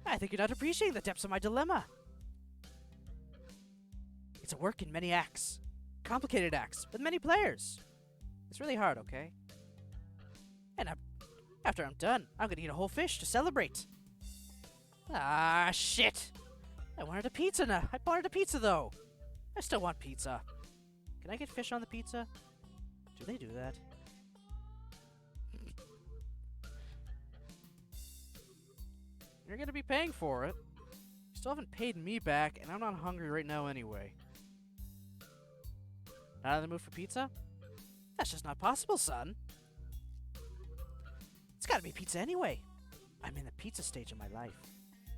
I think you're not appreciating the depths of my dilemma. It's a work in many acts. Complicated acts, with many players. It's really hard, okay? And after I'm done, I'm gonna eat a whole fish to celebrate. Ah, shit! I wanted a pizza now. I wanted a pizza, though. I still want pizza. Can I get fish on the pizza? Do they do that? You're gonna be paying for it. You still haven't paid me back, and I'm not hungry right now anyway. Not in the mood for pizza? That's just not possible, son. It's gotta be pizza anyway. I'm in the pizza stage of my life.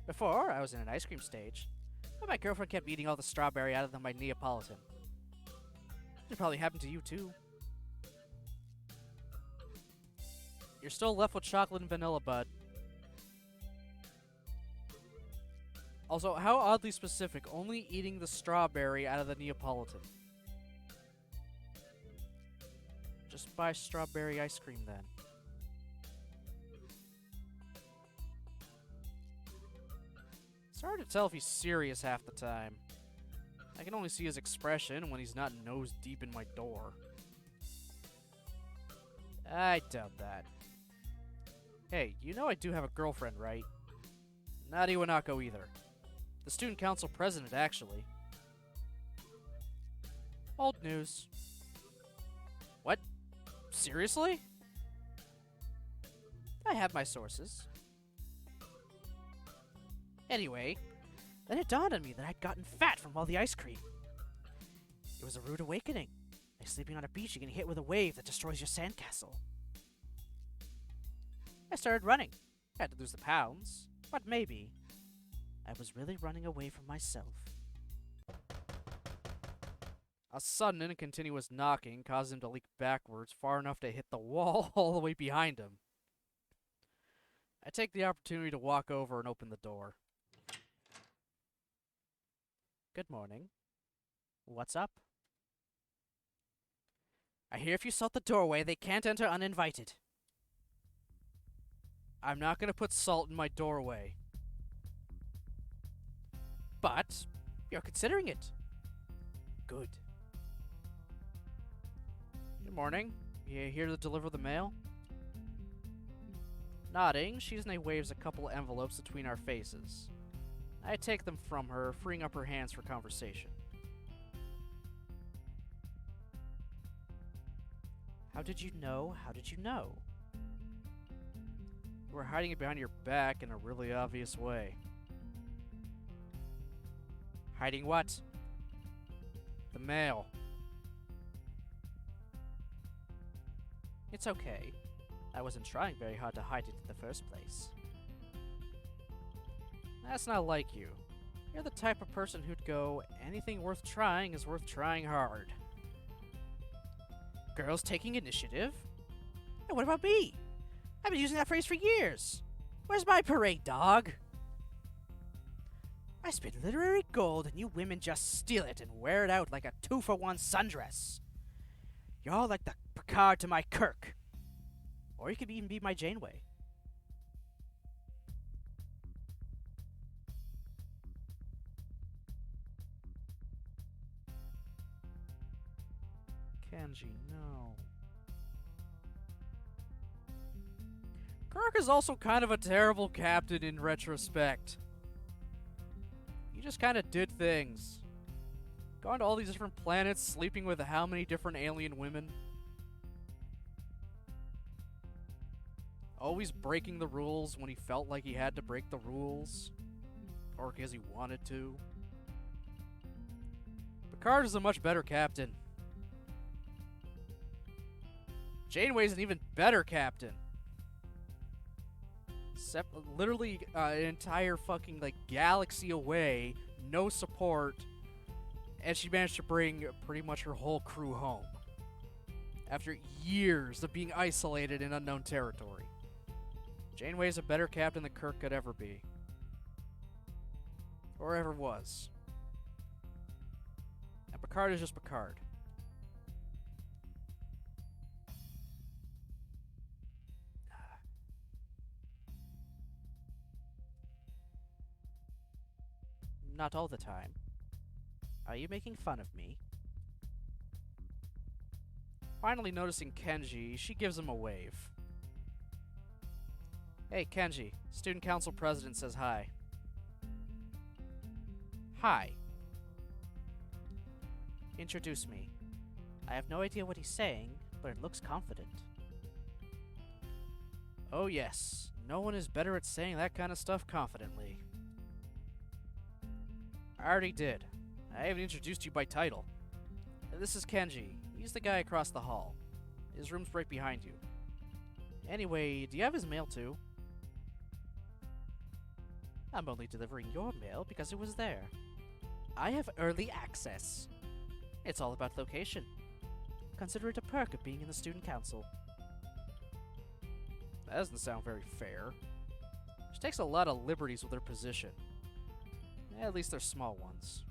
Before, I was in an ice cream stage. But my girlfriend kept eating all the strawberry out of my Neapolitan. It probably happened to you, too. You're still left with chocolate and vanilla, bud. Also, how oddly specific, only eating the strawberry out of the Neapolitan. Just buy strawberry ice cream then. It's hard to tell if he's serious half the time. I can only see his expression when he's not nose deep in my door. I doubt that. Hey, you know I do have a girlfriend, right? Not Iwanako either. The student council president, actually. Old news. What? Seriously? I have my sources. Anyway, then it dawned on me that I'd gotten fat from all the ice cream. It was a rude awakening, like sleeping on a beach and getting hit with a wave that destroys your sandcastle. I started running. Had to lose the pounds, but maybe I was really running away from myself. A sudden and continuous knocking caused him to leak backwards far enough to hit the wall all the way behind him. I take the opportunity to walk over and open the door. Good morning. What's up? I hear if you salt the doorway, they can't enter uninvited. I'm not gonna put salt in my doorway. But you're considering it. Good. Good morning. You here to deliver the mail? Nodding, Shizune waves a couple envelopes between our faces. I take them from her, freeing up her hands for conversation. How did you know? How did you know? You were hiding it behind your back in a really obvious way. Hiding what? The mail. It's okay. I wasn't trying very hard to hide it in the first place. That's not like you. You're the type of person who'd go, anything worth trying is worth trying hard. Girls taking initiative? And what about me? I've been using that phrase for years. Where's my parade, dog? I spit literary gold and you women just steal it and wear it out like a 2-for-1 sundress. You're all like the Picard to my Kirk. Or you could even be my Janeway. Kenji, no. Kirk is also kind of a terrible captain in retrospect. He just kind of did things. Gone to all these different planets, sleeping with how many different alien women. Always breaking the rules when he felt like he had to break the rules. Or because he wanted to. Picard is a much better captain. Janeway's an even better captain. Literally an entire fucking like galaxy away, no support, and she managed to bring pretty much her whole crew home. After years of being isolated in unknown territory. Janeway's a better captain than Kirk could ever be. Or ever was. And Picard is just Picard. Not all the time. Are you making fun of me? Finally noticing Kenji, she gives him a wave. Hey, Kenji. Student Council President says hi. Hi. Introduce me. I have no idea what he's saying, but it looks confident. Oh yes, no one is better at saying that kind of stuff confidently. I already did. I haven't introduced you by title. This is Kenji. He's the guy across the hall. His room's right behind you. Anyway, do you have his mail too? I'm only delivering your mail because it was there. I have early access. It's all about location. Consider it a perk of being in the student council. That doesn't sound very fair. She takes a lot of liberties with her position. At least they're small ones.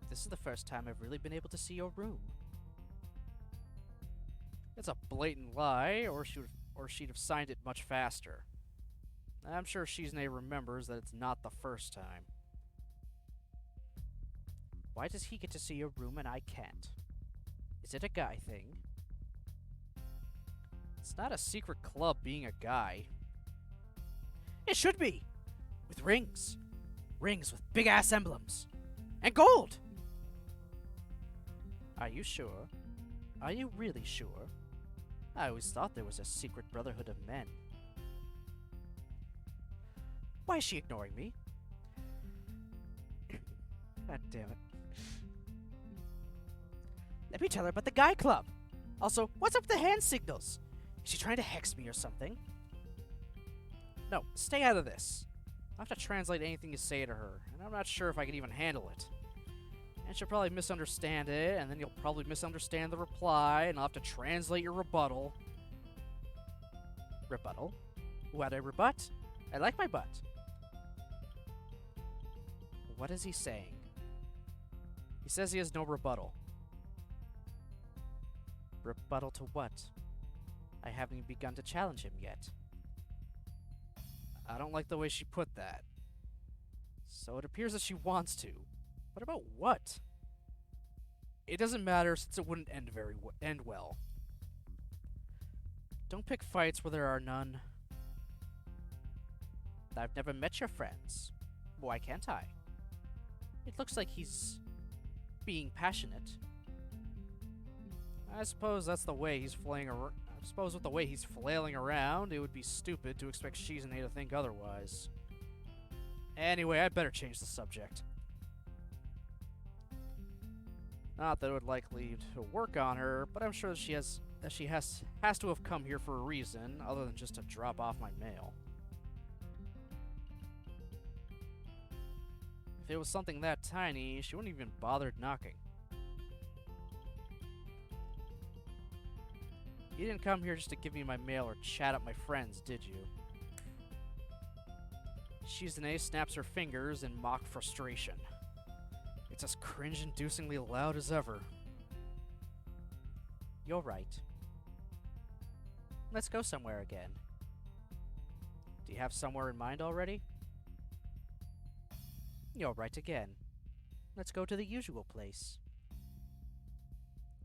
This is the first time I've really been able to see your room. It's a blatant lie, or she'd have signed it much faster. I'm sure Shizune remembers that it's not the first time. Why does he get to see your room and I can't? Is it a guy thing? It's not a secret club being a guy. It should be! With rings. Rings with big-ass emblems. And gold! Are you sure? Are you really sure? I always thought there was a secret brotherhood of men. Why is she ignoring me? God damn it. Let me tell her about the guy club. Also, what's up with the hand signals? Is she trying to hex me or something? No, stay out of this. I'll have to translate anything you say to her, and I'm not sure if I can even handle it. And she'll probably misunderstand it, and then you'll probably misunderstand the reply, and I'll have to translate your rebuttal. Rebuttal? What, I rebut? I like my butt. What is he saying? He says he has no rebuttal. Rebuttal to what? I haven't even begun to challenge him yet. I don't like the way she put that. So it appears that she wants to. But about what? It doesn't matter since it wouldn't end well. Don't pick fights where there are none. I've never met your friends. Why can't I? It looks like he's being passionate. I suppose that's the way he's flailing around. I suppose with the way he's flailing around, it would be stupid to expect Shizune to think otherwise. Anyway, I better change the subject. Not that it would likely to work on her, but I'm sure that she has to have come here for a reason other than just to drop off my mail. If it was something that tiny, she wouldn't even bothered knocking. You didn't come here just to give me my mail or chat up my friends, did you? Shizune snaps her fingers in mock frustration. It's as cringe-inducingly loud as ever. You're right. Let's go somewhere again. Do you have somewhere in mind already? You're right again. Let's go to the usual place.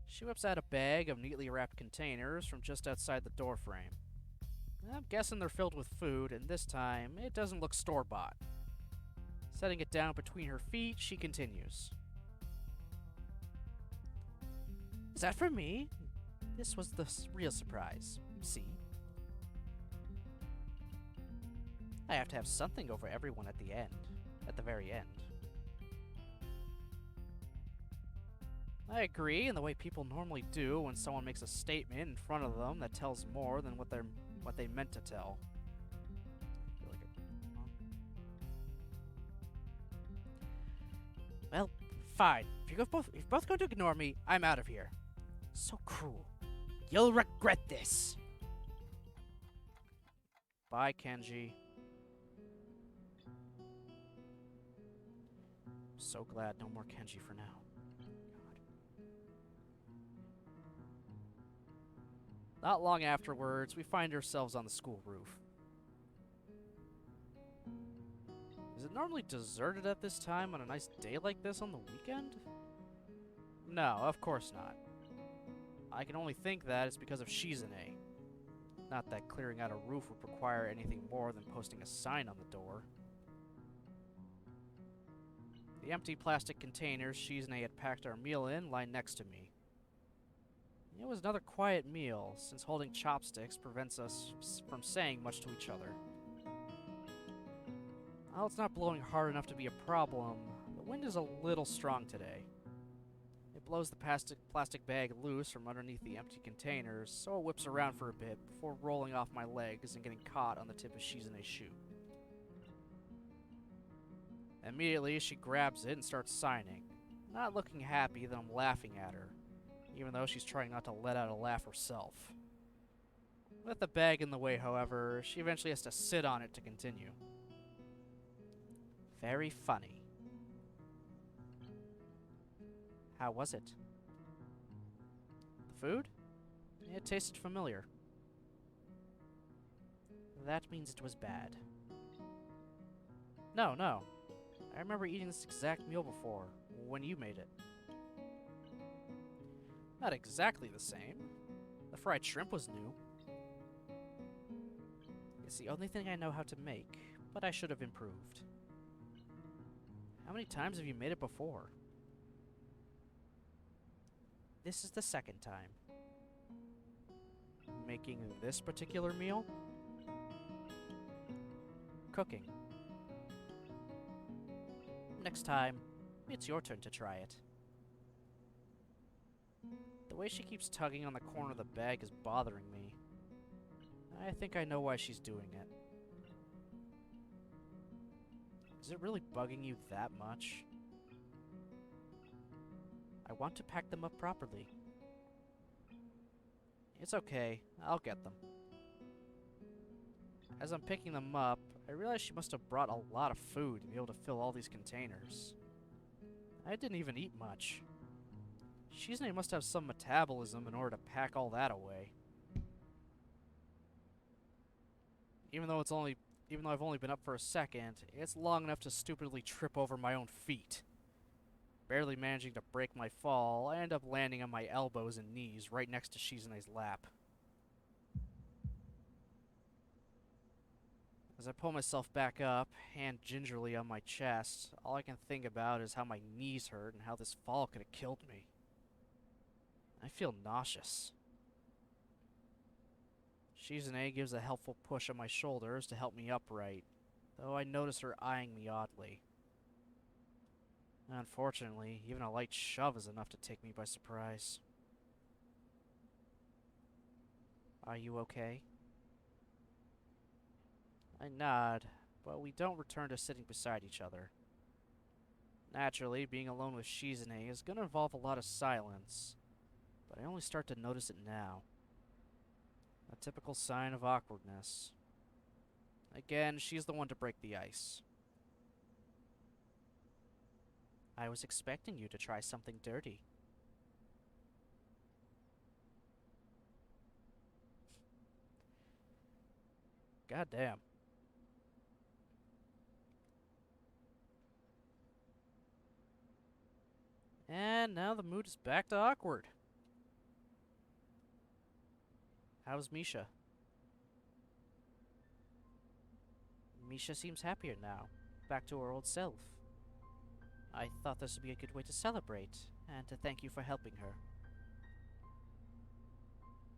She whips out a bag of neatly wrapped containers from just outside the doorframe. I'm guessing they're filled with food, and this time, it doesn't look store-bought. Setting it down between her feet, she continues. Is that for me? This was the real surprise. See? I have to have something over everyone at the end. At the very end. I agree, in the way people normally do when someone makes a statement in front of them that tells more than what they meant to tell. Well, fine. If you're both going to ignore me, I'm out of here. So cruel. You'll regret this. Bye, Kenji. So glad no more Kenji for now. God. Not long afterwards, we find ourselves on the school roof. Is it normally deserted at this time on a nice day like this on the weekend? No, of course not. I can only think that it's because of Shizune. Not that clearing out a roof would require anything more than posting a sign on the door. The empty plastic containers Shizune had packed our meal in lie next to me. It was another quiet meal, since holding chopsticks prevents us from saying much to each other. While it's not blowing hard enough to be a problem, the wind is a little strong today. It blows the plastic bag loose from underneath the empty containers, so it whips around for a bit before rolling off my legs and getting caught on the tip of Shizune's shoe. Immediately, she grabs it and starts signing, not looking happy that I'm laughing at her, even though she's trying not to let out a laugh herself. With the bag in the way, however, she eventually has to sit on it to continue. Very funny. How was it? The food? It tasted familiar. That means it was bad. No. I remember eating this exact meal before, when you made it. Not exactly the same. The fried shrimp was new. It's the only thing I know how to make, but I should have improved. How many times have you made it before? This is the second time. Making this particular meal? Cooking. Next time, it's your turn to try it. The way she keeps tugging on the corner of the bag is bothering me. I think I know why she's doing it. Is it really bugging you that much? I want to pack them up properly. It's okay, I'll get them. As I'm picking them up, I realize she must have brought a lot of food to be able to fill all these containers. I didn't even eat much. Shizune must have some metabolism in order to pack all that away. Even though I've only been up for a second, it's long enough to stupidly trip over my own feet. Barely managing to break my fall, I end up landing on my elbows and knees right next to Shizune's lap. As I pull myself back up, hand gingerly on my chest, all I can think about is how my knees hurt and how this fall could have killed me. I feel nauseous. Shizune gives a helpful push on my shoulders to help me upright, though I notice her eyeing me oddly. Unfortunately, even a light shove is enough to take me by surprise. Are you okay? I nod, but we don't return to sitting beside each other. Naturally, being alone with Shizune is going to involve a lot of silence, but I only start to notice it now. A typical sign of awkwardness. Again, she's the one to break the ice. I was expecting you to try something dirty. God damn. And now the mood is back to awkward. How's Misha? Misha seems happier now, back to her old self. I thought this would be a good way to celebrate, and to thank you for helping her.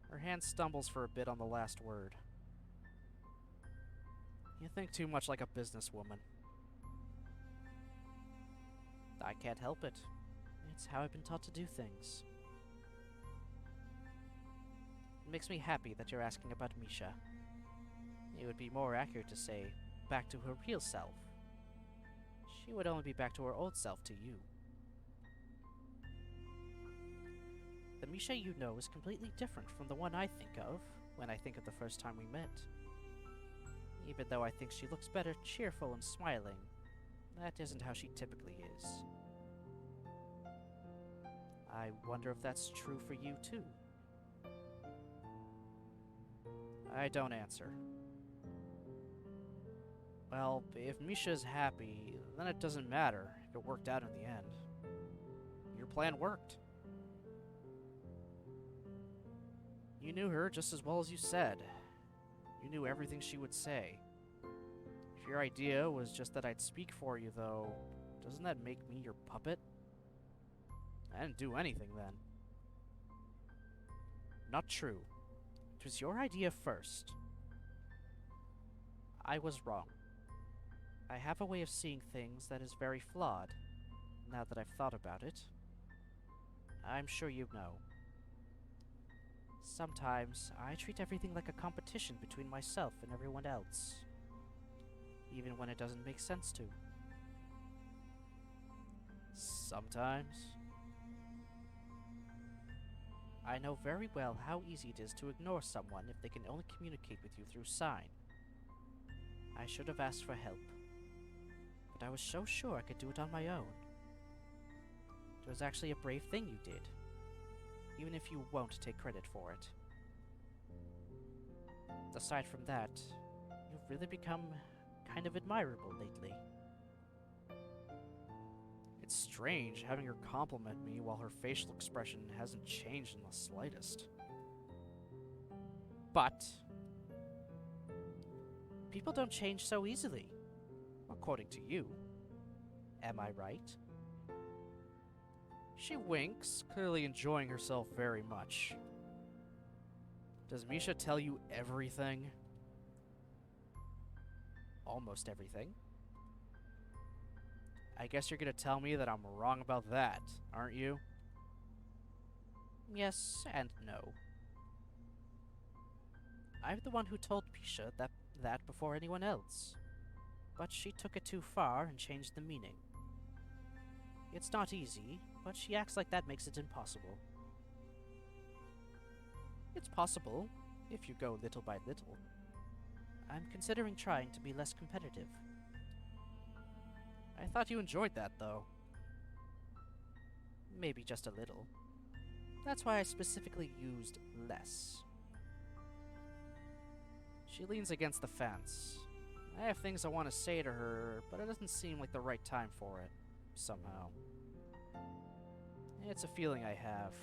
Her hand stumbles for a bit on the last word. You think too much like a businesswoman. I can't help it. It's how I've been taught to do things. It makes me happy that you're asking about Misha. It would be more accurate to say, back to her real self. She would only be back to her old self to you. The Misha you know is completely different from the one I think of when I think of the first time we met. Even though I think she looks better cheerful and smiling, that isn't how she typically is. I wonder if that's true for you too. I don't answer. Well, if Misha's happy, then it doesn't matter if it worked out in the end. Your plan worked. You knew her just as well as you said. You knew everything she would say. If your idea was just that I'd speak for you, though, doesn't that make me your puppet? I didn't do anything then. Not true. It was your idea first. I was wrong. I have a way of seeing things that is very flawed, now that I've thought about it. I'm sure you know. Sometimes, I treat everything like a competition between myself and everyone else, even when it doesn't make sense to. Sometimes. I know very well how easy it is to ignore someone if they can only communicate with you through sign. I should have asked for help, but I was so sure I could do it on my own. It was actually a brave thing you did, even if you won't take credit for it. Aside from that, you've really become kind of admirable lately. It's strange having her compliment me while her facial expression hasn't changed in the slightest. But people don't change so easily, according to you. Am I right? She winks, clearly enjoying herself very much. Does Misha tell you everything? Almost everything. I guess you're gonna tell me that I'm wrong about that, aren't you? Yes and no. I'm the one who told Misha that before anyone else. But she took it too far and changed the meaning. It's not easy, but she acts like that makes it impossible. It's possible, if you go little by little. I'm considering trying to be less competitive. I thought you enjoyed that, though. Maybe just a little. That's why I specifically used less. She leans against the fence. I have things I want to say to her, but it doesn't seem like the right time for it, somehow. It's a feeling I have.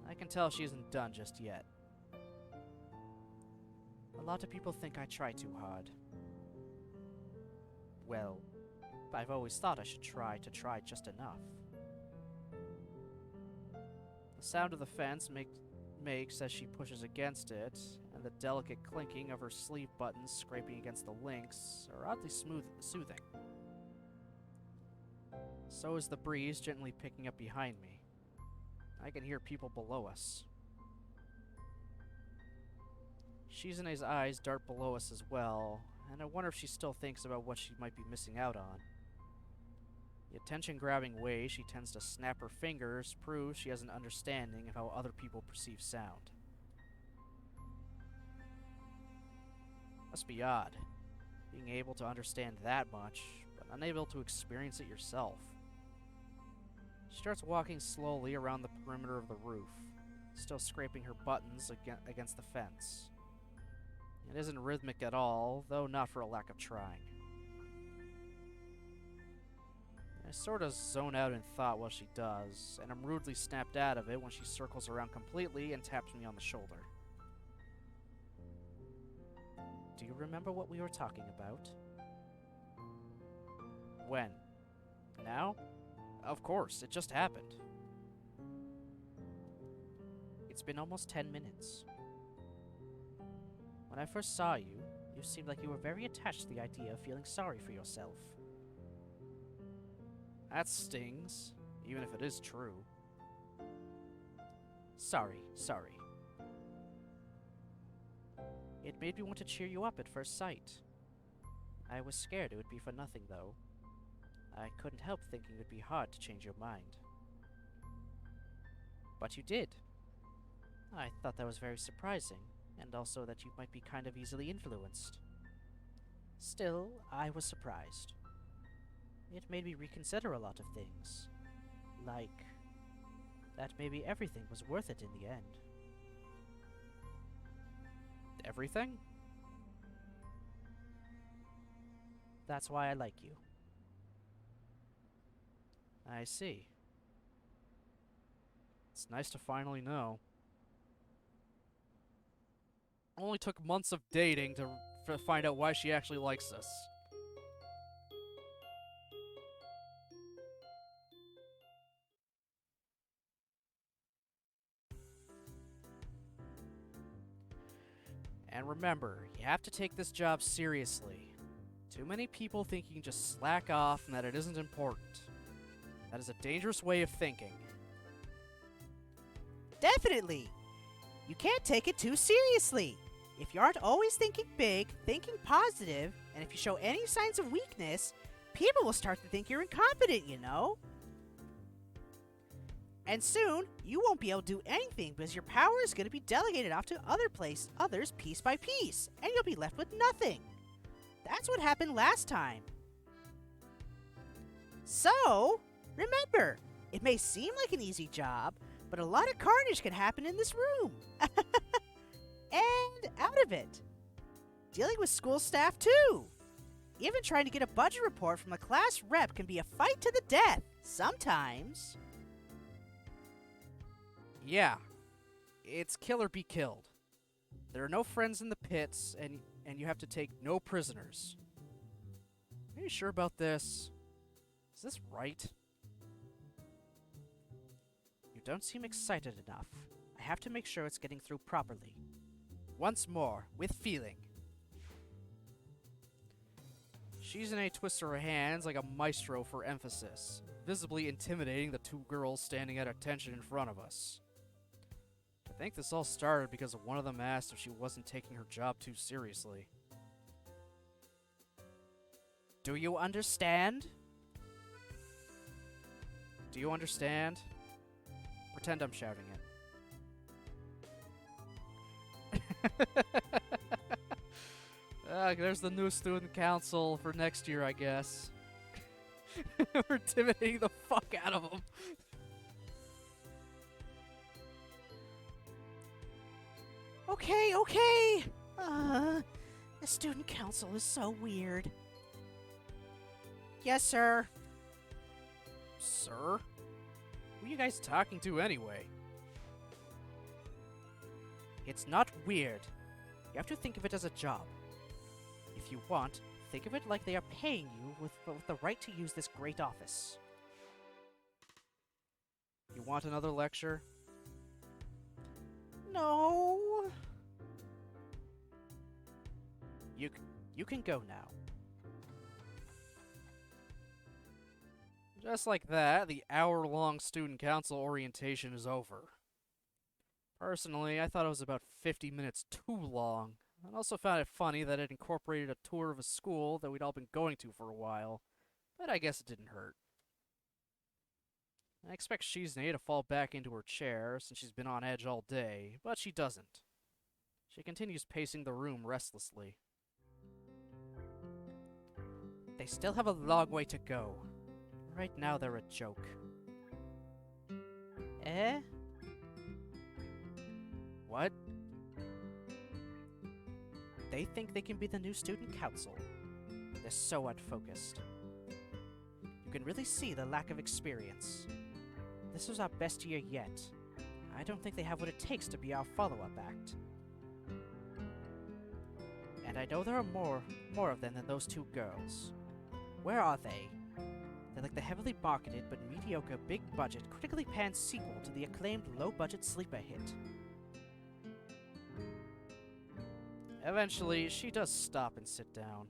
I can tell she isn't done just yet. A lot of people think I try too hard. Well, I've always thought I should try just enough. The sound of the fence makes as she pushes against it, and the delicate clinking of her sleeve buttons scraping against the links are oddly soothing. So is the breeze gently picking up behind me. I can hear people below us. Shizune's eyes dart below us as well, and I wonder if she still thinks about what she might be missing out on. The attention-grabbing way she tends to snap her fingers proves she has an understanding of how other people perceive sound. Must be odd, being able to understand that much, but unable to experience it yourself. She starts walking slowly around the perimeter of the roof, still scraping her buttons against the fence. It isn't rhythmic at all, though not for a lack of trying. I sort of zone out in thought while she does, and I'm rudely snapped out of it when she circles around completely and taps me on the shoulder. Do you remember what we were talking about? When? Now? Of course, it just happened. It's been almost 10 minutes. When I first saw you, you seemed like you were very attached to the idea of feeling sorry for yourself. That stings, even if it is true. Sorry. It made me want to cheer you up at first sight. I was scared it would be for nothing, though. I couldn't help thinking it would be hard to change your mind. But you did. I thought that was very surprising, and also that you might be kind of easily influenced. Still, I was surprised. It made me reconsider a lot of things. Like, that maybe everything was worth it in the end. Everything? That's why I like you. I see. It's nice to finally know. Only took months of dating to find out why she actually likes us. And remember, you have to take this job seriously. Too many people think you can just slack off and that it isn't important. That is a dangerous way of thinking. Definitely! You can't take it too seriously. If you aren't always thinking big, thinking positive, and if you show any signs of weakness, people will start to think you're incompetent, you know? And soon, you won't be able to do anything because your power is going to be delegated off to others piece by piece, and you'll be left with nothing. That's what happened last time. So, remember, it may seem like an easy job, but a lot of carnage can happen in this room. And out of it. Dealing with school staff, too. Even trying to get a budget report from a class rep can be a fight to the death, sometimes. Yeah. It's kill or be killed. There are no friends in the pits, and you have to take no prisoners. Are you sure about this? Is this right? You don't seem excited enough. I have to make sure it's getting through properly. Once more, with feeling. Shizune twists her hands like a maestro for emphasis, visibly intimidating the two girls standing at attention in front of us. I think this all started because one of them asked if she wasn't taking her job too seriously. Do you understand? Do you understand? Pretend I'm shouting it. There's the new student council for next year, I guess. We're intimidating the fuck out of them. Okay. The student council is so weird. Yes, sir. Sir? Who are you guys talking to anyway? It's not weird. You have to think of it as a job. If you want, think of it like they are paying you with the right to use this great office. You want another lecture? No. You can go now. Just like that, the hour-long student council orientation is over. Personally, I thought it was about 50 minutes too long. I also found it funny that it incorporated a tour of a school that we'd all been going to for a while, but I guess it didn't hurt. I expect Shizune to fall back into her chair since she's been on edge all day, but she doesn't. She continues pacing the room restlessly. They still have a long way to go. Right now they're a joke. Eh? What? They think they can be the new student council. They're so unfocused. You can really see the lack of experience. This was our best year yet. I don't think they have what it takes to be our follow-up act. And I know there are more of them than those two girls. Where are they? They're like the heavily marketed but mediocre big-budget, critically panned sequel to the acclaimed low-budget sleeper hit. Eventually, she does stop and sit down.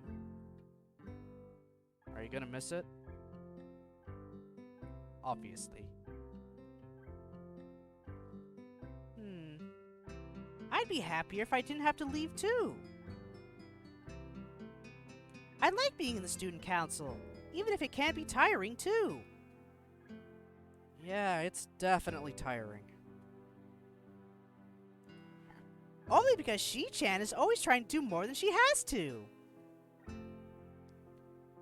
Are you gonna miss it? Obviously. I'd be happier if I didn't have to leave too. I like being in the student council, even if it can be tiring too. Yeah, it's definitely tiring. Only because She-chan is always trying to do more than she has to.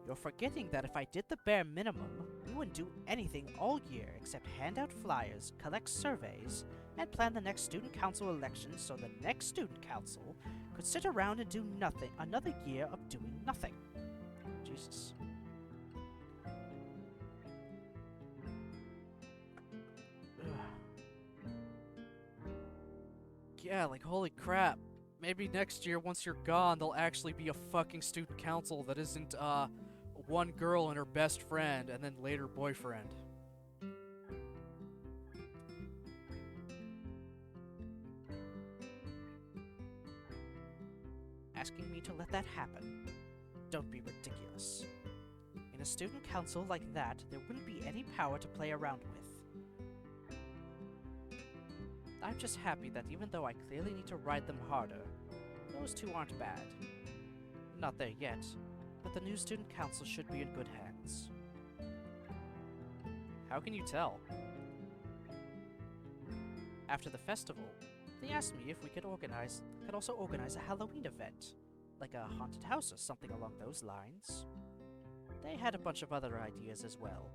You're forgetting that if I did the bare minimum, we wouldn't do anything all year except hand out flyers, collect surveys, and plan the next student council election so the next student council could sit around and do nothing, another year of doing nothing. Jesus. Yeah, like holy crap. Maybe next year, once you're gone, there'll actually be a fucking student council that isn't, one girl and her best friend, and then later boyfriend. Asking me to let that happen? Don't be ridiculous. In a student council like that, there wouldn't be any power to play around with. I'm just happy that even though I clearly need to ride them harder, those two aren't bad. Not there yet, but the new student council should be in good hands. How can you tell? After the festival, they asked me if we could also organize a Halloween event, like a haunted house or something along those lines. They had a bunch of other ideas as well.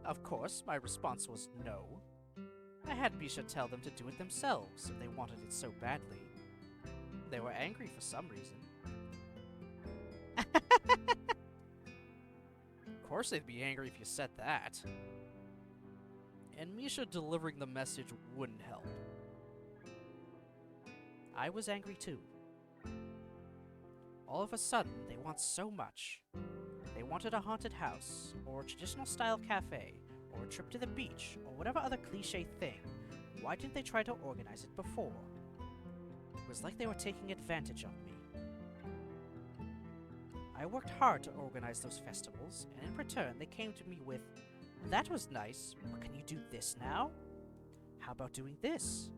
Of course, my response was no. I had Misha tell them to do it themselves if they wanted it so badly. They were angry for some reason. Of course they'd be angry if you said that. And Misha delivering the message wouldn't help. I was angry too. All of a sudden, they want so much. They wanted a haunted house, or a traditional style cafe, or a trip to the beach, or whatever other cliche thing. Why didn't they try to organize it before? It was like they were taking advantage of me. I worked hard to organize those festivals, and in return they came to me with, "That was nice, but can you do this now? How about doing this?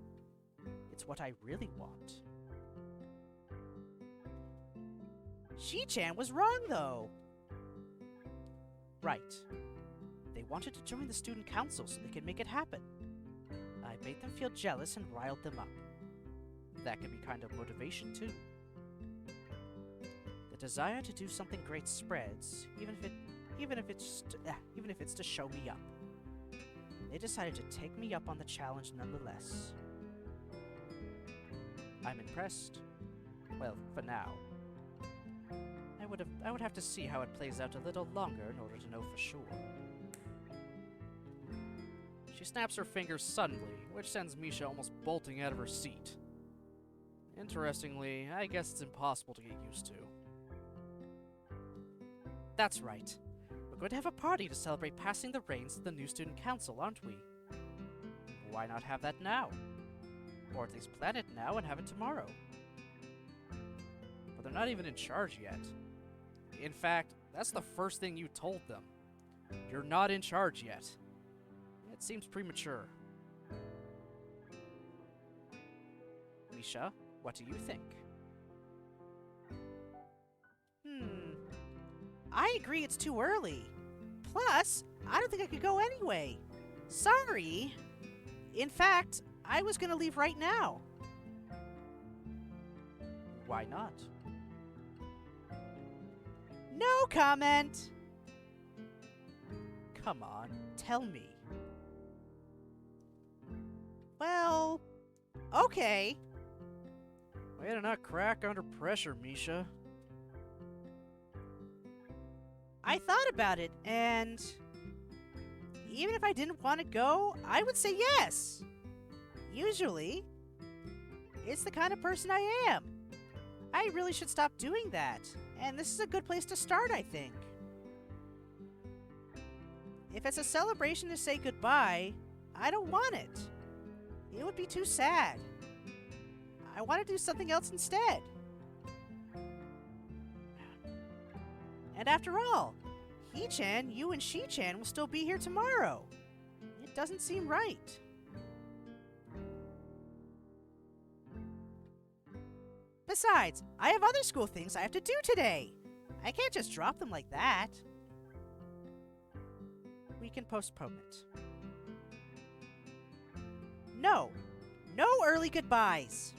It's what I really want." Shi-chan was wrong, though. Right. They wanted to join the student council so they could make it happen. I made them feel jealous and riled them up. That can be kind of motivation, too. The desire to do something great spreads, even if it's to show me up. They decided to take me up on the challenge nonetheless. I'm impressed. Well, for now. I would have to see how it plays out a little longer in order to know for sure. She snaps her fingers suddenly, which sends Misha almost bolting out of her seat. Interestingly, I guess it's impossible to get used to. That's right. We're going to have a party to celebrate passing the reins to the new student council, aren't we? Why not have that now? Or at least plan it now and have it tomorrow. But they're not even in charge yet. In fact, that's the first thing you told them. You're not in charge yet. It seems premature. Misha, what do you think? I agree it's too early. Plus, I don't think I could go anyway. Sorry. In fact, I was gonna leave right now. Why not? No comment! Come on, tell me. Well, okay. Way to not crack under pressure, Misha. I thought about it, and even if I didn't want to go, I would say yes. Usually, it's the kind of person I am. I really should stop doing that, and this is a good place to start, I think. If it's a celebration to say goodbye, I don't want it. It would be too sad. I want to do something else instead. And after all, He-chan, you and She-chan will still be here tomorrow. It doesn't seem right. Besides, I have other school things I have to do today. I can't just drop them like that. We can postpone it. No. No early goodbyes.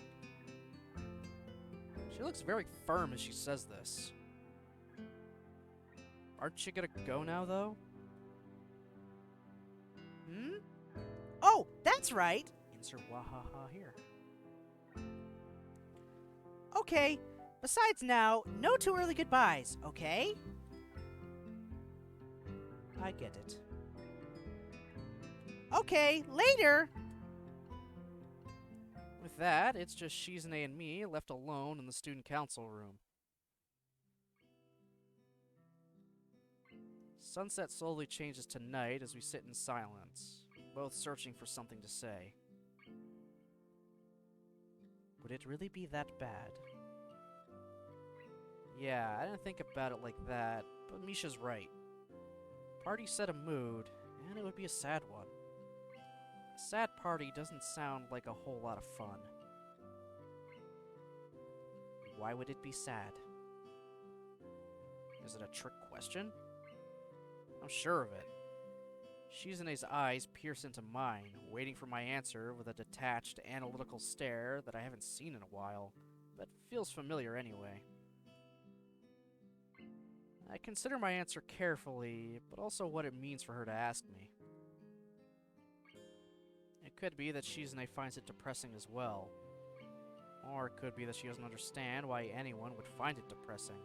She looks very firm as she says this. Aren't you gonna go now, though? Hmm? Oh, that's right! Insert wahaha here. Okay, besides now, no too early goodbyes, okay? I get it. Okay, later! With that, it's just Shizune and me left alone in the student council room. Sunset slowly changes to night as we sit in silence, both searching for something to say. Would it really be that bad? Yeah, I didn't think about it like that, but Misha's right. Party set a mood, and it would be a sad one. A sad party doesn't sound like a whole lot of fun. Why would it be sad? Is it a trick question? I'm sure of it. Shizune's eyes pierce into mine, waiting for my answer with a detached, analytical stare that I haven't seen in a while, but feels familiar anyway. I consider my answer carefully, but also what it means for her to ask me. It could be that Shizune finds it depressing as well. Or it could be that she doesn't understand why anyone would find it depressing.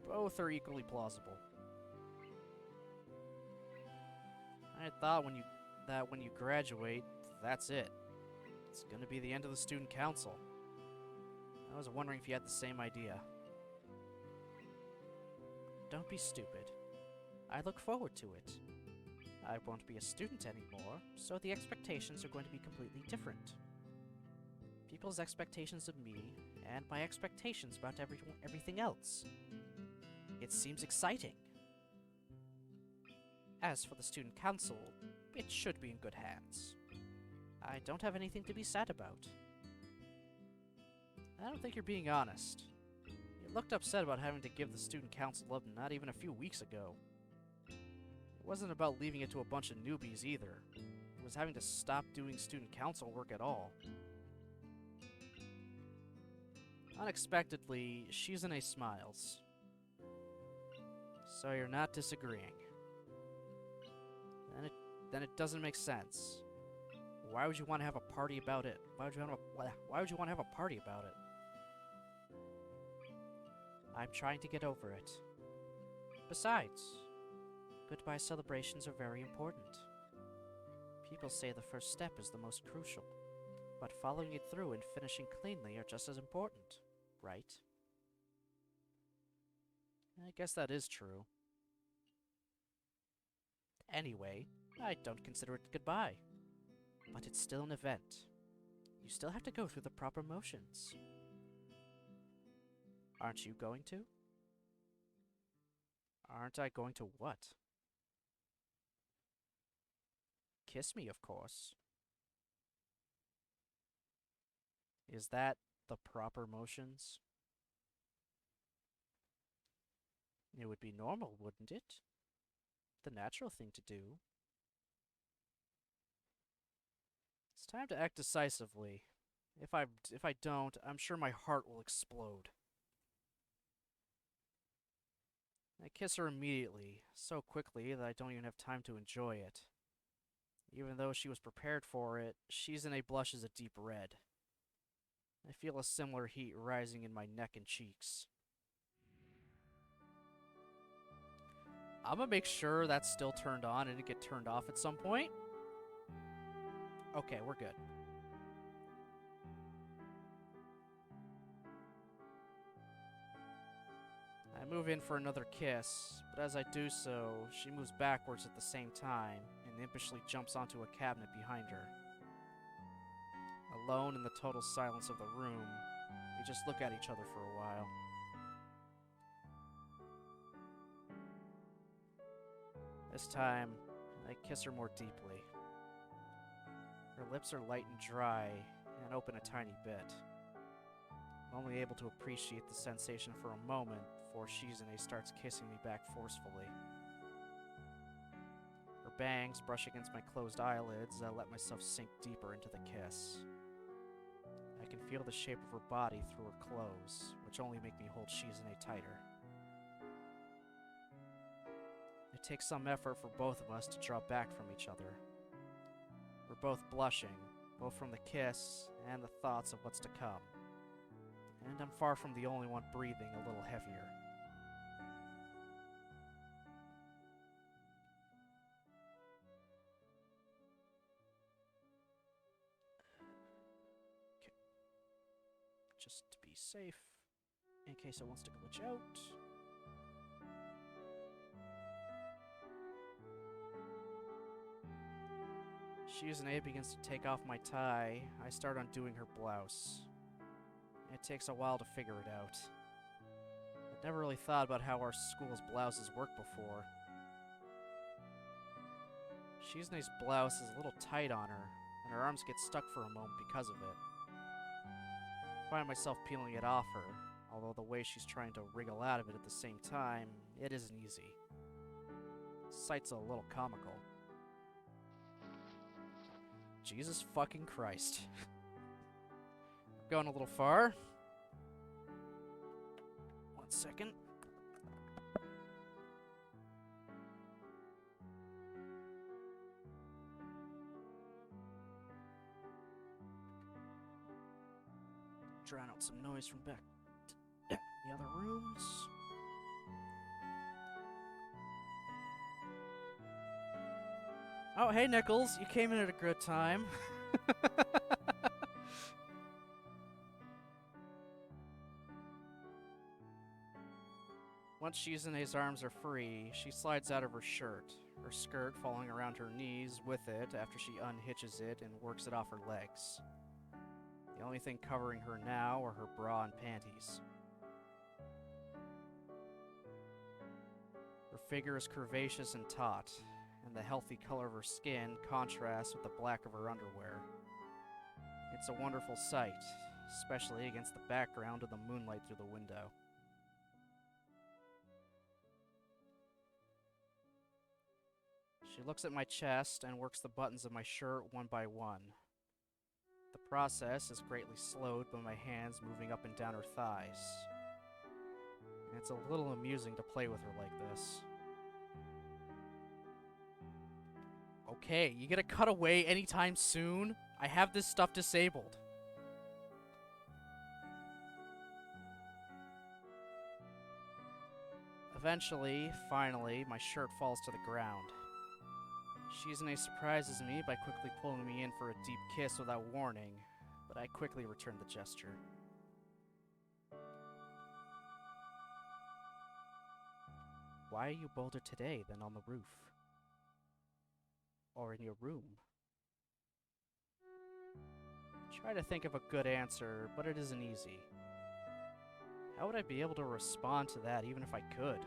Both are equally plausible. I thought that when you graduate, that's it. It's gonna be the end of the student council. I was wondering if you had the same idea. Don't be stupid. I look forward to it. I won't be a student anymore, so the expectations are going to be completely different. People's expectations of me, and my expectations about everything else. It seems exciting. As for the student council, it should be in good hands. I don't have anything to be sad about. I don't think you're being honest. You looked upset about having to give the student council up not even a few weeks ago. It wasn't about leaving it to a bunch of newbies either. It was having to stop doing student council work at all. Unexpectedly, Shizune smiles. So you're not disagreeing. Then it doesn't make sense. Why would you want to have a party about it? Why would you want to have a party about it? I'm trying to get over it. Besides, goodbye celebrations are very important. People say the first step is the most crucial, but following it through and finishing cleanly are just as important, right? I guess that is true. Anyway, I don't consider it goodbye. But it's still an event. You still have to go through the proper motions. Aren't you going to? Aren't I going to what? Kiss me, of course. Is that the proper motions? It would be normal, wouldn't it? The natural thing to do. It's time to act decisively. If I don't, I'm sure my heart will explode. I kiss her immediately, so quickly that I don't even have time to enjoy it. Even though she was prepared for it, Shizune blushes a deep red. I feel a similar heat rising in my neck and cheeks. I'm gonna make sure that's still turned on and it get turned off at some point. Okay, we're good. I move in for another kiss, but as I do so, she moves backwards at the same time and impishly jumps onto a cabinet behind her. Alone in the total silence of the room, we just look at each other for a while. This time, I kiss her more deeply. Her lips are light and dry, and open a tiny bit. I'm only able to appreciate the sensation for a moment before Shizune starts kissing me back forcefully. Her bangs brush against my closed eyelids as I let myself sink deeper into the kiss. I can feel the shape of her body through her clothes, which only make me hold Shizune tighter. It takes some effort for both of us to draw back from each other. We're both blushing, both from the kiss and the thoughts of what's to come. And I'm far from the only one breathing a little heavier. Okay. Just to be safe, in case it wants to glitch out. Shizune begins to take off my tie. I start undoing her blouse. It takes a while to figure it out. I'd never really thought about how our school's blouses work before. Shizune's blouse is a little tight on her, and her arms get stuck for a moment because of it. I find myself peeling it off her, although the way she's trying to wriggle out of it at the same time, it isn't easy. Sight's a little comical. Jesus fucking Christ. I'm going a little far. 1 second. Drown out some noise from back to the other rooms. Oh, hey, Nichols. You came in at a good time. Once Shizune's arms are free, she slides out of her shirt, her skirt falling around her knees with it after she unhitches it and works it off her legs. The only thing covering her now are her bra and panties. Her figure is curvaceous and taut, and the healthy color of her skin contrasts with the black of her underwear. It's a wonderful sight, especially against the background of the moonlight through the window. She looks at my chest and works the buttons of my shirt one by one. The process is greatly slowed by my hands moving up and down her thighs. And it's a little amusing to play with her like this. Okay, you gonna cut away anytime soon? I have this stuff disabled. Eventually, finally, my shirt falls to the ground. Shizune surprises me by quickly pulling me in for a deep kiss without warning, but I quickly return the gesture. Why are you bolder today than on the roof? Or in your room? Try to think of a good answer, but it isn't easy. How would I be able to respond to that even if I could?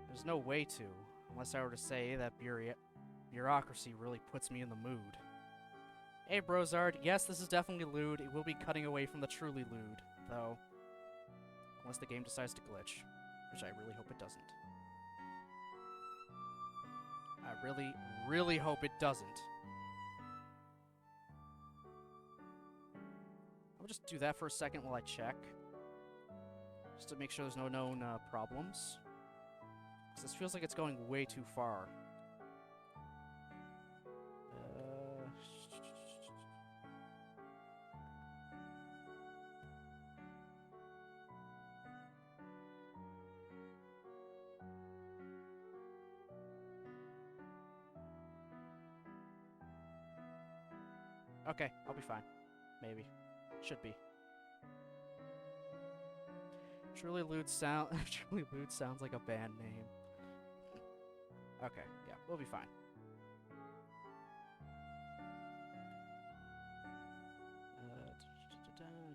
There's no way to, unless I were to say that bureaucracy really puts me in the mood. Hey Brozard, yes, this is definitely lewd. It will be cutting away from the truly lewd, though. Unless the game decides to glitch, which I really hope it doesn't. I really, really hope it doesn't. I'll just do that for a second while I check. Just to make sure there's no known problems. Because this feels like it's going way too far. Okay, I'll be fine. Maybe. Should be. Truly Lewd Truly Lewd sounds like a band name. Okay, yeah, we'll be fine.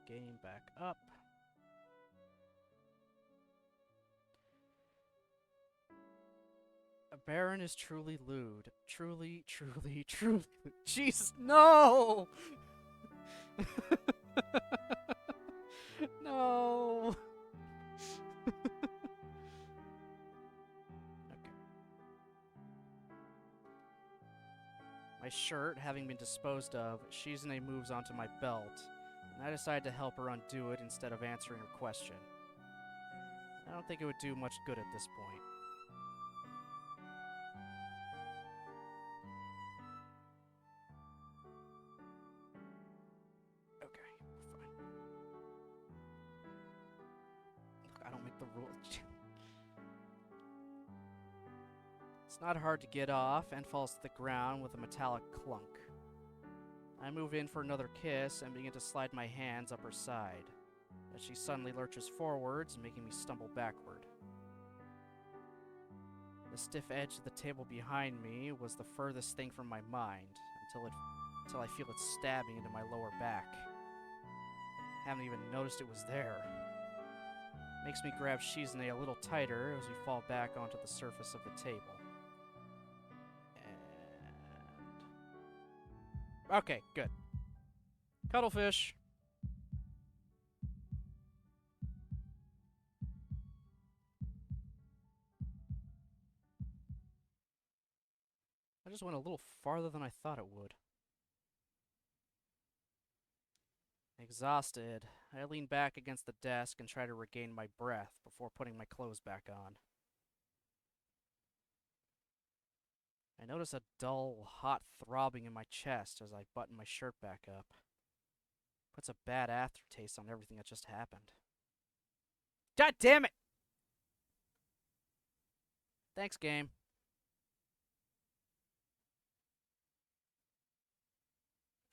Game back up. A baron is truly lewd. Truly, truly, truly. Jesus, no! No! Okay. My shirt having been disposed of, Shizune moves onto my belt, and I decide to help her undo it instead of answering her question. I don't think it would do much good at this point. rule. It's not hard to get off and falls to the ground with a metallic clunk. I move in for another kiss and begin to slide my hands up her side, as she suddenly lurches forwards, making me stumble backward. The stiff edge of the table behind me was the furthest thing from my mind, until I feel it stabbing into my lower back. Haven't even noticed it was there. Makes me grab Shizune a little tighter as we fall back onto the surface of the table. And... okay, good. Cuddlefish. I just went a little farther than I thought it would. Exhausted, I lean back against the desk and try to regain my breath before putting my clothes back on. I notice a dull, hot throbbing in my chest as I button my shirt back up. Puts a bad aftertaste on everything that just happened. God damn it! Thanks, game.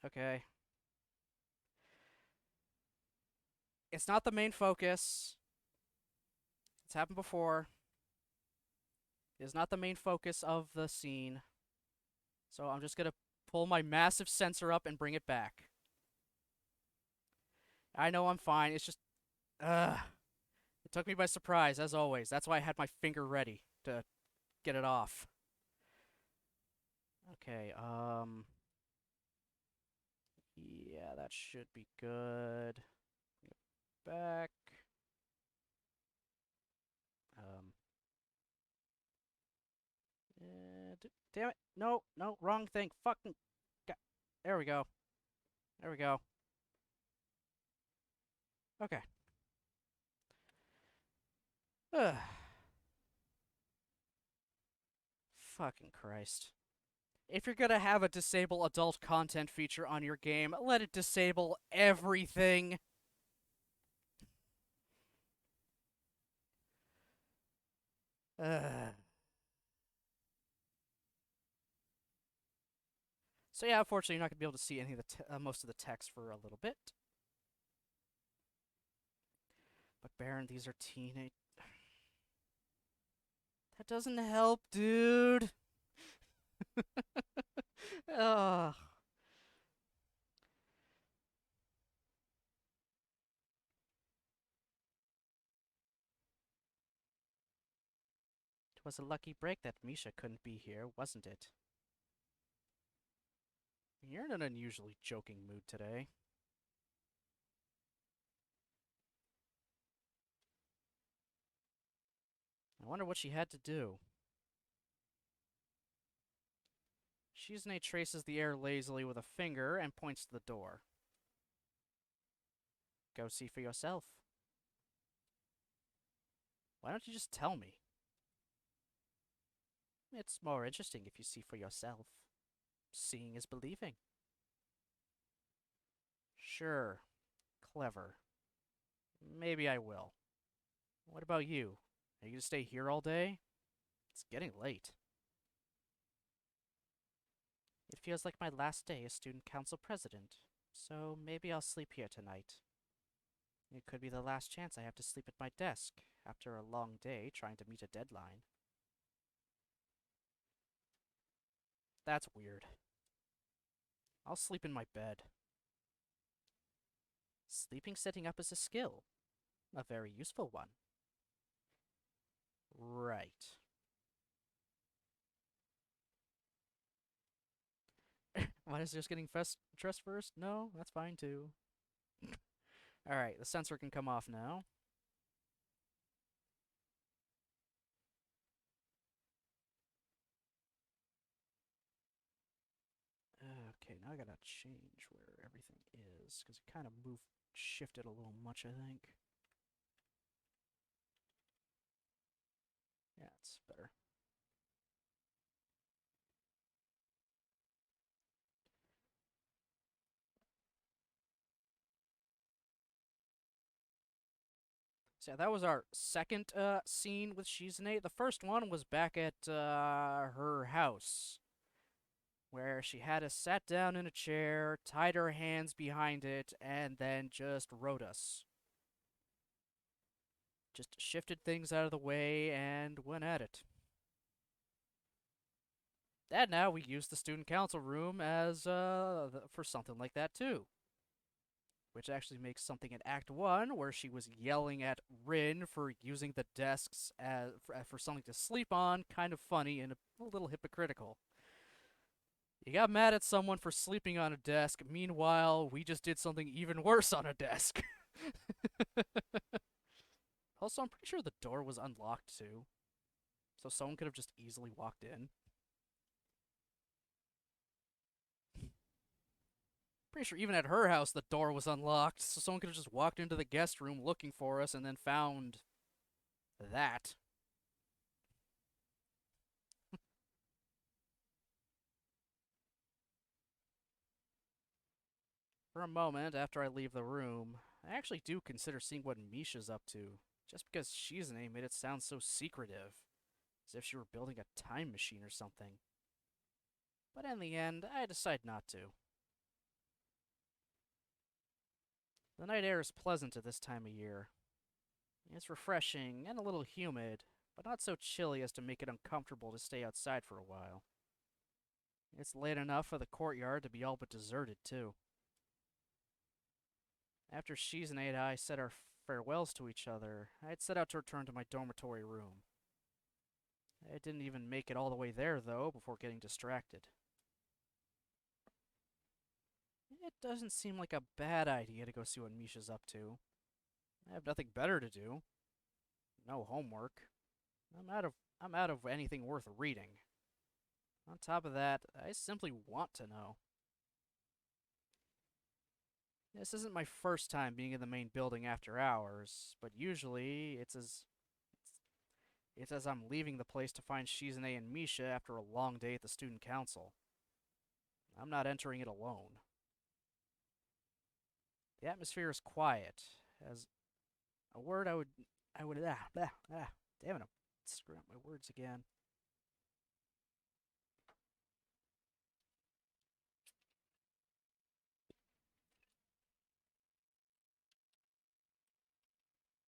Okay. It's not the main focus. It's happened before. It is not the main focus of the scene. So I'm just gonna pull my massive sensor up and bring it back. I know I'm fine. It's just... it took me by surprise, as always. That's why I had my finger ready to get it off. Okay, yeah, that should be good. Back. Damn it. No, wrong thing. Fucking... there we go. There we go. Okay. Ugh. Fucking Christ. If you're gonna have a disable adult content feature on your game, let it disable everything. So yeah, unfortunately, you're not gonna be able to see any of the most of the text for a little bit. But Baron, these are teenage... that doesn't help, dude. Ugh. It was a lucky break that Misha couldn't be here, wasn't it? You're in an unusually joking mood today. I wonder what she had to do. Shizune traces the air lazily with a finger and points to the door. Go see for yourself. Why don't you just tell me? It's more interesting if you see for yourself. Seeing is believing. Sure. Clever. Maybe I will. What about you? Are you gonna stay here all day? It's getting late. It feels like my last day as student council president, so maybe I'll sleep here tonight. It could be the last chance I have to sleep at my desk after a long day trying to meet a deadline. That's weird. I'll sleep in my bed. Sleeping sitting up is a skill. A very useful one. Right. Why is just getting dressed first? No, that's fine too. Alright, the sensor can come off now. Okay, now I gotta change where everything is, because it kind of shifted a little much, I think. Yeah, it's better. So yeah, that was our second scene with Shizune. The first one was back at her house, where she had us sat down in a chair, tied her hands behind it, and then just wrote us. Just shifted things out of the way and went at it. And now we use the student council room as for something like that too. Which actually makes something in Act 1 where she was yelling at Rin for using the desks for something to sleep on, kind of funny and a little hypocritical. You got mad at someone for sleeping on a desk, meanwhile, we just did something even worse on a desk. Also, I'm pretty sure the door was unlocked too, so someone could have just easily walked in. Pretty sure even at her house the door was unlocked, so someone could have just walked into the guest room looking for us and then found that. For a moment after I leave the room, I actually do consider seeing what Misha's up to, just because Shizune made it sound so secretive, as if she were building a time machine or something. But in the end, I decide not to. The night air is pleasant at this time of year. It's refreshing and a little humid, but not so chilly as to make it uncomfortable to stay outside for a while. It's late enough for the courtyard to be all but deserted, too. After Shizune and I said our farewells to each other, I'd set out to return to my dormitory room. I didn't even make it all the way there, though, before getting distracted. It doesn't seem like a bad idea to go see what Misha's up to. I have nothing better to do. No homework. I'm out of anything worth reading. On top of that, I simply want to know. This isn't my first time being in the main building after hours, but usually it's as I'm leaving the place to find Shizune and Misha after a long day at the student council. I'm not entering it alone. The atmosphere is quiet, as a word damn it, I'm screwing up my words again.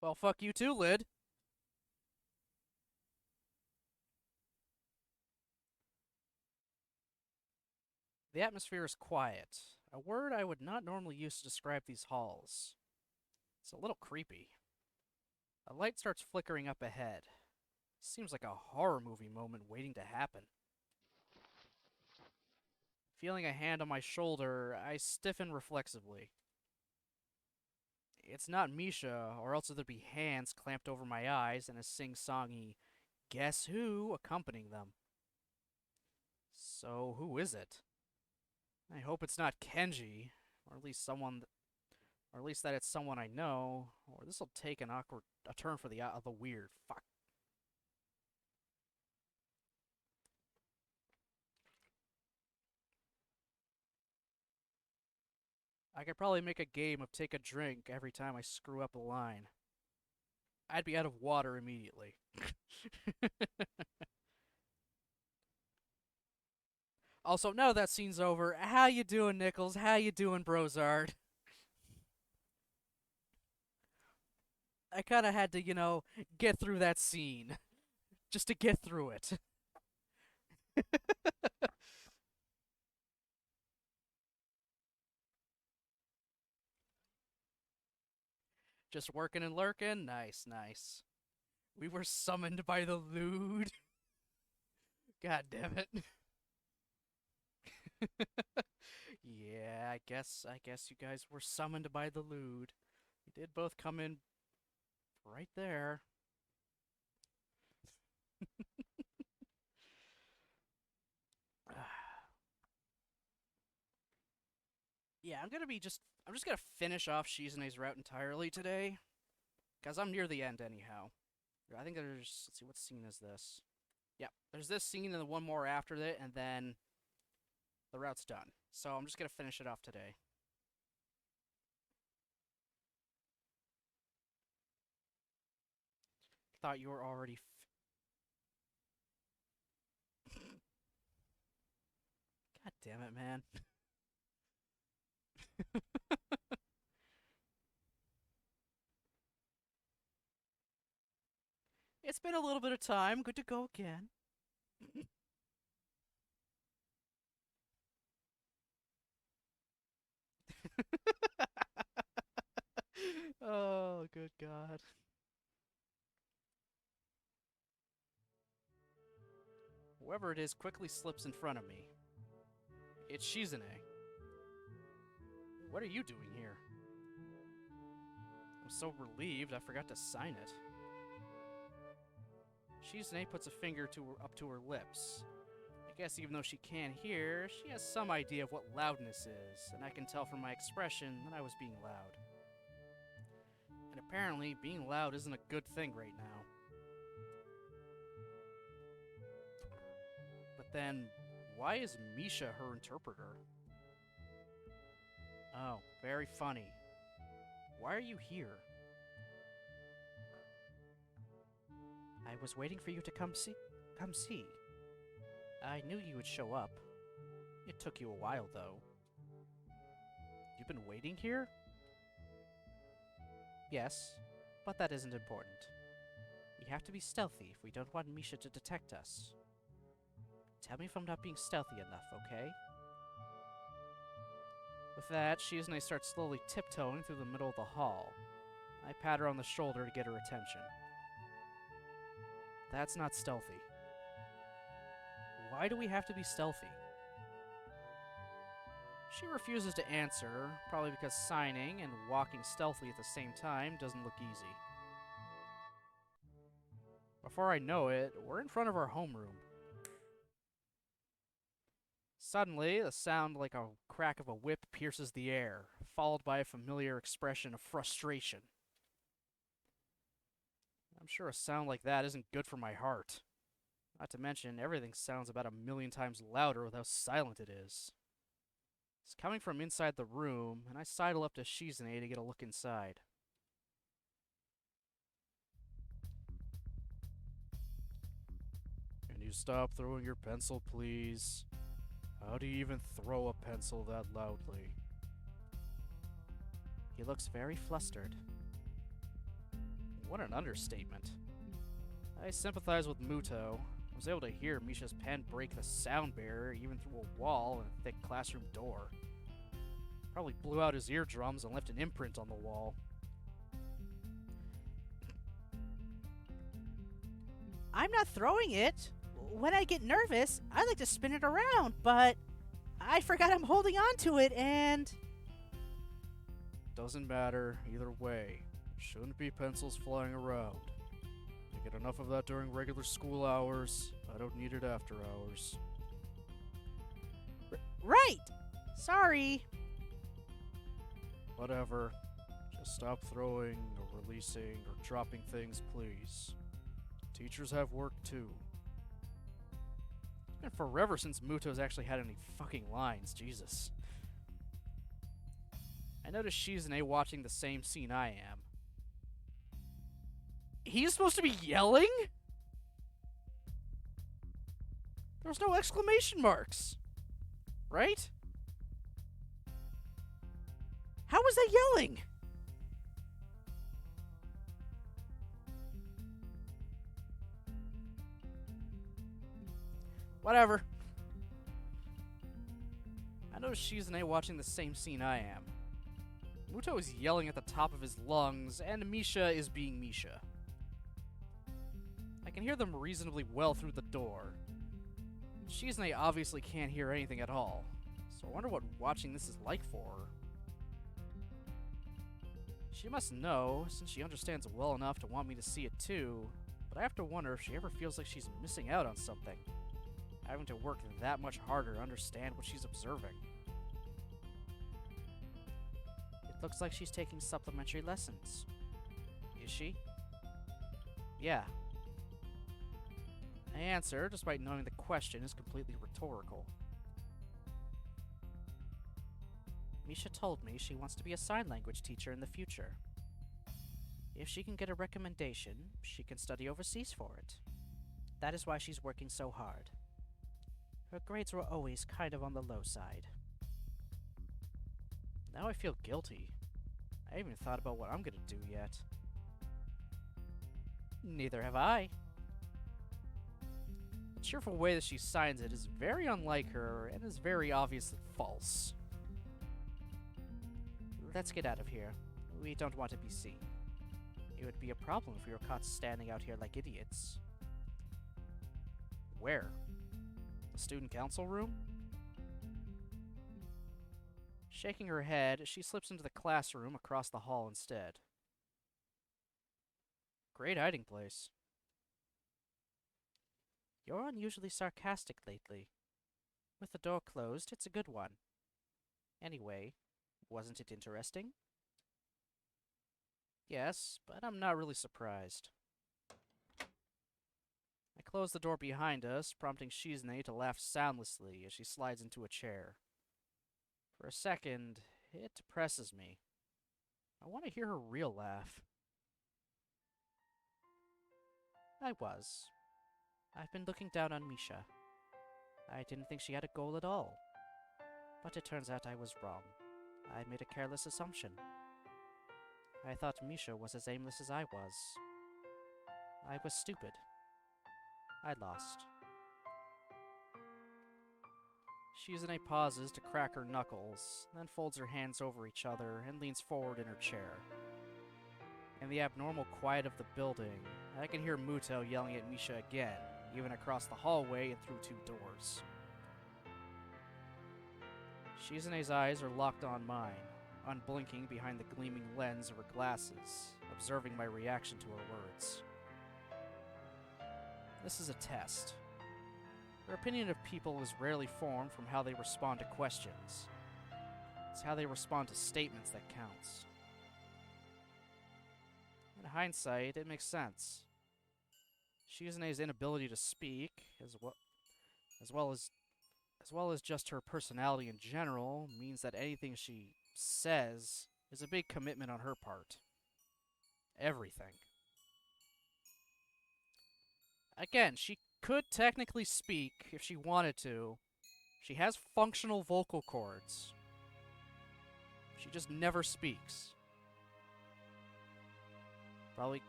Well, fuck you too, Lid. The atmosphere is quiet, a word I would not normally use to describe these halls. It's a little creepy. A light starts flickering up ahead. Seems like a horror movie moment waiting to happen. Feeling a hand on my shoulder, I stiffen reflexively. It's not Misha, or else there'd be hands clamped over my eyes and a sing-songy "Guess Who" accompanying them. So who is it? I hope it's not Kenji, or at least that it's someone I know, or this'll take a turn for the weird. Fuck. I could probably make a game of take a drink every time I screw up a line. I'd be out of water immediately. Also, now that scene's over, how you doing, Nichols? How you doing, Brozard? I kind of had to, get through that scene. Just to get through it. Just working and lurking? Nice, nice. We were summoned by the lewd. God damn it. Yeah, I guess you guys were summoned by the lewd. You did both come in right there. Yeah, I'm just gonna finish off Shizune's route entirely today. Because I'm near the end anyhow. I think let's see, what scene is this? Yeah, there's this scene and the one more after it, and then the route's done. So I'm just gonna finish it off today. thought you were already God damn it, man. It's been a little bit of time. Good to go again. Oh, good God. Whoever it is quickly slips in front of me. It's Shizune. What are you doing here? I'm so relieved I forgot to sign it. Shizune puts a finger up to her lips. I guess even though she can't hear, she has some idea of what loudness is, and I can tell from my expression that I was being loud. And apparently, being loud isn't a good thing right now. But then, why is Misha her interpreter? Oh, very funny. Why are you here? I was waiting for you to come see. I knew you would show up. It took you a while, though. You've been waiting here? Yes, but that isn't important. We have to be stealthy if we don't want Misha to detect us. Tell me if I'm not being stealthy enough, okay? With that, Shizune starts slowly tiptoeing through the middle of the hall. I pat her on the shoulder to get her attention. That's not stealthy. Why do we have to be stealthy? She refuses to answer, probably because signing and walking stealthily at the same time doesn't look easy. Before I know it, we're in front of our homeroom. Suddenly, a sound like a crack of a whip pierces the air, followed by a familiar expression of frustration. I'm sure a sound like that isn't good for my heart. Not to mention, everything sounds about 1,000,000 times louder with how silent it is. It's coming from inside the room, and I sidle up to Shizune to get a look inside. Can you stop throwing your pencil, please? How do you even throw a pencil that loudly? He looks very flustered. What an understatement. I sympathize with Muto. I was able to hear Misha's pen break the sound barrier even through a wall and a thick classroom door. Probably blew out his eardrums and left an imprint on the wall. I'm not throwing it. When I get nervous, I like to spin it around, but I forgot I'm holding on to it and... Doesn't matter, either way. Shouldn't be pencils flying around. I get enough of that during regular school hours. I don't need it after hours. Right! Sorry. Whatever. Just stop throwing or releasing or dropping things, please. Teachers have work too. It's been forever since Muto's actually had any fucking lines, Jesus. I noticed Shizune watching the same scene I am. He's supposed to be yelling? There's no exclamation marks. Right? How was that yelling? Whatever. I noticed Shizune watching the same scene I am. Muto is yelling at the top of his lungs, and Misha is being Misha. I can hear them reasonably well through the door. Shizune obviously can't hear anything at all, so I wonder what watching this is like for her. She must know, since she understands well enough to want me to see it too, but I have to wonder if she ever feels like she's missing out on something, having to work that much harder to understand what she's observing. It looks like she's taking supplementary lessons. Is she? Yeah. I answer, despite knowing the question is completely rhetorical. Misha told me she wants to be a sign language teacher in the future. If she can get a recommendation, she can study overseas for it. That is why she's working so hard. Her grades were always kind of on the low side. Now I feel guilty. I haven't even thought about what I'm gonna do yet. Neither have I. The cheerful way that she signs it is very unlike her and is very obviously false. Let's get out of here. We don't want to be seen. It would be a problem if we were caught standing out here like idiots. Where? The student council room? Shaking her head, she slips into the classroom across the hall instead. Great hiding place. You're unusually sarcastic lately. With the door closed, it's a good one. Anyway, wasn't it interesting? Yes, but I'm not really surprised. I close the door behind us, prompting Shizune to laugh soundlessly as she slides into a chair. For a second, it depresses me. I want to hear her real laugh. I was. I've been looking down on Misha. I didn't think she had a goal at all. But it turns out I was wrong. I made a careless assumption. I thought Misha was as aimless as I was. I was stupid. I lost. Shizune pauses to crack her knuckles, then folds her hands over each other and leans forward in her chair. In the abnormal quiet of the building, I can hear Muto yelling at Misha again, even across the hallway and through two doors. Shizune's eyes are locked on mine, unblinking behind the gleaming lens of her glasses, observing my reaction to her words. This is a test. Her opinion of people is rarely formed from how they respond to questions. It's how they respond to statements that counts. In hindsight, it makes sense. Shizune's inability to speak, as well as just her personality in general, means that anything she says is a big commitment on her part. Everything. Again, she could technically speak if she wanted to. She has functional vocal cords. She just never speaks. Probably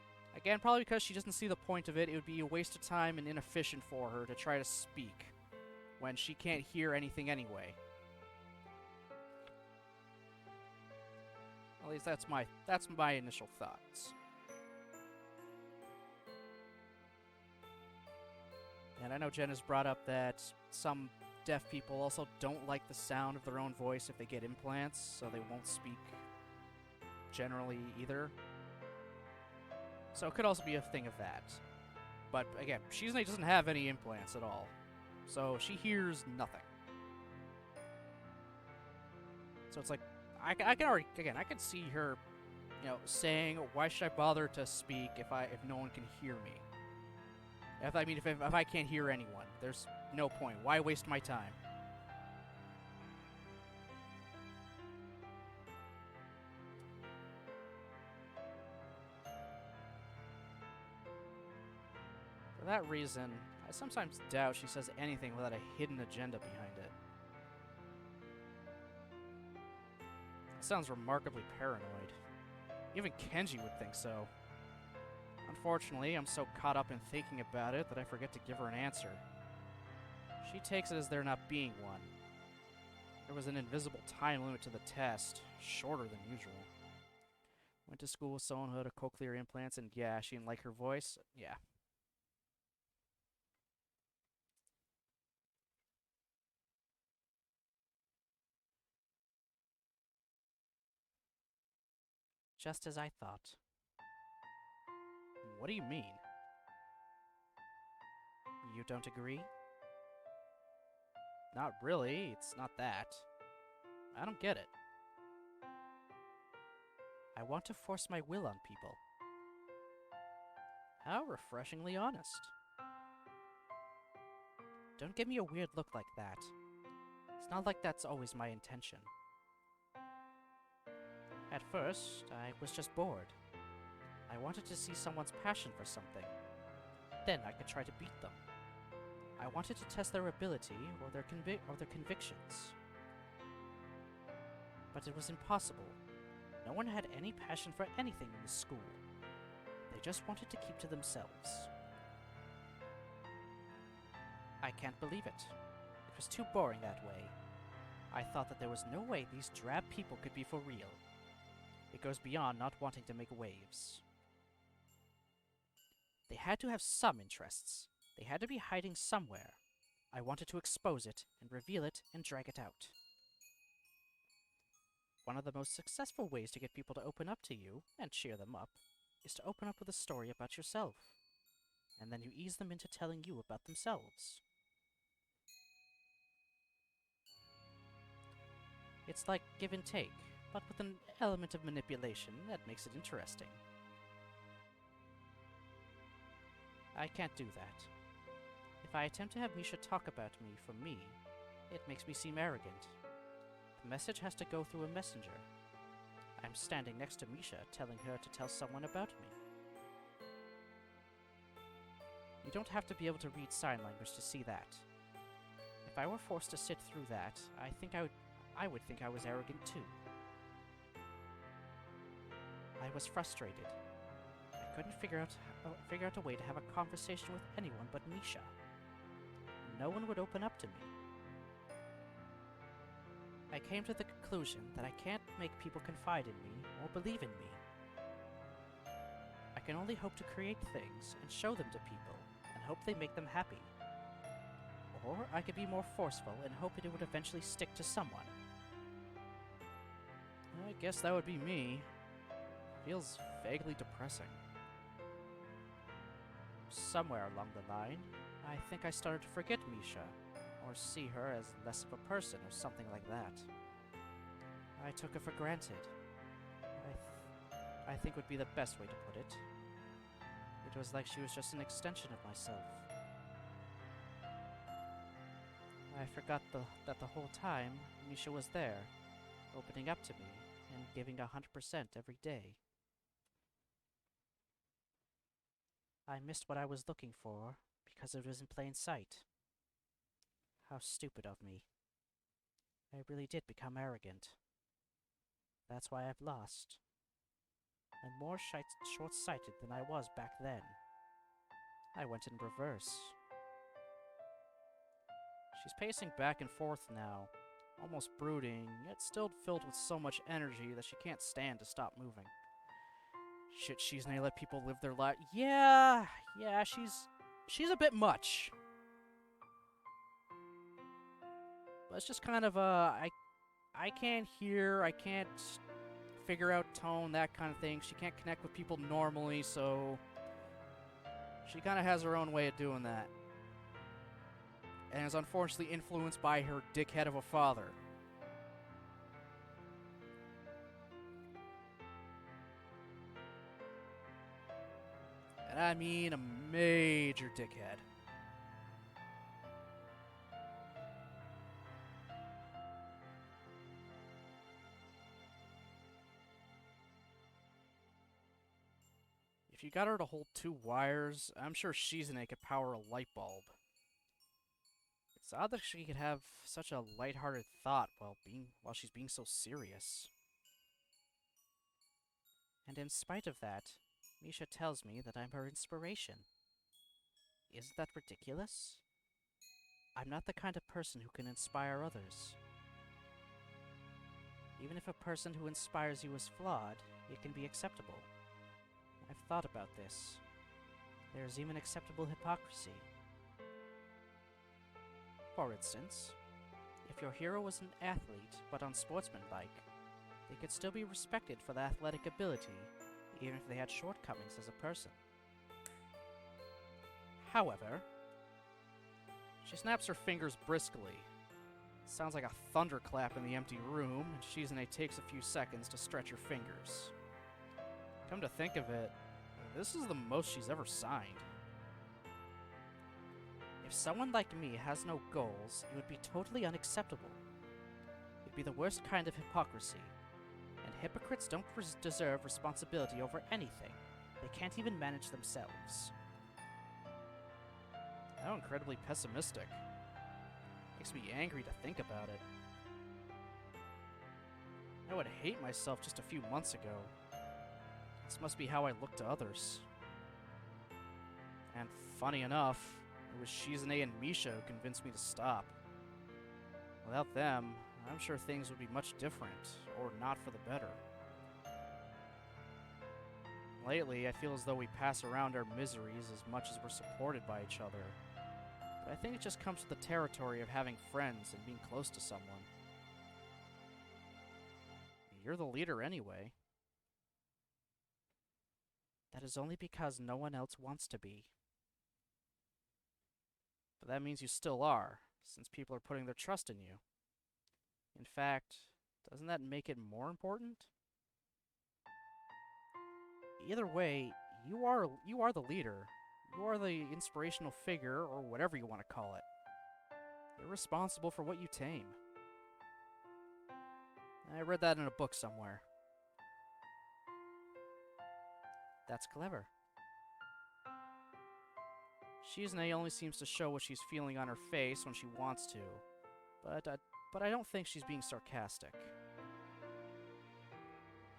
because she doesn't see the point of it. It would be a waste of time and inefficient for her to try to speak when she can't hear anything anyway. At least that's my initial thoughts. And I know Jen has brought up that some deaf people also don't like the sound of their own voice if they get implants, so they won't speak generally either. So it could also be a thing of that. But again, Shizune doesn't have any implants at all, so she hears nothing. So it's like, I can see her, saying, "Why should I bother to speak if no one can hear me? If I can't hear anyone, there's no point. Why waste my time?" For that reason, I sometimes doubt she says anything without a hidden agenda behind it. It sounds remarkably paranoid. Even Kenji would think so. Unfortunately, I'm so caught up in thinking about it that I forget to give her an answer. She takes it as there not being one. There was an invisible time limit to the test, shorter than usual. Went to school with someone who had a cochlear implants, and yeah, she didn't like her voice. Yeah. Just as I thought. What do you mean? You don't agree? Not really, it's not that. I don't get it. I want to force my will on people. How refreshingly honest. Don't give me a weird look like that. It's not like that's always my intention. At first, I was just bored. I wanted to see someone's passion for something. Then I could try to beat them. I wanted to test their ability or their convictions. But it was impossible. No one had any passion for anything in the school. They just wanted to keep to themselves. I can't believe it. It was too boring that way. I thought that there was no way these drab people could be for real. It goes beyond not wanting to make waves. They had to have some interests. They had to be hiding somewhere. I wanted to expose it, and reveal it, and drag it out. One of the most successful ways to get people to open up to you, and cheer them up, is to open up with a story about yourself. And then you ease them into telling you about themselves. It's like give and take, but with an element of manipulation that makes it interesting. I can't do that. If I attempt to have Misha talk about me for me, it makes me seem arrogant. The message has to go through a messenger. I'm standing next to Misha, telling her to tell someone about me. You don't have to be able to read sign language to see that. If I were forced to sit through that, I would think I was arrogant too. I was frustrated. I couldn't figure out a way to have a conversation with anyone but Misha. No one would open up to me. I came to the conclusion that I can't make people confide in me or believe in me. I can only hope to create things and show them to people and hope they make them happy. Or I could be more forceful and hope it would eventually stick to someone. I guess that would be me. Feels vaguely depressing. Somewhere along the line, I think I started to forget Misha, or see her as less of a person or something like that. I took her for granted. I think would be the best way to put it. It was like she was just an extension of myself. I forgot that the whole time, Misha was there, opening up to me, and giving 100% every day. I missed what I was looking for, because it was in plain sight. How stupid of me. I really did become arrogant. That's why I've lost. I'm more short-sighted than I was back then. I went in reverse. She's pacing back and forth now, almost brooding, yet still filled with so much energy that she can't stand to stop moving. Shit, Shizune let people live their life. Yeah, she's a bit much. But it's just kind of I can't hear, I can't figure out tone, that kind of thing. She can't connect with people normally, so she kind of has her own way of doing that. And is unfortunately influenced by her dickhead of a father. And I mean a major dickhead. If you got her to hold 2 wires, I'm sure Shizune could power a light bulb. It's odd that she could have such a lighthearted thought while she's being so serious. And in spite of that, Misha tells me that I'm her inspiration. Isn't that ridiculous? I'm not the kind of person who can inspire others. Even if a person who inspires you is flawed, it can be acceptable. I've thought about this. There's even acceptable hypocrisy. For instance, if your hero was an athlete, but unsportsmanlike, they could still be respected for their athletic ability, even if they had shortcomings as a person. However, she snaps her fingers briskly. Sounds like a thunderclap in the empty room, and Shizune takes a few seconds to stretch her fingers. Come to think of it, this is the most she's ever signed. If someone like me has no goals, it would be totally unacceptable. It'd be the worst kind of hypocrisy, and hypocrites don't deserve responsibility over anything, They can't even manage themselves. How incredibly pessimistic. Makes me angry to think about it. I would hate myself just a few months ago. This must be how I look to others. And funny enough, it was Shizune and Misha who convinced me to stop. Without them, I'm sure things would be much different, or not for the better. Lately, I feel as though we pass around our miseries as much as we're supported by each other. But I think it just comes with the territory of having friends and being close to someone. You're the leader anyway. That is only because no one else wants to be. But that means you still are, since people are putting their trust in you. In fact, doesn't that make it more important? Either way, you are the leader. You are the inspirational figure, or whatever you want to call it. You're responsible for what you tame. I read that in a book somewhere. That's clever. Shizune only seems to show what she's feeling on her face when she wants to, but I don't think she's being sarcastic.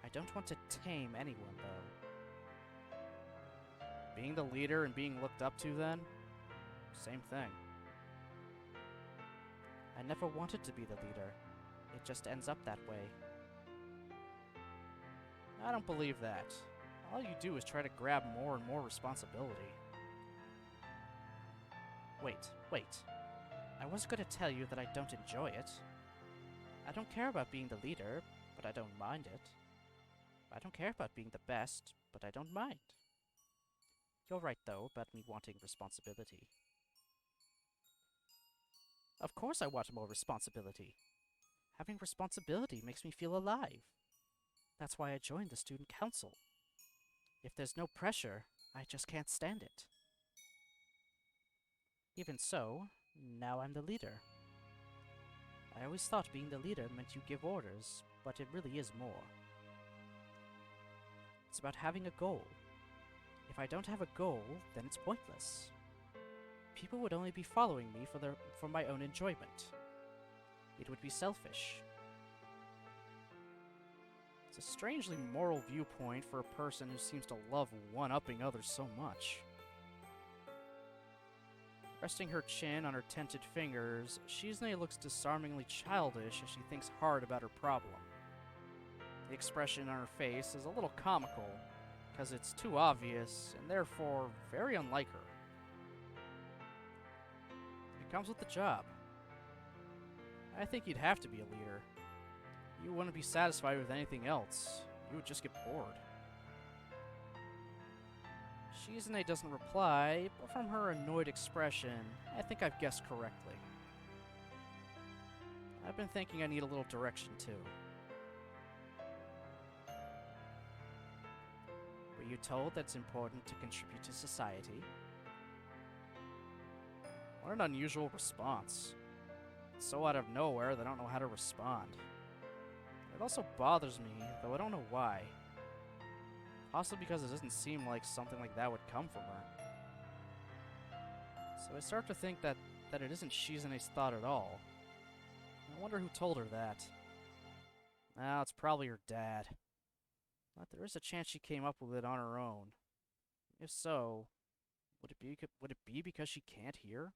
I don't want to tame anyone, though. Being the leader and being looked up to, then? Same thing. I never wanted to be the leader. It just ends up that way. I don't believe that. All you do is try to grab more and more responsibility. Wait. I was going to tell you that I don't enjoy it. I don't care about being the leader, but I don't mind it. I don't care about being the best, but I don't mind. You're right, though, about me wanting responsibility. Of course I want more responsibility. Having responsibility makes me feel alive. That's why I joined the student council. If there's no pressure, I just can't stand it. Even so, now I'm the leader. I always thought being the leader meant you give orders, but it really is more. It's about having a goal. If I don't have a goal, then it's pointless. People would only be following me for my own enjoyment. It would be selfish. It's a strangely moral viewpoint for a person who seems to love one-upping others so much. Resting her chin on her tented fingers, Shizune looks disarmingly childish as she thinks hard about her problem. The expression on her face is a little comical, because it's too obvious, and therefore very unlike her. It comes with the job. I think you'd have to be a leader. You wouldn't be satisfied with anything else. You would just get bored. Shizune doesn't reply, but from her annoyed expression, I think I've guessed correctly. I've been thinking I need a little direction too. Were you told that it's important to contribute to society? What an unusual response. It's so out of nowhere that I don't know how to respond. It also bothers me, though I don't know why. Possibly because it doesn't seem like something like that would come from her. So I start to think that it isn't Shizune's thought at all. I wonder who told her that. Now, it's probably her dad. But there is a chance she came up with it on her own. If so, would it be because she can't hear?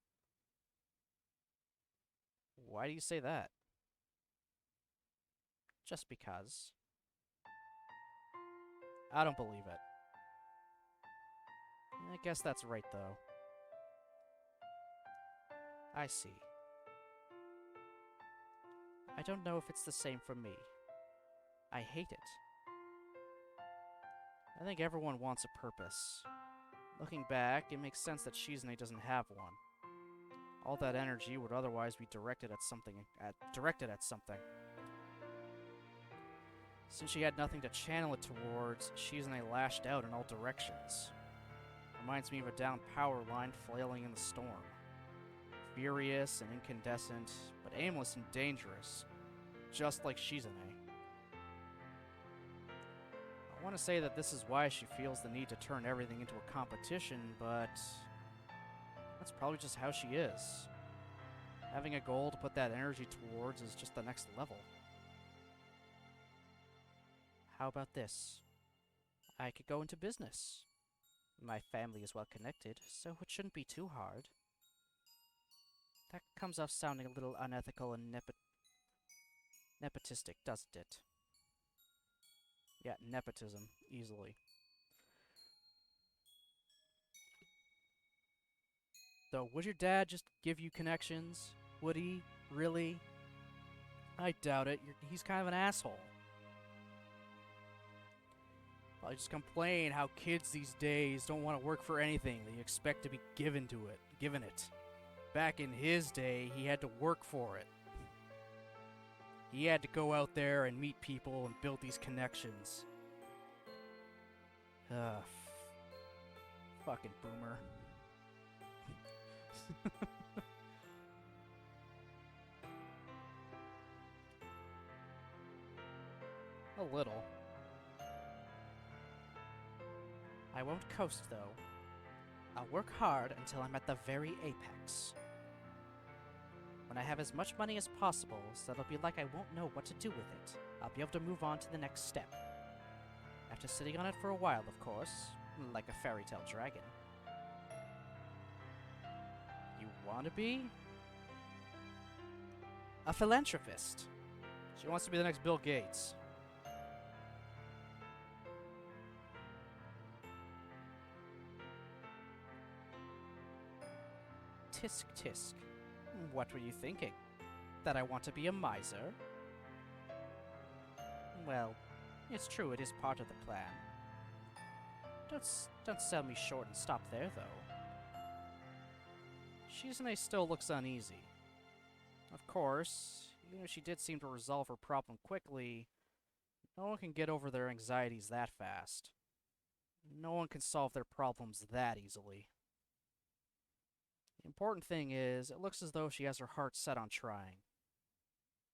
Why do you say that? Just because. I don't believe it. I guess that's right, though. I see. I don't know if it's the same for me. I hate it. I think everyone wants a purpose. Looking back, it makes sense that Shizune doesn't have one. All that energy would otherwise be directed at something. Since she had nothing to channel it towards, Shizune lashed out in all directions. Reminds me of a downed power line flailing in the storm. Furious and incandescent, but aimless and dangerous. Just like Shizune. I want to say that this is why she feels the need to turn everything into a competition, but that's probably just how she is. Having a goal to put that energy towards is just the next level. How about this? I could go into business. My family is well connected, so it shouldn't be too hard. That comes off sounding a little unethical and nepotistic, doesn't it? Yeah, nepotism, easily. Though, would your dad just give you connections? Would he? Really? I doubt it. He's kind of an asshole. I just complain how kids these days don't want to work for anything. They expect to be given it. Back in his day, he had to work for it. He had to go out there and meet people and build these connections. Ugh. Fucking boomer. A little. I won't coast, though. I'll work hard until I'm at the very apex. When I have as much money as possible, so it'll be like I won't know what to do with it, I'll be able to move on to the next step. After sitting on it for a while, of course, like a fairy tale dragon. You want to be? A philanthropist. She wants to be the next Bill Gates. Tisk tisk. What were you thinking? That I want to be a miser? Well, it's true it is part of the plan. Don't sell me short and stop there, though. Shizune still looks uneasy. Of course, even if she did seem to resolve her problem quickly, no one can get over their anxieties that fast. No one can solve their problems that easily. The important thing is, it looks as though she has her heart set on trying.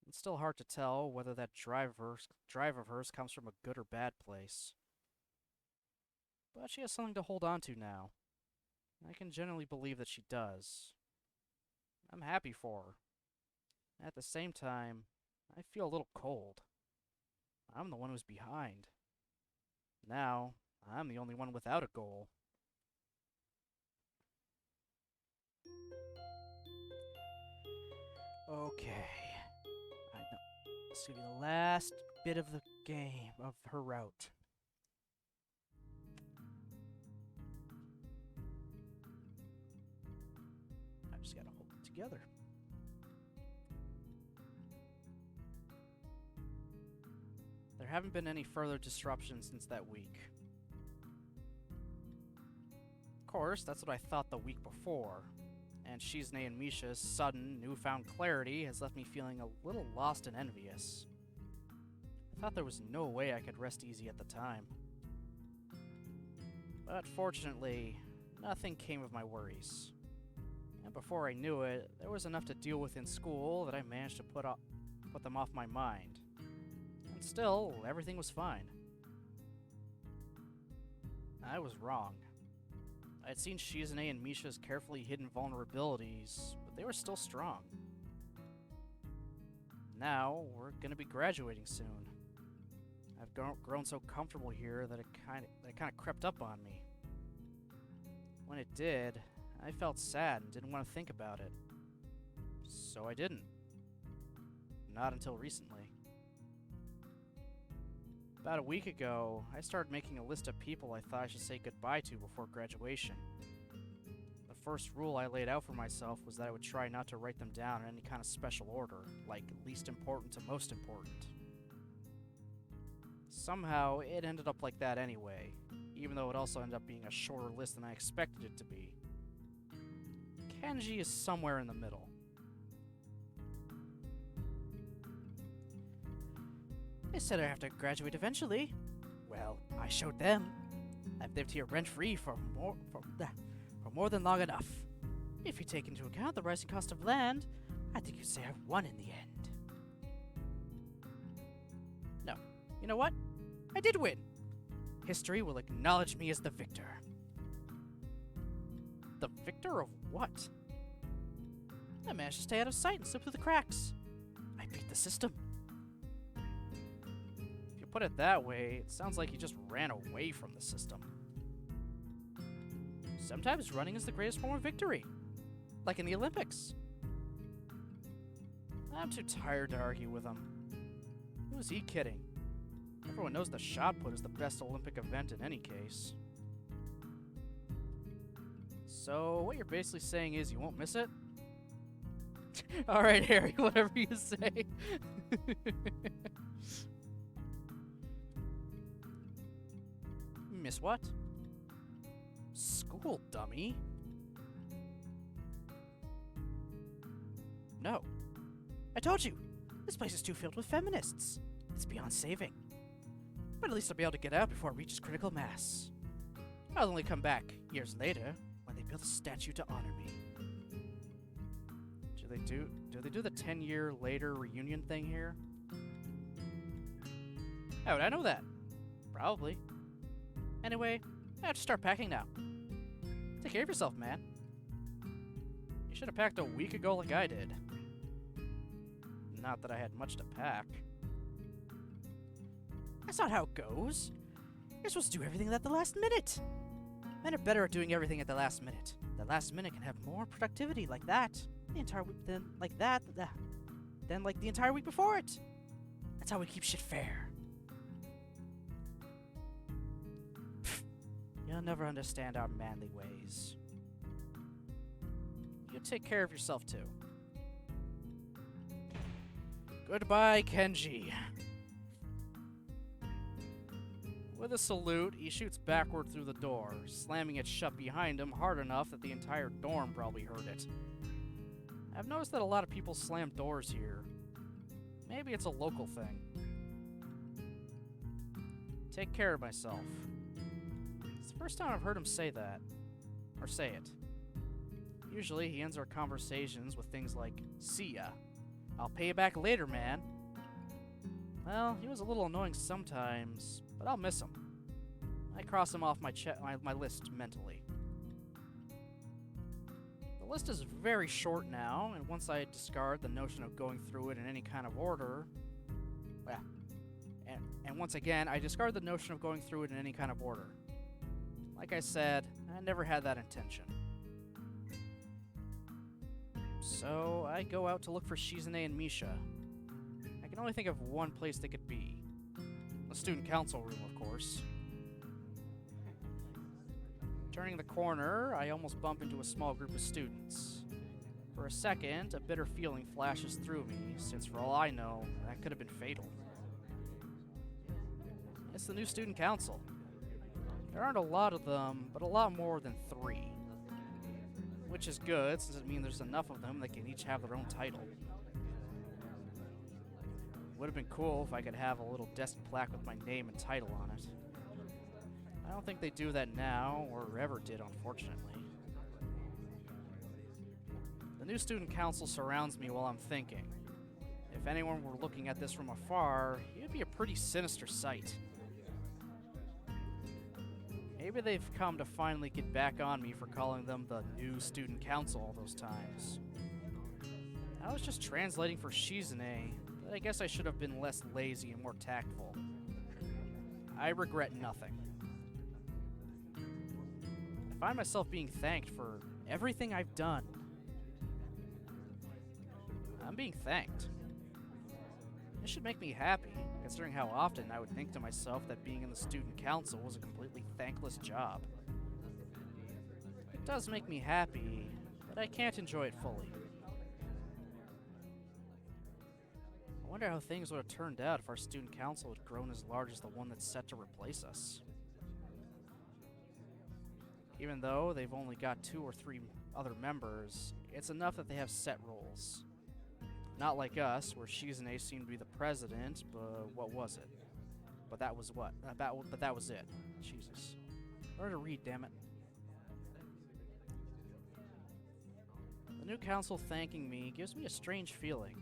It's still hard to tell whether that drive of hers comes from a good or bad place. But she has something to hold on to now. I can generally believe that she does. I'm happy for her. At the same time, I feel a little cold. I'm the one who's behind. Now, I'm the only one without a goal. Okay. I know. This is gonna be the last bit of the game, of her route. I just gotta hold it together. There haven't been any further disruptions since that week. Of course, that's what I thought the week before. And Shizune and Misha's sudden, newfound clarity has left me feeling a little lost and envious. I thought there was no way I could rest easy at the time. But fortunately, nothing came of my worries. And before I knew it, there was enough to deal with in school that I managed to put them off my mind. And still, everything was fine. I was wrong. I had seen Shizune and Misha's carefully hidden vulnerabilities, but they were still strong. Now, we're gonna be graduating soon. I've grown so comfortable here that it kind of crept up on me. When it did, I felt sad and didn't want to think about it. So I didn't. Not until recently. About a week ago, I started making a list of people I thought I should say goodbye to before graduation. The first rule I laid out for myself was that I would try not to write them down in any kind of special order, like least important to most important. Somehow, it ended up like that anyway, even though it also ended up being a shorter list than I expected it to be. Kenji is somewhere in the middle. They said I'd have to graduate eventually. Well, I showed them. I've lived here rent-free for more than long enough. If you take into account the rising cost of land, I think you'd say I've won in the end. No. You know what? I did win. History will acknowledge me as the victor. The victor of what? I managed to stay out of sight and slip through the cracks. I beat the system. If you put it that way, it sounds like you just ran away from the system. Sometimes running is the greatest form of victory. Like in the Olympics. I'm too tired to argue with him. Who's he kidding? Everyone knows the shot put is the best Olympic event in any case. So, what you're basically saying is you won't miss it? Alright, Harry, whatever you say. Miss what? School, dummy. No. I told you! This place is too filled with feminists. It's beyond saving. But at least I'll be able to get out before it reaches critical mass. I'll only come back years later when they build a statue to honor me. Do they do the 10-year later reunion thing here? How would I know that? Probably. Anyway, I have to start packing now. Take care of yourself, man. You should have packed a week ago like I did. Not that I had much to pack. That's not how it goes. You're supposed to do everything at the last minute. Men are better at doing everything at the last minute. The last minute can have more productivity like that. The entire week than like the entire week before it. That's how we keep shit fair. You'll never understand our manly ways. You take care of yourself too. Goodbye, Kenji. With a salute, he shoots backward through the door, slamming it shut behind him hard enough that the entire dorm probably heard it. I've noticed that a lot of people slam doors here. Maybe it's a local thing. Take care of myself. It's the first time I've heard him say that. Or say it. Usually he ends our conversations with things like, "See ya. I'll pay you back later, man." Well, he was a little annoying sometimes, but I'll miss him. I cross him off my list mentally. The list is very short now, and once I discard the notion of going through it in any kind of order, well, and once again, I discard the notion of going through it in any kind of order. Like I said, I never had that intention. So, I go out to look for Shizune and Misha. I can only think of one place they could be. The student council room, of course. Turning the corner, I almost bump into a small group of students. For a second, a bitter feeling flashes through me, since for all I know, that could have been fatal. It's the new student council. There aren't a lot of them, but a lot more than 3. Which is good, since it means there's enough of them that can each have their own title. Would have been cool if I could have a little desk plaque with my name and title on it. I don't think they do that now, or ever did, unfortunately. The new student council surrounds me while I'm thinking. If anyone were looking at this from afar, it would be a pretty sinister sight. Maybe they've come to finally get back on me for calling them the new student council all those times. I was just translating for Shizune, but I guess I should have been less lazy and more tactful. I regret nothing. I find myself being thanked for everything I've done. I'm being thanked. This should make me happy, considering how often I would think to myself that being in the student council was a completely thankless job. It does make me happy, but I can't enjoy it fully. I wonder how things would have turned out if our student council had grown as large as the one that's set to replace us. Even though they've only got 2 or 3 other members, it's enough that they have set roles. Not like us, where Shizune seemed to be the president, but what was it? But that was what? But that was it. Jesus. Learn to read, damn it. The new council thanking me gives me a strange feeling.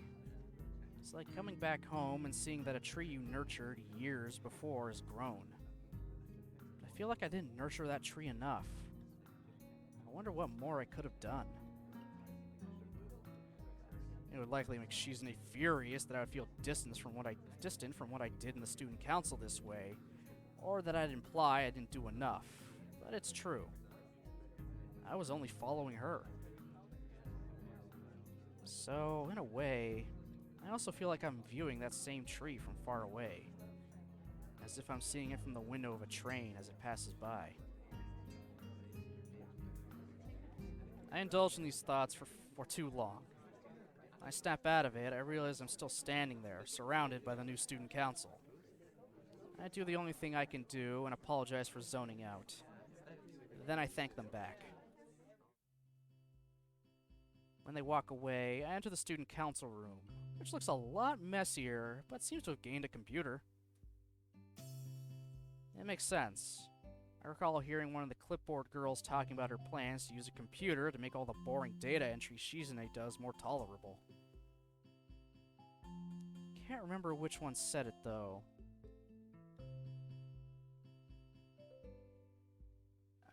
It's like coming back home and seeing that a tree you nurtured years before has grown. feel like I didn't nurture that tree enough. I wonder what more I could have done. It would likely make Shizune furious that I would feel distant from what I did in the student council this way, or that I'd imply I didn't do enough. But it's true. I was only following her. So, in a way, I also feel like I'm viewing that same tree from far away, as if I'm seeing it from the window of a train as it passes by. I indulge in these thoughts for too long. When I snap out of it, I realize I'm still standing there, surrounded by the new student council. I do the only thing I can do and apologize for zoning out. Then I thank them back. When they walk away, I enter the student council room, which looks a lot messier, but seems to have gained a computer. It makes sense. I recall hearing one of the clipboard girls talking about her plans to use a computer to make all the boring data entry Shizune does more tolerable. Can't remember which one said it, though.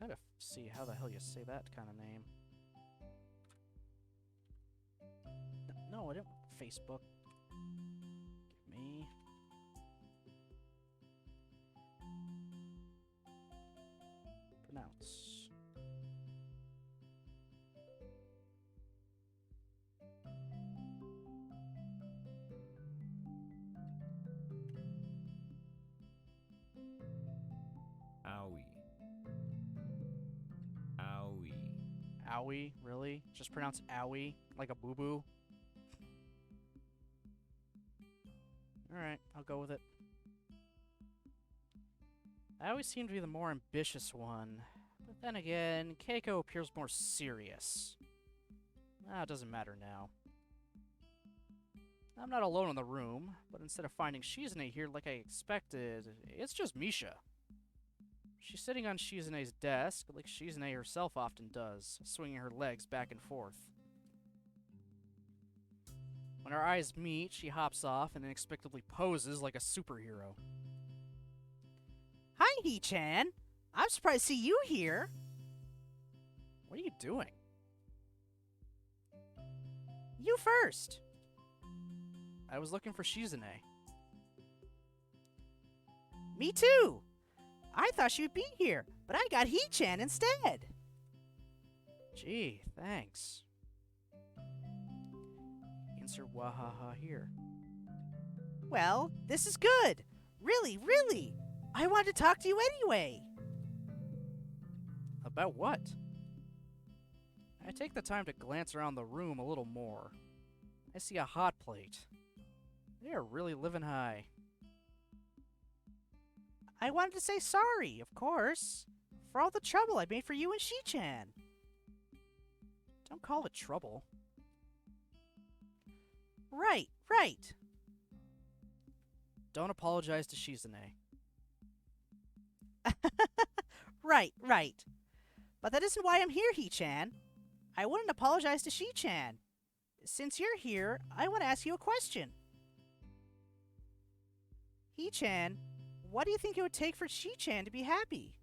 I gotta see how the hell you say that kind of name. No, I didn't. Facebook. Give me. Pronounce. Owie. Owie. Owie? Really? Just pronounce owie? Like a boo-boo? Alright, I'll go with it. I always seem to be the more ambitious one, but then again, Keiko appears more serious. Ah, it doesn't matter now. I'm not alone in the room, but instead of finding Shizune here like I expected, it's just Misha. She's sitting on Shizune's desk, like Shizune herself often does, swinging her legs back and forth. When our eyes meet, she hops off and inexplicably poses like a superhero. Hi, Hee-chan. I'm surprised to see you here. What are you doing? You first. I was looking for Shizune. Me too. I thought she would be here, but I got Hee-chan instead. Gee, thanks. Insert wahaha here. Well, this is good. Really, really. I wanted to talk to you anyway. About what? I take the time to glance around the room a little more. I see a hot plate. They are really living high. I wanted to say sorry, of course, for all the trouble I made for you and Shi-chan. Don't call it trouble. Right, right. Don't apologize to Shizune. Right, right. But that isn't why I'm here, Hee-chan. I wouldn't apologize to Shi-chan. Since you're here, I want to ask you a question. Hee-chan, what do you think it would take for Shi-chan to be happy?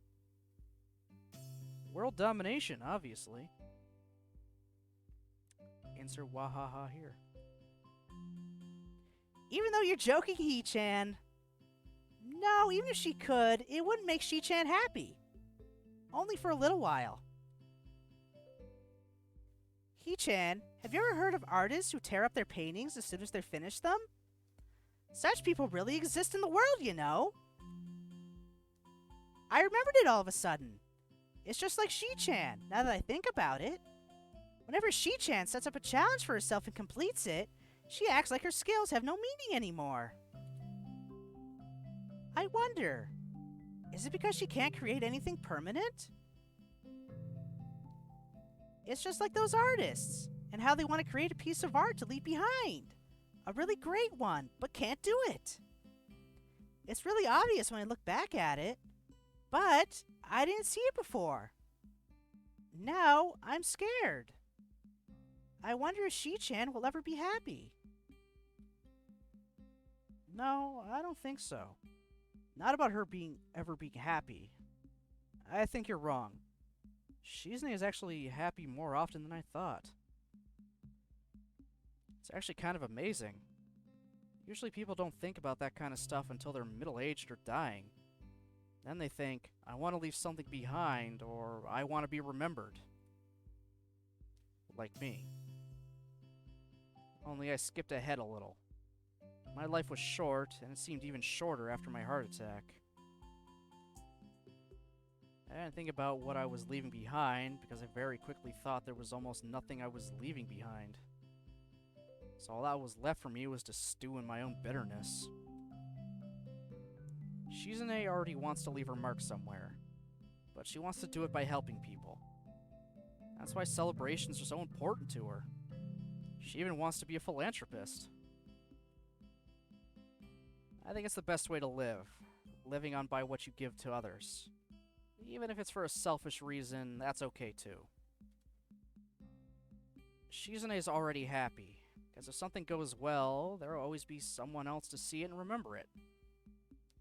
World domination, obviously. Insert wahaha here. Even though you're joking, Hee-chan. No, even if she could, it wouldn't make Shi-chan happy. Only for a little while. Hee-chan, have you ever heard of artists who tear up their paintings as soon as they finish them? Such people really exist in the world, you know. I remembered it all of a sudden. It's just like Shi-chan, now that I think about it. Whenever Shi-chan sets up a challenge for herself and completes it, she acts like her skills have no meaning anymore. I wonder, is it because she can't create anything permanent? It's just like those artists, and how they want to create a piece of art to leave behind. A really great one, but can't do it. It's really obvious when I look back at it, but I didn't see it before. Now I'm scared. I wonder if Shi-chan will ever be happy. No, I don't think so. Not about her ever being happy. I think you're wrong. Shizune is actually happy more often than I thought. It's actually kind of amazing. Usually people don't think about that kind of stuff until they're middle-aged or dying. Then they think, I want to leave something behind, or I want to be remembered. Like me. Only I skipped ahead a little. My life was short, and it seemed even shorter after my heart attack. I didn't think about what I was leaving behind, because I very quickly thought there was almost nothing I was leaving behind. So all that was left for me was to stew in my own bitterness. Shizune already wants to leave her mark somewhere, but she wants to do it by helping people. That's why celebrations are so important to her. She even wants to be a philanthropist. I think it's the best way to live, living on by what you give to others. Even if it's for a selfish reason, that's okay too. Shizune is already happy, because if something goes well, there will always be someone else to see it and remember it.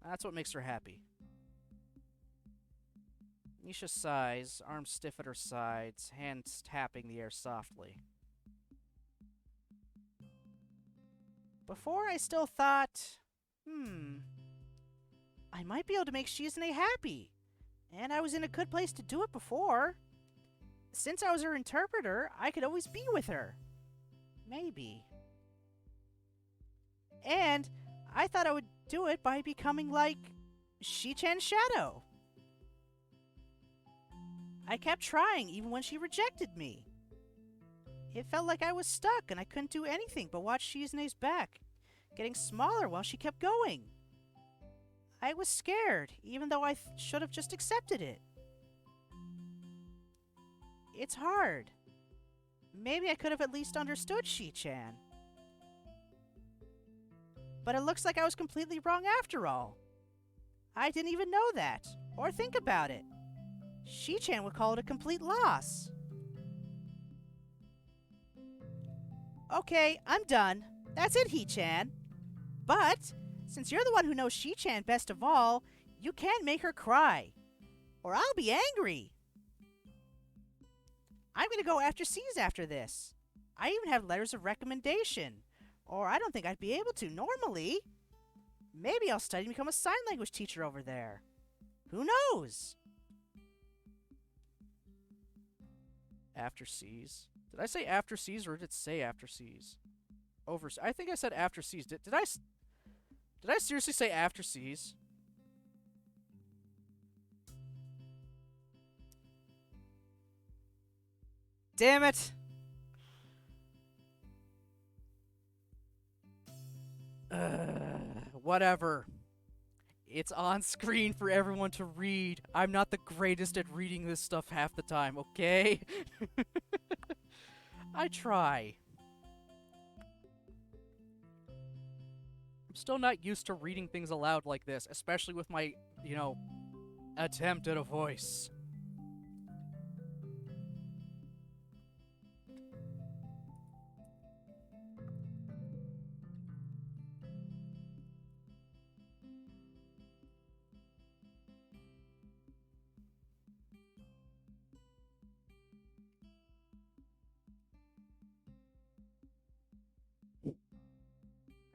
That's what makes her happy. Misha sighs, arms stiff at her sides, hands tapping the air softly. Before I still thought, I might be able to make Shizune happy. And I was in a good place to do it before. Since I was her interpreter, I could always be with her. Maybe. And I thought I would do it by becoming like Shi-chan's shadow. I kept trying even when she rejected me. It felt like I was stuck and I couldn't do anything but watch Shizune's back, getting smaller while she kept going. I was scared, even though I should have just accepted it. It's hard. Maybe I could have at least understood Shi-chan. But it looks like I was completely wrong after all. I didn't even know that, or think about it. Shi-chan would call it a complete loss. Okay, I'm done. That's it, He-chan. But, since you're the one who knows Shi-chan best of all, you can't make her cry. Or I'll be angry. I'm gonna go after C's after this. I even have letters of recommendation. Or I don't think I'd be able to normally. Maybe I'll study and become a sign language teacher over there. Who knows? After C's? Did I say after C's or did it say after C's? I think I said after C's. Did I seriously say after C's? Damn it! Whatever. It's on screen for everyone to read. I'm not the greatest at reading this stuff half the time, okay? I try. I'm still not used to reading things aloud like this, especially with my, attempt at a voice.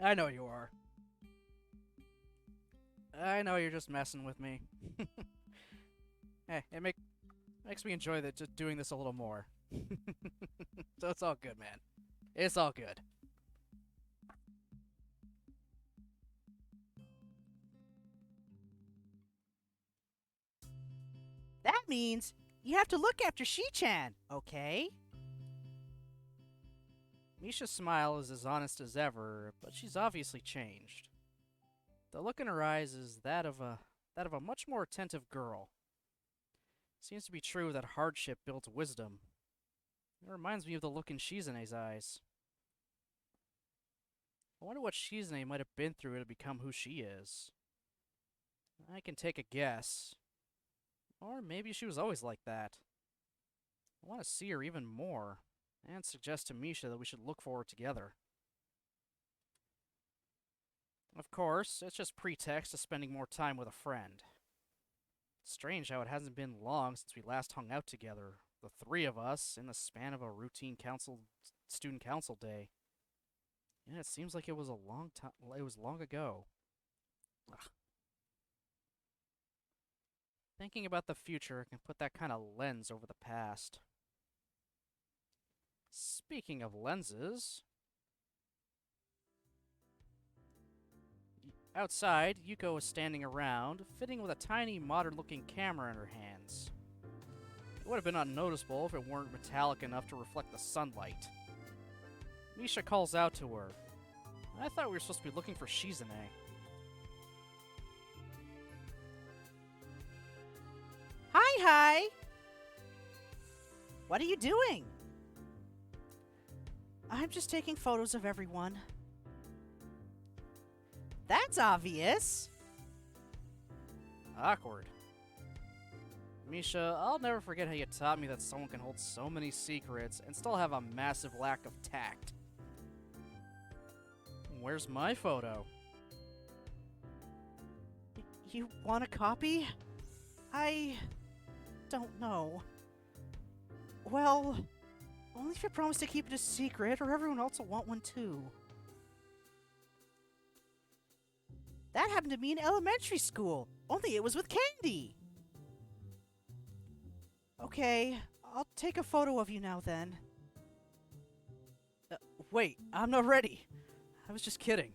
I know you are. I know you're just messing with me. Hey, it makes me enjoy just doing this a little more. So it's all good, man. It's all good. That means you have to look after Shi-chan, okay? Misha's smile is as honest as ever, but she's obviously changed. The look in her eyes is that of a much more attentive girl. Seems to be true that hardship builds wisdom. It reminds me of the look in Shizune's eyes. I wonder what Shizune might have been through to become who she is. I can take a guess. Or maybe she was always like that. I want to see her even more, and suggest to Misha that we should look for her together. Of course, it's just pretext to spending more time with a friend. Strange how it hasn't been long since we last hung out together, the three of us, in the span of a routine student council day. Yeah, it seems like it was a long time. It was long ago. Ugh. Thinking about the future can put that kind of lens over the past. Speaking of lenses, outside, Yuko is standing around, fitting with a tiny, modern-looking camera in her hands. It would have been unnoticeable if it weren't metallic enough to reflect the sunlight. Misha calls out to her. I thought we were supposed to be looking for Shizune. Hi! What are you doing? I'm just taking photos of everyone. That's obvious. Awkward. Misha, I'll never forget how you taught me that someone can hold so many secrets and still have a massive lack of tact. Where's my photo? You want a copy? I don't know. Well, only if you promise to keep it a secret, or everyone else will want one too. That happened to me in elementary school, only it was with candy. Okay, I'll take a photo of you now then. Wait, I'm not ready. I was just kidding.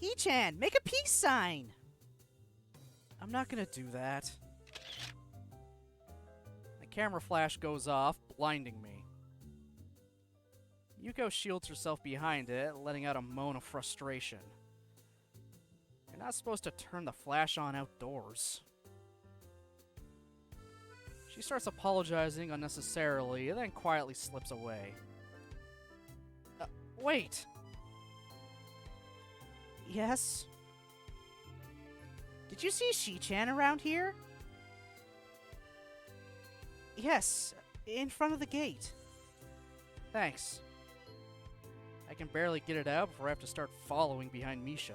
Hee-chan, make a peace sign! I'm not gonna do that. The camera flash goes off, blinding me. Yuko shields herself behind it, letting out a moan of frustration. You're not supposed to turn the flash on outdoors. She starts apologizing unnecessarily, and then quietly slips away. Wait! Yes? Did you see Shi-chan around here? Yes, in front of the gate. Thanks. I can barely get it out before I have to start following behind Misha.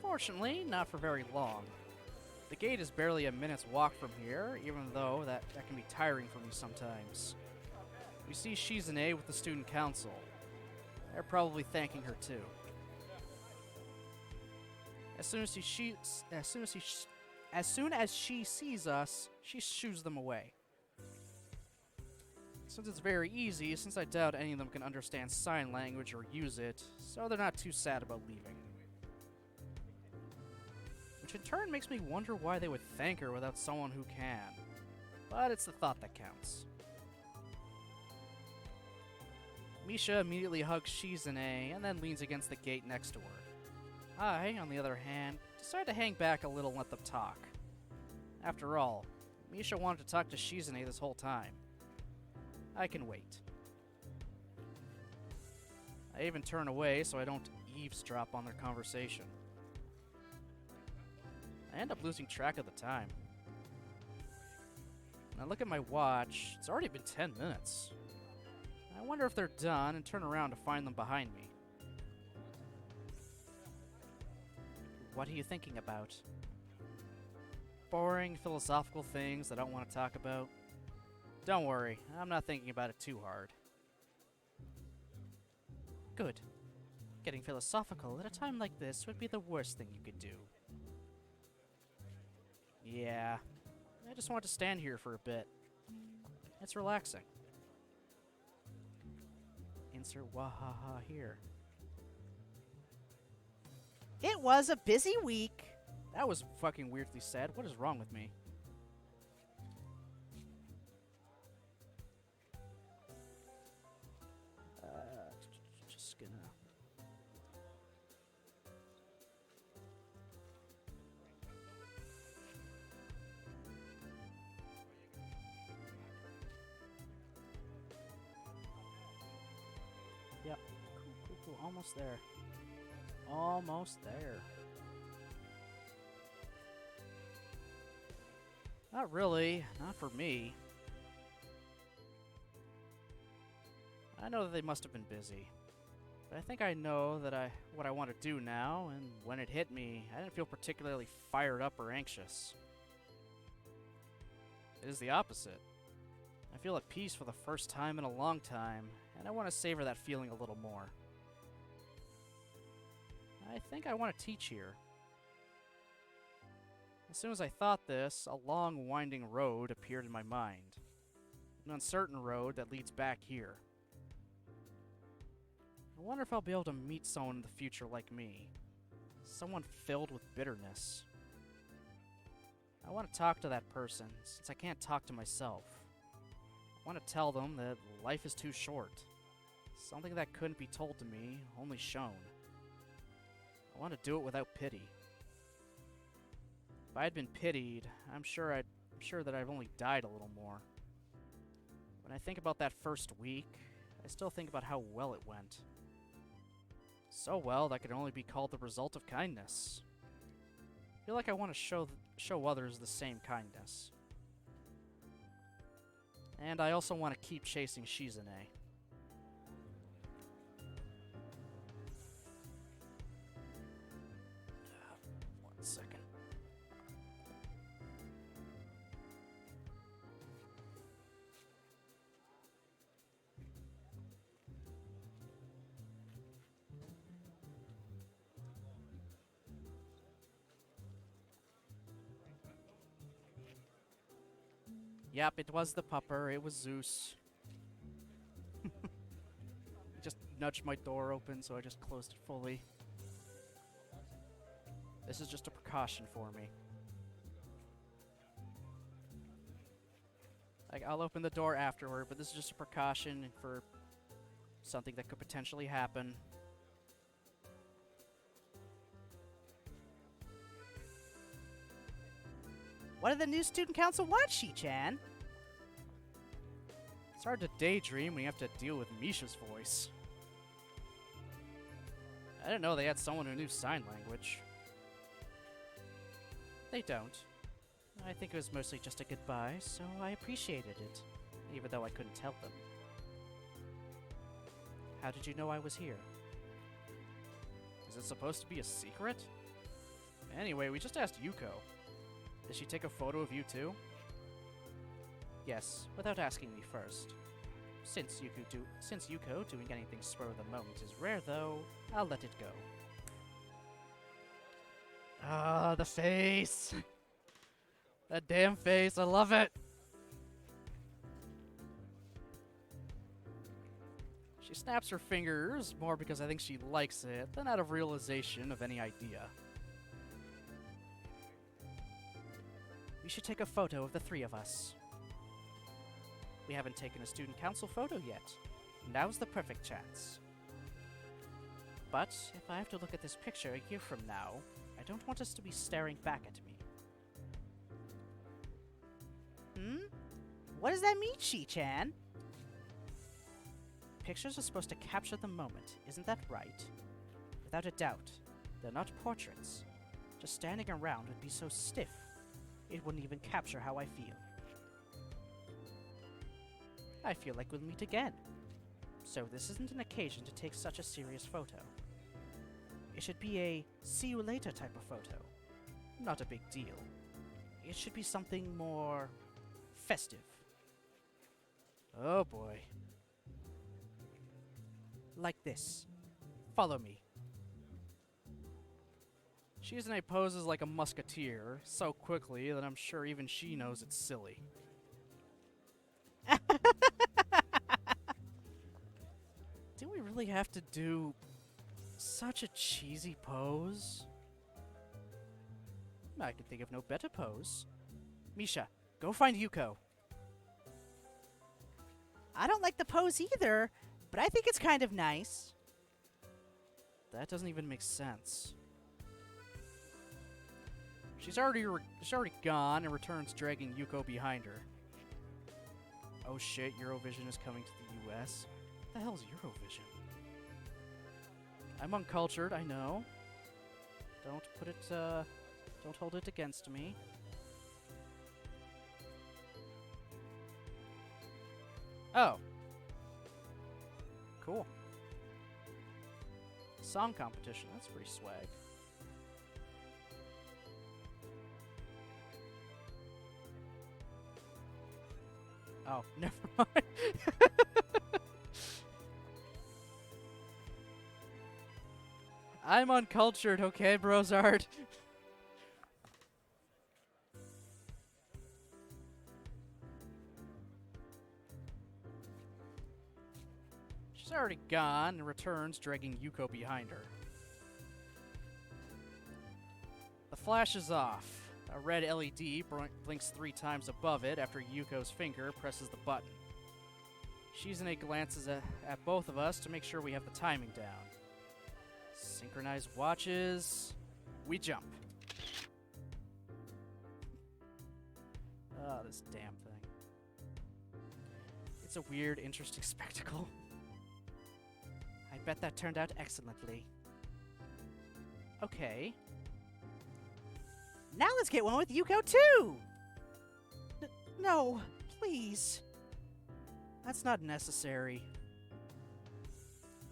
Fortunately, not for very long. The gate is barely a minute's walk from here, even though that can be tiring for me sometimes. We see Shizune with the student council. They're probably thanking her too. As soon as she sees us, she shoos them away. Since it's very easy, since I doubt any of them can understand sign language or use it, so they're not too sad about leaving. Which in turn makes me wonder why they would thank her without someone who can. But it's the thought that counts. Misha immediately hugs Shizune and then leans against the gate next to her. I, on the other hand, decide to hang back a little and let them talk. After all, Misha wanted to talk to Shizune this whole time. I can wait. I even turn away so I don't eavesdrop on their conversation. I end up losing track of the time. When I look at my watch, it's already been 10 minutes. I wonder if they're done and turn around to find them behind me. What are you thinking about? Boring philosophical things I don't want to talk about? Don't worry, I'm not thinking about it too hard. Good. Getting philosophical at a time like this would be the worst thing you could do. Yeah, I just want to stand here for a bit. It's relaxing. Insert wahaha here. It was a busy week. That was fucking weirdly said. What is wrong with me? Just gonna... Yep. Cool. Almost there. Almost there. Not really. Not for me. I know that they must have been busy. But I think I know what I want to do now, and when it hit me, I didn't feel particularly fired up or anxious. It is the opposite. I feel at peace for the first time in a long time, and I want to savor that feeling a little more. I think I want to teach here. As soon as I thought this, a long, winding road appeared in my mind. An uncertain road that leads back here. I wonder if I'll be able to meet someone in the future like me. Someone filled with bitterness. I want to talk to that person, since I can't talk to myself. I want to tell them that life is too short. Something that couldn't be told to me, only shown. I want to do it without pity. If I had been pitied, I'm sure that I've only died a little more. When I think about that first week, I still think about how well it went. So well that could only be called the result of kindness. I feel like I want to show others the same kindness. And I also want to keep chasing Shizune. One second. Yep, it was the pupper. It was Zeus. He just nudged my door open, so I just closed it fully. This is just a precaution for me. I'll open the door afterward, but this is just a precaution for something that could potentially happen. What did the new student council want, Shi-chan? It's hard to daydream when you have to deal with Misha's voice. I didn't know they had someone who knew sign language. They don't. I think it was mostly just a goodbye, so I appreciated it, even though I couldn't tell them. How did you know I was here? Is it supposed to be a secret? Anyway, we just asked Yuko. Did she take a photo of you too? Yes, without asking me first. Since Yuko doing anything spur of the moment is rare though, I'll let it go. Ah, the face! That damn face, I love it! She snaps her fingers, more because I think she likes it, than out of realization of any idea. We should take a photo of the three of us. We haven't taken a student council photo yet. Now's the perfect chance. But if I have to look at this picture a year from now, I don't want us to be staring back at me. What does that mean, Shi-chan? Pictures are supposed to capture the moment, isn't that right? Without a doubt, they're not portraits. Just standing around would be so stiff, it wouldn't even capture how I feel. I feel like we'll meet again. So this isn't an occasion to take such a serious photo. It should be a see you later type of photo. Not a big deal. It should be something more festive. Oh boy. Like this. Follow me. Shizune poses like a musketeer so quickly that I'm sure even she knows it's silly. Do we really have to do such a cheesy pose? I can think of no better pose. Misha, go find Yuko. I don't like the pose either, but I think it's kind of nice. That doesn't even make sense. She's already gone and returns dragging Yuko behind her. Oh shit, Eurovision is coming to the US. What the hell's Eurovision? I'm uncultured, I know. Don't hold it against me. Oh. Cool. song competition. That's pretty swag. Oh, never mind. I'm uncultured, okay, Brozard? She's already gone and returns, dragging Yuko behind her. The flash is off. A red LED blinks 3 times above it after Yuko's finger presses the button. Shizune glances at both of us to make sure we have the timing down. Synchronized watches. We jump. Oh, this damn thing. It's a weird, interesting spectacle. I bet that turned out excellently. Okay. Now let's get one with Yuko too! No, please. That's not necessary.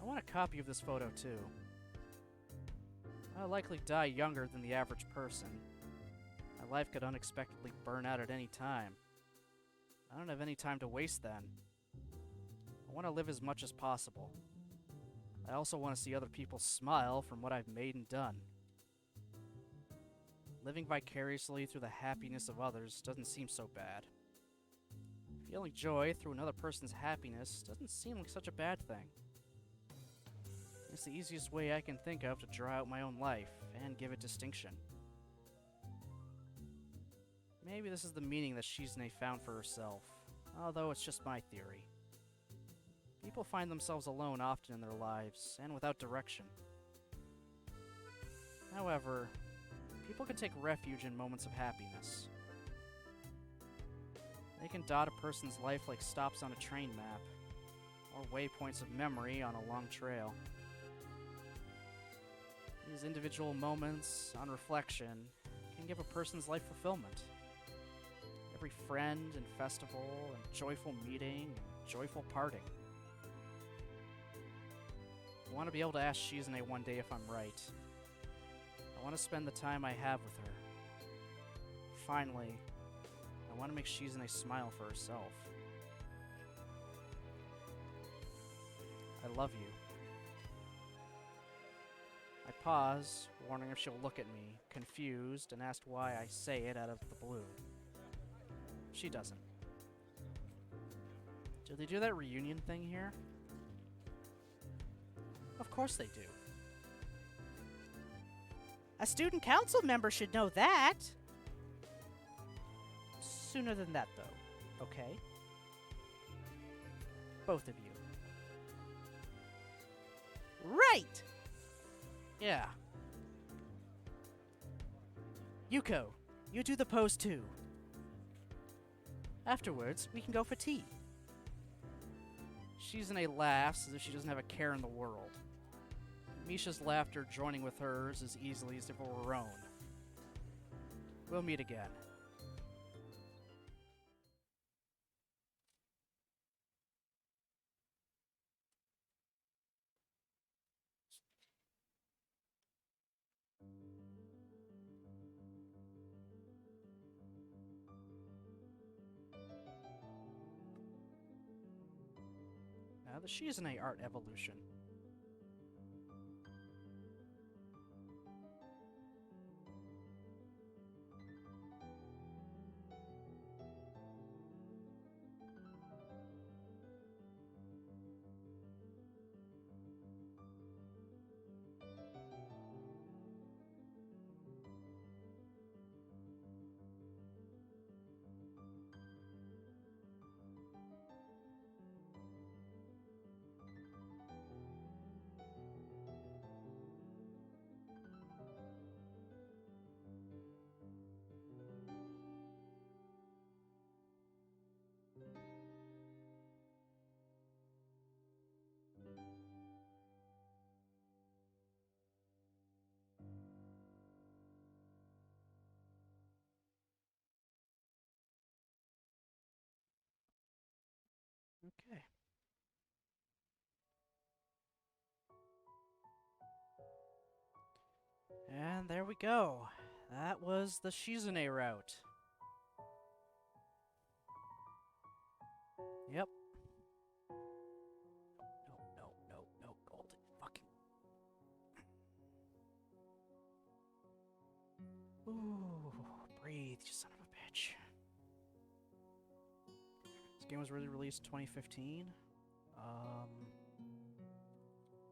I want a copy of this photo too. I'll likely die younger than the average person. My life could unexpectedly burn out at any time. I don't have any time to waste then. I want to live as much as possible. I also want to see other people smile from what I've made and done. Living vicariously through the happiness of others doesn't seem so bad. Feeling joy through another person's happiness doesn't seem like such a bad thing. It's the easiest way I can think of to draw out my own life and give it distinction. Maybe this is the meaning that Shizune found for herself, although it's just my theory. People find themselves alone often in their lives, and without direction. However, people can take refuge in moments of happiness. They can dot a person's life like stops on a train map, or waypoints of memory on a long trail. These individual moments, on reflection, can give a person's life fulfillment. Every friend and festival and joyful meeting and joyful parting. I want to be able to ask Shizune one day if I'm right. I want to spend the time I have with her. Finally, I want to make Shizune smile for herself. I love you. I pause, wondering if she'll look at me, confused, and ask why I say it out of the blue. She doesn't. Do they do that reunion thing here? Of course they do. A student council member should know that. Sooner than that, though. Okay? Both of you. Right! Yeah. Yuko, you do the pose too. Afterwards, we can go for tea. Shizune laughs as if she doesn't have a care in the world. Misha's laughter joining with hers as easily as if it were her own. We'll meet again. Now the Shizune art evolution. And there we go. That was the Shizune route. Yep. No, golden fucking. Ooh, breathe, you son of a bitch. This game was really released in 2015.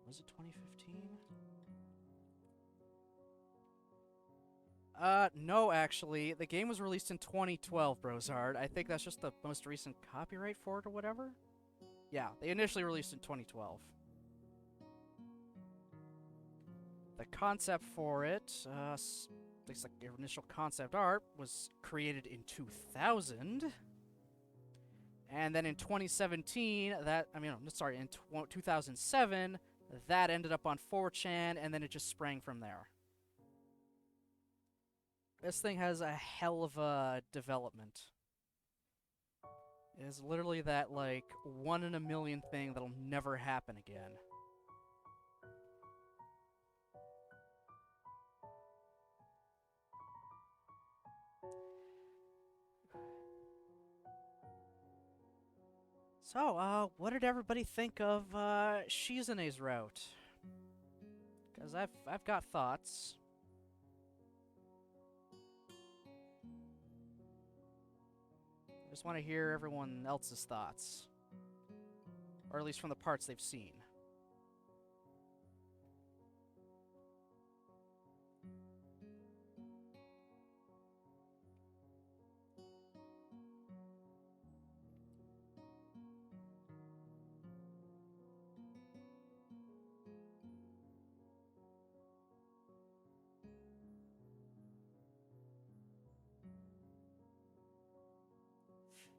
Was it 2015? No, actually. The game was released in 2012, Brozard. I think that's just the most recent copyright for it or whatever. Yeah, they initially released in 2012. The concept for it, at least like the initial concept art, was created in 2000. And then in 2017, in 2007, that ended up on 4chan, and then it just sprang from there. This thing has a hell of a development. It is literally that, like, 1 in a million thing that'll never happen again. So, what did everybody think of, Shizune's route? Because I've got thoughts. I just want to hear everyone else's thoughts. Or at least from the parts they've seen.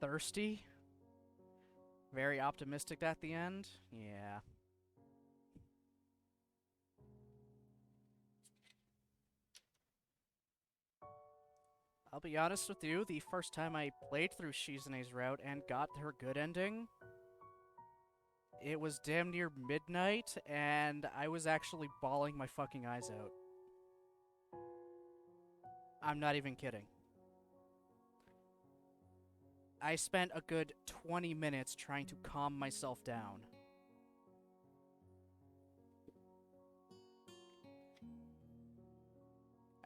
Thirsty? Very optimistic at the end? Yeah. I'll be honest with you, the first time I played through Shizune's route and got her good ending, it was damn near midnight, and I was actually bawling my fucking eyes out. I'm not even kidding. I spent a good 20 minutes trying to calm myself down.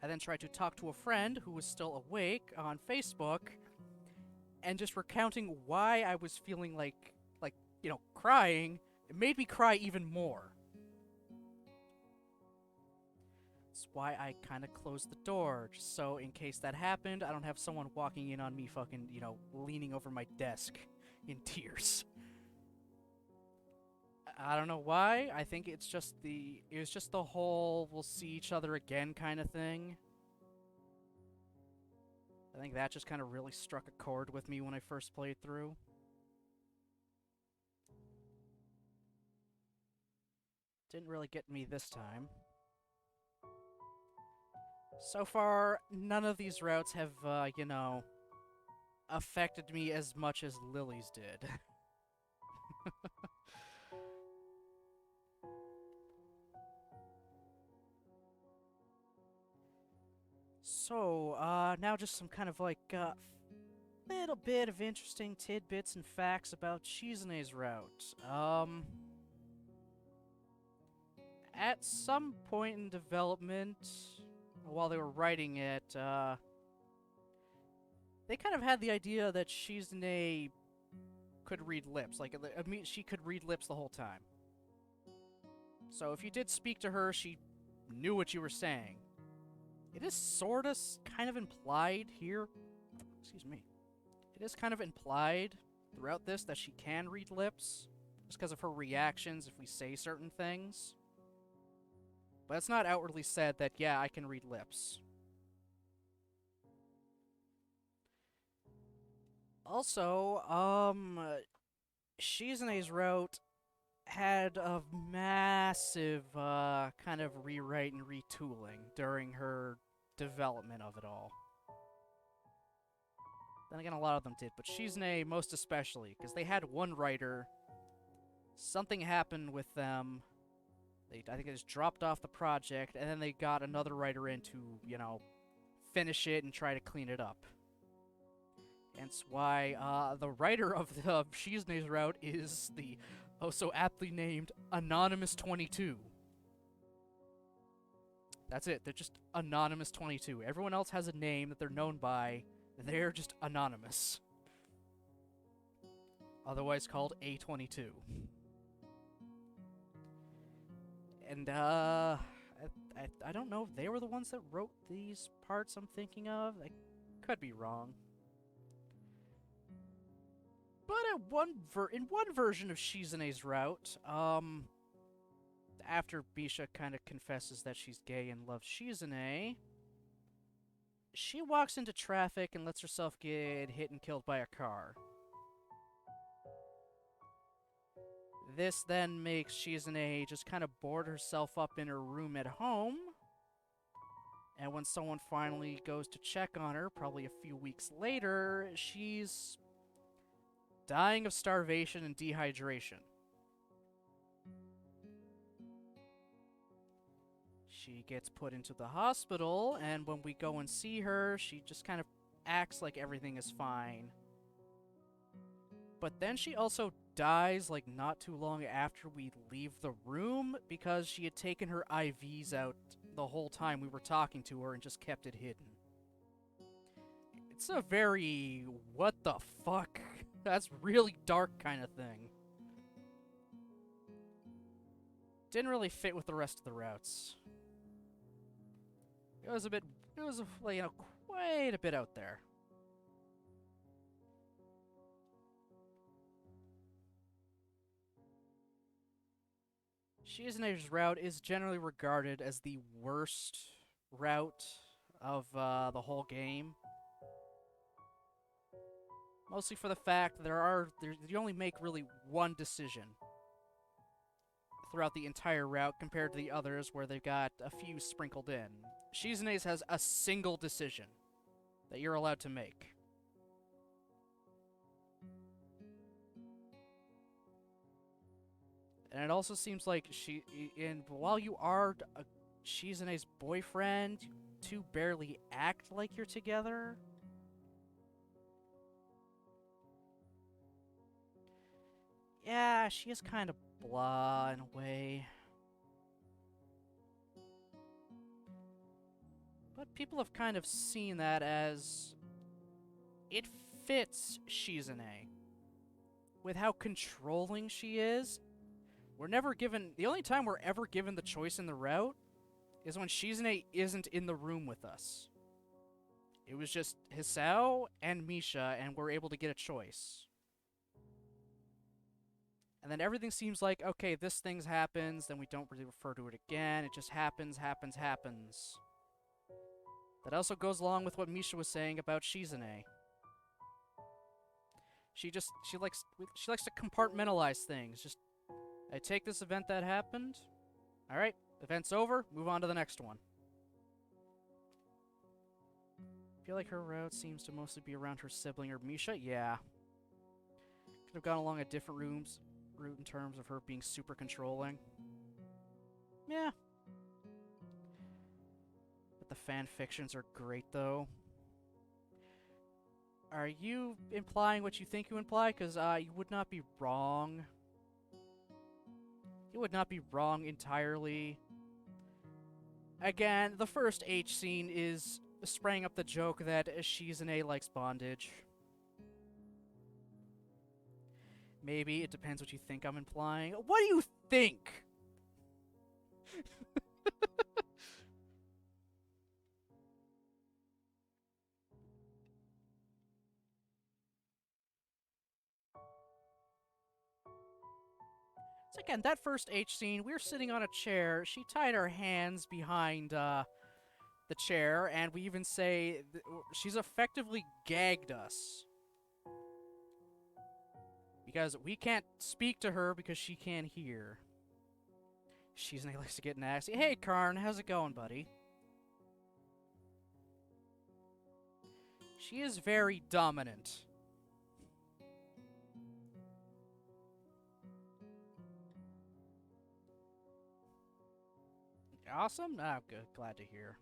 I then tried to talk to a friend who was still awake on Facebook, and just recounting why I was feeling like, crying, it made me cry even more. That's why I kind of closed the door, just so in case that happened, I don't have someone walking in on me fucking, leaning over my desk in tears. I don't know why. I think it was just the whole we'll see each other again kind of thing. I think that just kind of really struck a chord with me when I first played through. Didn't really get me this time. So far, none of these routes have, affected me as much as Lily's did. So, now just some kind of little bit of interesting tidbits and facts about Shizune's route. At some point in development, while they were writing it, they kind of had the idea that Shizune could read lips. She could read lips the whole time. So if you did speak to her, she knew what you were saying. It is sorta kind of implied here. Excuse me. It is kind of implied throughout this that she can read lips, just because of her reactions if we say certain things. But it's not outwardly said that, yeah, I can read lips. Also, Shizune's route had a massive, kind of rewrite and retooling during her development of it all. Then again, a lot of them did, but Shizune most especially, because they had one writer, something happened with them, I think they just dropped off the project, and then they got another writer in to, you know, finish it and try to clean it up. Hence why the writer of the Shizune's route is the oh so aptly named Anonymous 22. That's it. They're just Anonymous 22. Everyone else has a name that they're known by. They're just anonymous. Otherwise called A22. And I don't know if they were the ones that wrote these parts I'm thinking of. I could be wrong. But in one version of Shizune's route, after Bisha kind of confesses that she's gay and loves Shizune, she walks into traffic and lets herself get hit and killed by a car. This then makes Shizune just kind of board herself up in her room at home. And when someone finally goes to check on her, probably a few weeks later, she's dying of starvation and dehydration. She gets put into the hospital, and when we go and see her, she just kind of acts like everything is fine. But then she also dies, like, not too long after we leave the room, because she had taken her IVs out the whole time we were talking to her and just kept it hidden. It's a very, what the fuck? That's really dark kind of thing. Didn't really fit with the rest of the routes. It was you know, quite a bit out there. Shizune's route is generally regarded as the worst route of the whole game. Mostly for the fact that you only make really one decision throughout the entire route compared to the others where they've got a few sprinkled in. Shizune's has a single decision that you're allowed to make. And it also seems like while you are Shizune's boyfriend, you two barely act like you're together. Yeah, she is kind of blah in a way. But people have kind of seen that as it fits Shizune. With how controlling she is, we're never given... The only time we're ever given the choice in the route is when Shizune isn't in the room with us. It was just Hisao and Misha, and we're able to get a choice. And then everything seems like, okay, this thing happens, then we don't really refer to it again. It just happens. That also goes along with what Misha was saying about Shizune. She likes to compartmentalize things. Just, I take this event that happened. Alright, event's over, move on to the next one. I feel like her route seems to mostly be around her sibling or Misha. Yeah. Could have gone along a different route in terms of her being super controlling. Yeah. But the fan fictions are great, though. Are you implying what you think you imply? Because you would not be wrong. You would not be wrong entirely. Again, the first H scene is spraying up the joke that Shizune likes bondage. Maybe, it depends what you think I'm implying. What do you think? So again, that first H scene, we were sitting on a chair. She tied her hands behind the chair, and we even say she's effectively gagged us. Because we can't speak to her because she can't hear. Shizune likes to get nasty. Hey, Karn, how's it going, buddy? She is very dominant. Awesome? Ah, good. Glad to hear.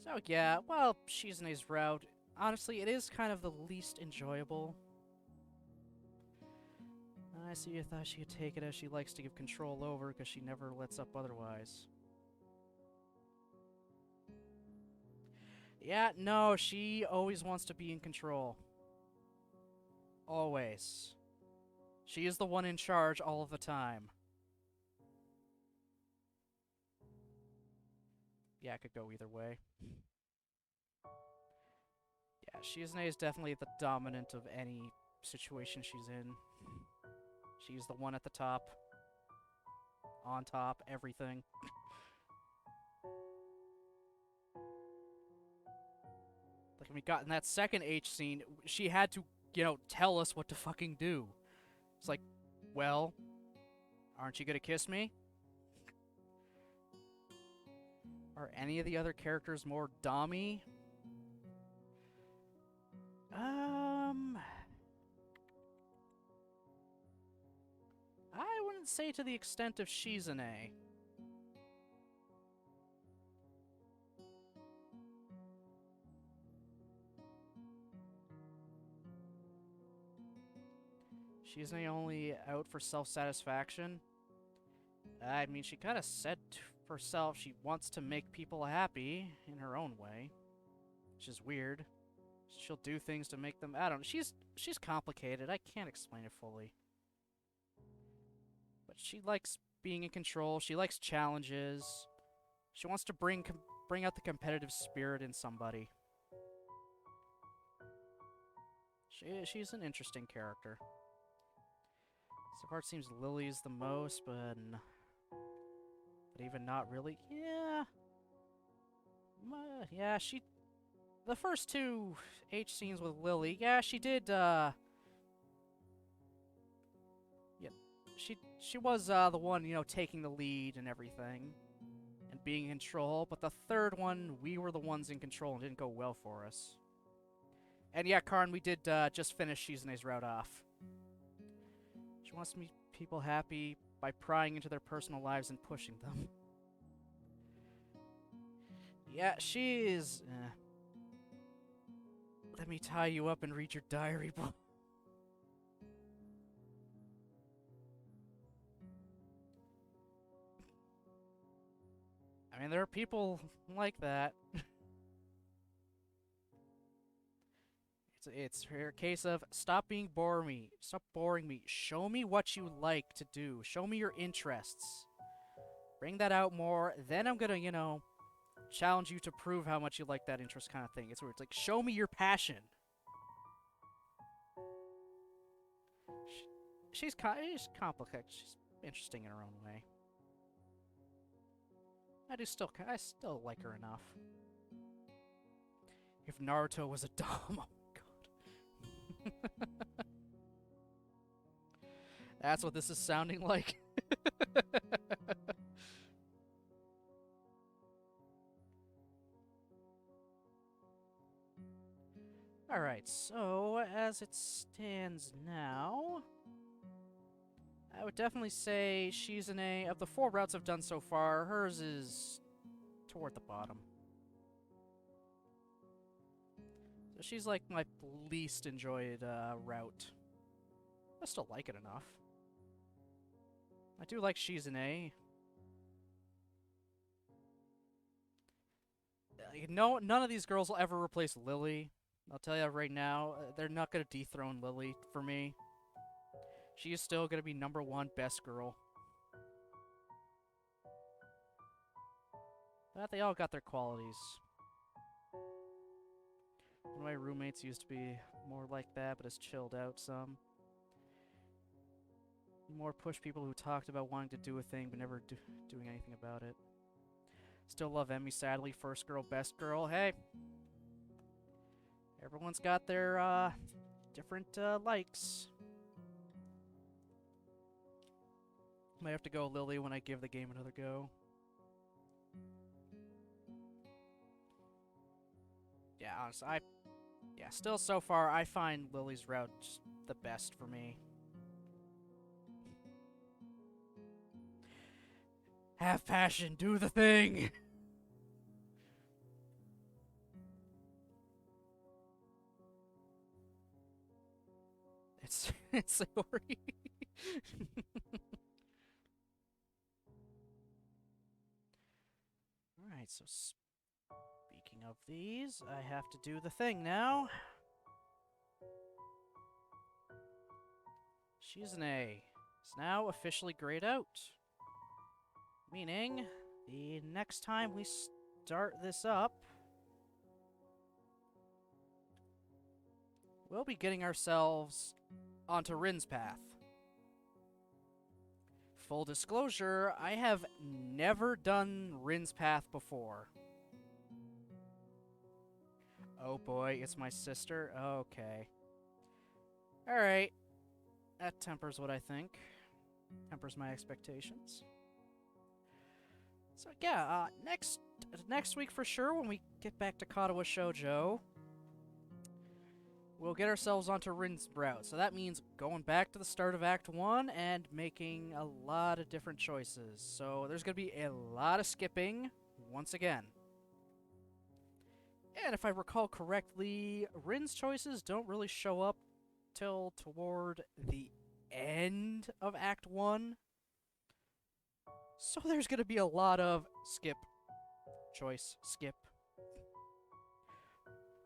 So, yeah, well, Shizune's route, honestly, it is kind of the least enjoyable. I see you thought she could take it as she likes to give control over because she never lets up otherwise. Yeah, no, she always wants to be in control. Always. She is the one in charge all of the time. Yeah, it could go either way. Yeah, Shizune is definitely the dominant of any situation she's in. She's the one at the top. On top, everything. Like, when we got in that second H scene, she had to, tell us what to fucking do. It's like, well, aren't you gonna kiss me? Are any of the other characters more dommy? I wouldn't say to the extent of Shizune. Shizune only out for self-satisfaction? I mean, she kind of said to herself she wants to make people happy in her own way, which is weird. She'll do things to make them. I don't know. She's complicated. I can't explain it fully. But she likes being in control. She likes challenges. She wants to bring out the competitive spirit in somebody. She's an interesting character. So far, it seems Lily's the most, but even not really. Yeah. Yeah, the first two H scenes with Lily, yeah, she did, yeah, she was, the one, taking the lead and everything, and being in control, but the third one, we were the ones in control and didn't go well for us. And yeah, Karn, we did, just finish Shizune's route off. She wants to make people happy by prying into their personal lives and pushing them. Yeah, she is, Let me tie you up and read your diary book. I mean, there are people like that. It's her case of stop boring me. Stop boring me. Show me what you like to do. Show me your interests. Bring that out more. Then I'm gonna, challenge you to prove how much you like that interest kind of thing. It's where it's like, show me your passion. She's complicated. She's interesting in her own way. I still like her enough. If Naruto was a dom, oh my god. That's what this is sounding like. Alright, so as it stands now, I would definitely say Shizune, of the 4 routes I've done so far, hers is toward the bottom. So she's like my least enjoyed route. I still like it enough. I do like Shizune. No, none of these girls will ever replace Lily. I'll tell you right now, they're not going to dethrone Lily for me. She is still going to be #1 best girl. But they all got their qualities. One of my roommates used to be more like that, but has chilled out some. More push people who talked about wanting to do a thing, but never doing anything about it. Still love Emmy, sadly. First girl, best girl. Hey! Everyone's got their, different, likes. Might have to go Lily when I give the game another go. Yeah, honestly, still so far, I find Lily's route just the best for me. Have passion, do the thing! It's Sayori. Alright, so speaking of these, I have to do the thing now. Shizune is now officially grayed out. Meaning, the next time we start this up, we'll be getting ourselves onto Rin's path. Full disclosure, I have never done Rin's path before. Oh boy, it's my sister? Okay. Alright. That tempers what I think. Tempers my expectations. So yeah, next week for sure, when we get back to Katawa Shoujo, we'll get ourselves onto Rin's route. So that means going back to the start of Act 1 and making a lot of different choices. So there's going to be a lot of skipping once again. And if I recall correctly, Rin's choices don't really show up till toward the end of Act 1. So there's going to be a lot of skip, choice, skip.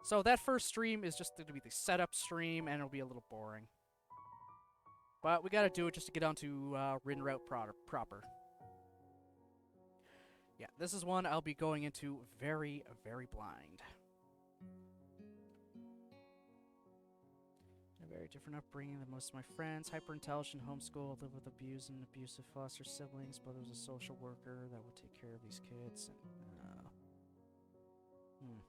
So that first stream is just going to be the setup stream, and it'll be a little boring. But we got to do it just to get onto Rin route proper. Yeah, this is one I'll be going into very, very blind. A very different upbringing than most of my friends. Hyper-intelligent, homeschooled, live with abused and abusive foster siblings. Brother was a social worker that would take care of these kids. And,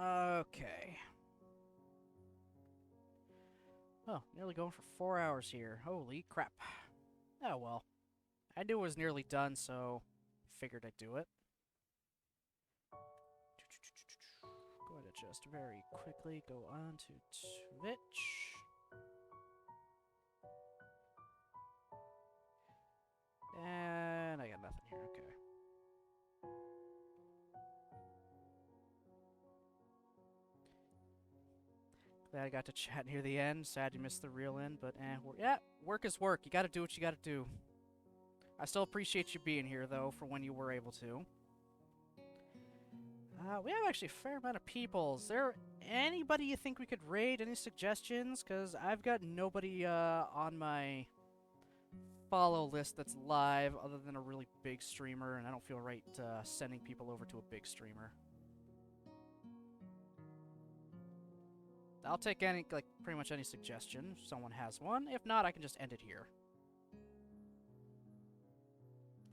Okay. Oh, nearly going for 4 hours here. Holy crap. Oh well. I knew it was nearly done, so figured I'd do it. Going to just very quickly go on to Twitch. And I got nothing here, okay. Glad I got to chat near the end. Sad you missed the real end, but yeah, work is work. You gotta do what you gotta do. I still appreciate you being here, though, for when you were able to. We have actually a fair amount of people. Is there anybody you think we could raid? Any suggestions? Because I've got nobody on my follow list that's live other than a really big streamer, and I don't feel right sending people over to a big streamer. I'll take any, like, pretty much any suggestion if someone has one. If not, I can just end it here.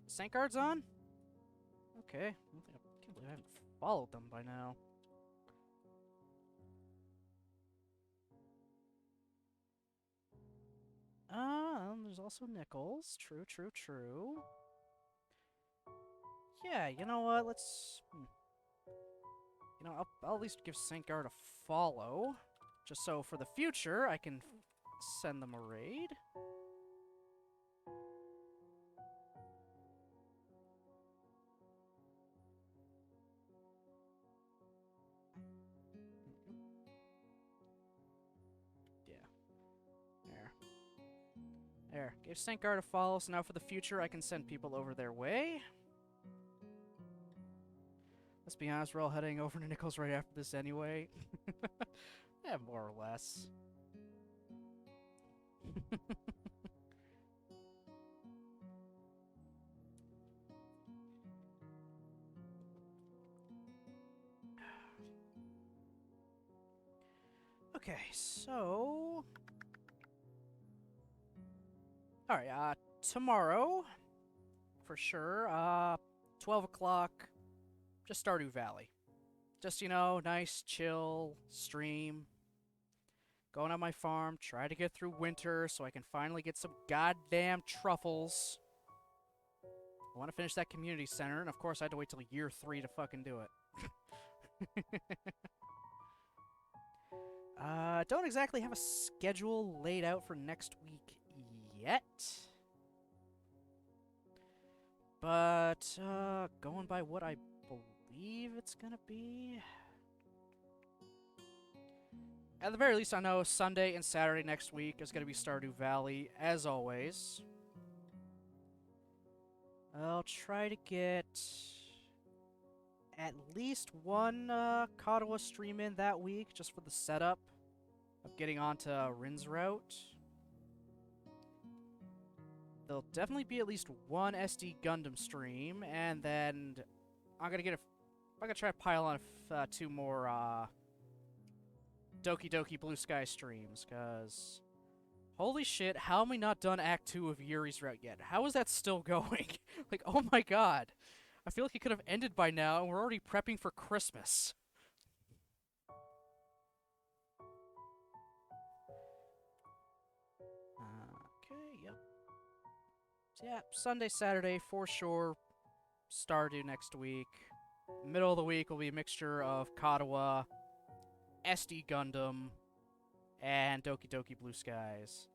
Sank guards on? Okay. I can't believe I haven't followed them by now. There's also Nichols. True, true, true. Yeah, you know what? Let's... You know, I'll at least give Sankguard a follow. Just so for the future, I can send them a raid. Yeah. There. Gave Sankguard a follow, so now for the future, I can send people over their way. Let's be honest, we're all heading over to Nichols right after this anyway. Yeah, more or less. Okay, so... Alright, tomorrow, for sure, 12 o'clock, just Stardew Valley. Just, you know, nice, chill stream. going on my farm, try to get through winter so I can finally get some goddamn truffles. I want to finish that community center, and of course I had to wait till year 3 to fucking do it. Don't exactly have a schedule laid out for next week yet. But, going by what I believe it's gonna be... At the very least, I know Sunday and Saturday next week is gonna be Stardew Valley, as always. I'll try to get at least one Katawa stream in that week, just for the setup of getting onto Rin's route. There'll definitely be at least one SD Gundam stream, and then I'm gonna try to pile on 2 more Doki Doki Blue Sky streams, cause holy shit, how am I not done Act 2 of Yuri's route yet? How is that still going? Like, oh my god. I feel like it could have ended by now, and we're already prepping for Christmas. Okay, yep. So yeah, Sunday, Saturday, for sure, Stardew next week. Middle of the week will be a mixture of Katawa, SD Gundam, and Doki Doki Blue Skies.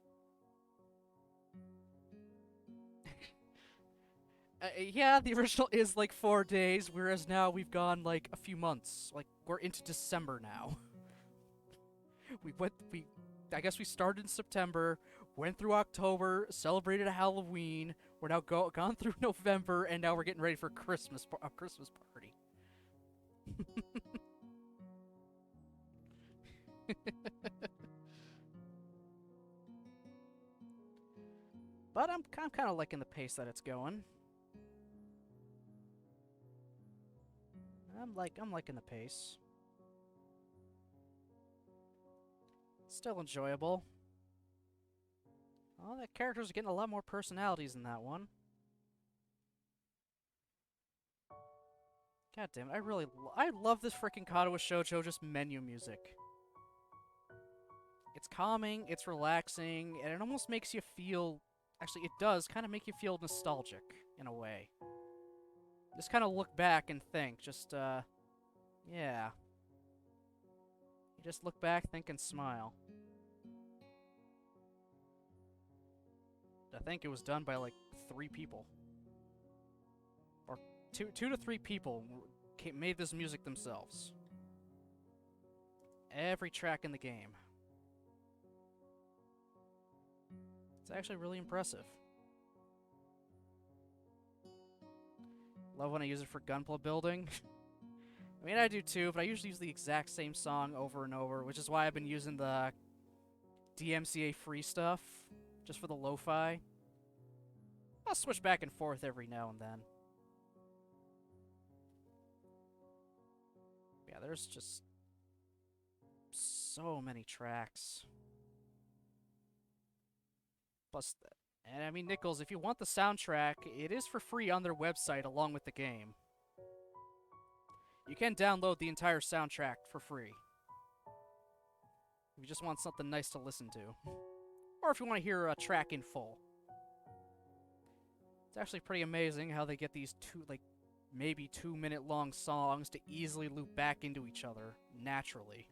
Yeah, the original is like 4 days, whereas now we've gone like a few months. Like, we're into December now. I guess we started in September, went through October, celebrated a Halloween, we're now gone through November, and now we're getting ready for Christmas party. But I'm kind of liking the pace that it's going. I'm liking the pace. Still enjoyable. Oh, that character's getting a lot more personalities in that one. God damn it, I love this freaking Katawa Shoujo just menu music. It's calming, it's relaxing, and it almost makes you feel... Actually, it does kind of make you feel nostalgic, in a way. Just kind of look back and think, yeah. You just look back, think, and smile. I think it was done by, like, 3 people. Or 2 to 3 people made this music themselves. Every track in the game. It's actually really impressive. Love when I use it for gunpla building. I mean, I do too, but I usually use the exact same song over and over, which is why I've been using the DMCA free stuff, just for the lo-fi. I'll switch back and forth every now and then. Yeah, there's just so many tracks. Plus, and I mean, Nichols, if you want the soundtrack, it is for free on their website along with the game. You can download the entire soundtrack for free. If you just want something nice to listen to. Or if you want to hear a track in full. It's actually pretty amazing how they get these maybe 2-minute long songs to easily loop back into each other naturally.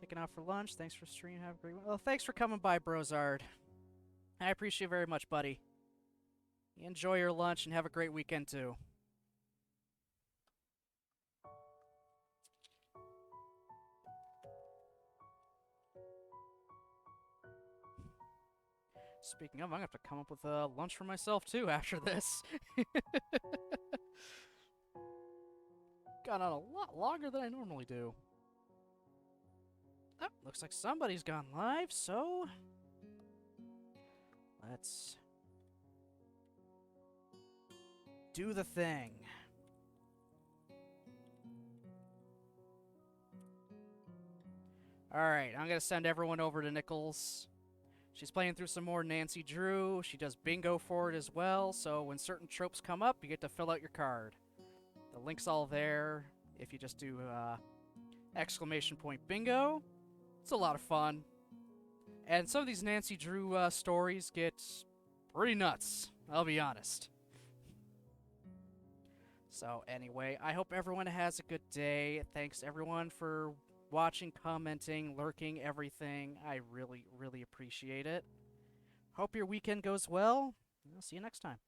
Taking out for lunch. Thanks for streaming. Have a great one. Well, thanks for coming by, Brozard. I appreciate it very much, buddy. You enjoy your lunch and have a great weekend, too. Speaking of, I'm gonna have to come up with lunch for myself, too, after this. God gone on a lot longer than I normally do. Oh, looks like somebody's gone live, so let's do the thing. Alright, I'm gonna send everyone over to Nichols. She's playing through some more Nancy Drew. She does bingo for it as well, so when certain tropes come up, you get to fill out your card. The link's all there. If you just do exclamation point bingo, it's a lot of fun. And some of these Nancy Drew stories get pretty nuts, I'll be honest. So anyway, I hope everyone has a good day. Thanks everyone for watching, commenting, lurking, everything. I really, really appreciate it. Hope your weekend goes well. I'll see you next time.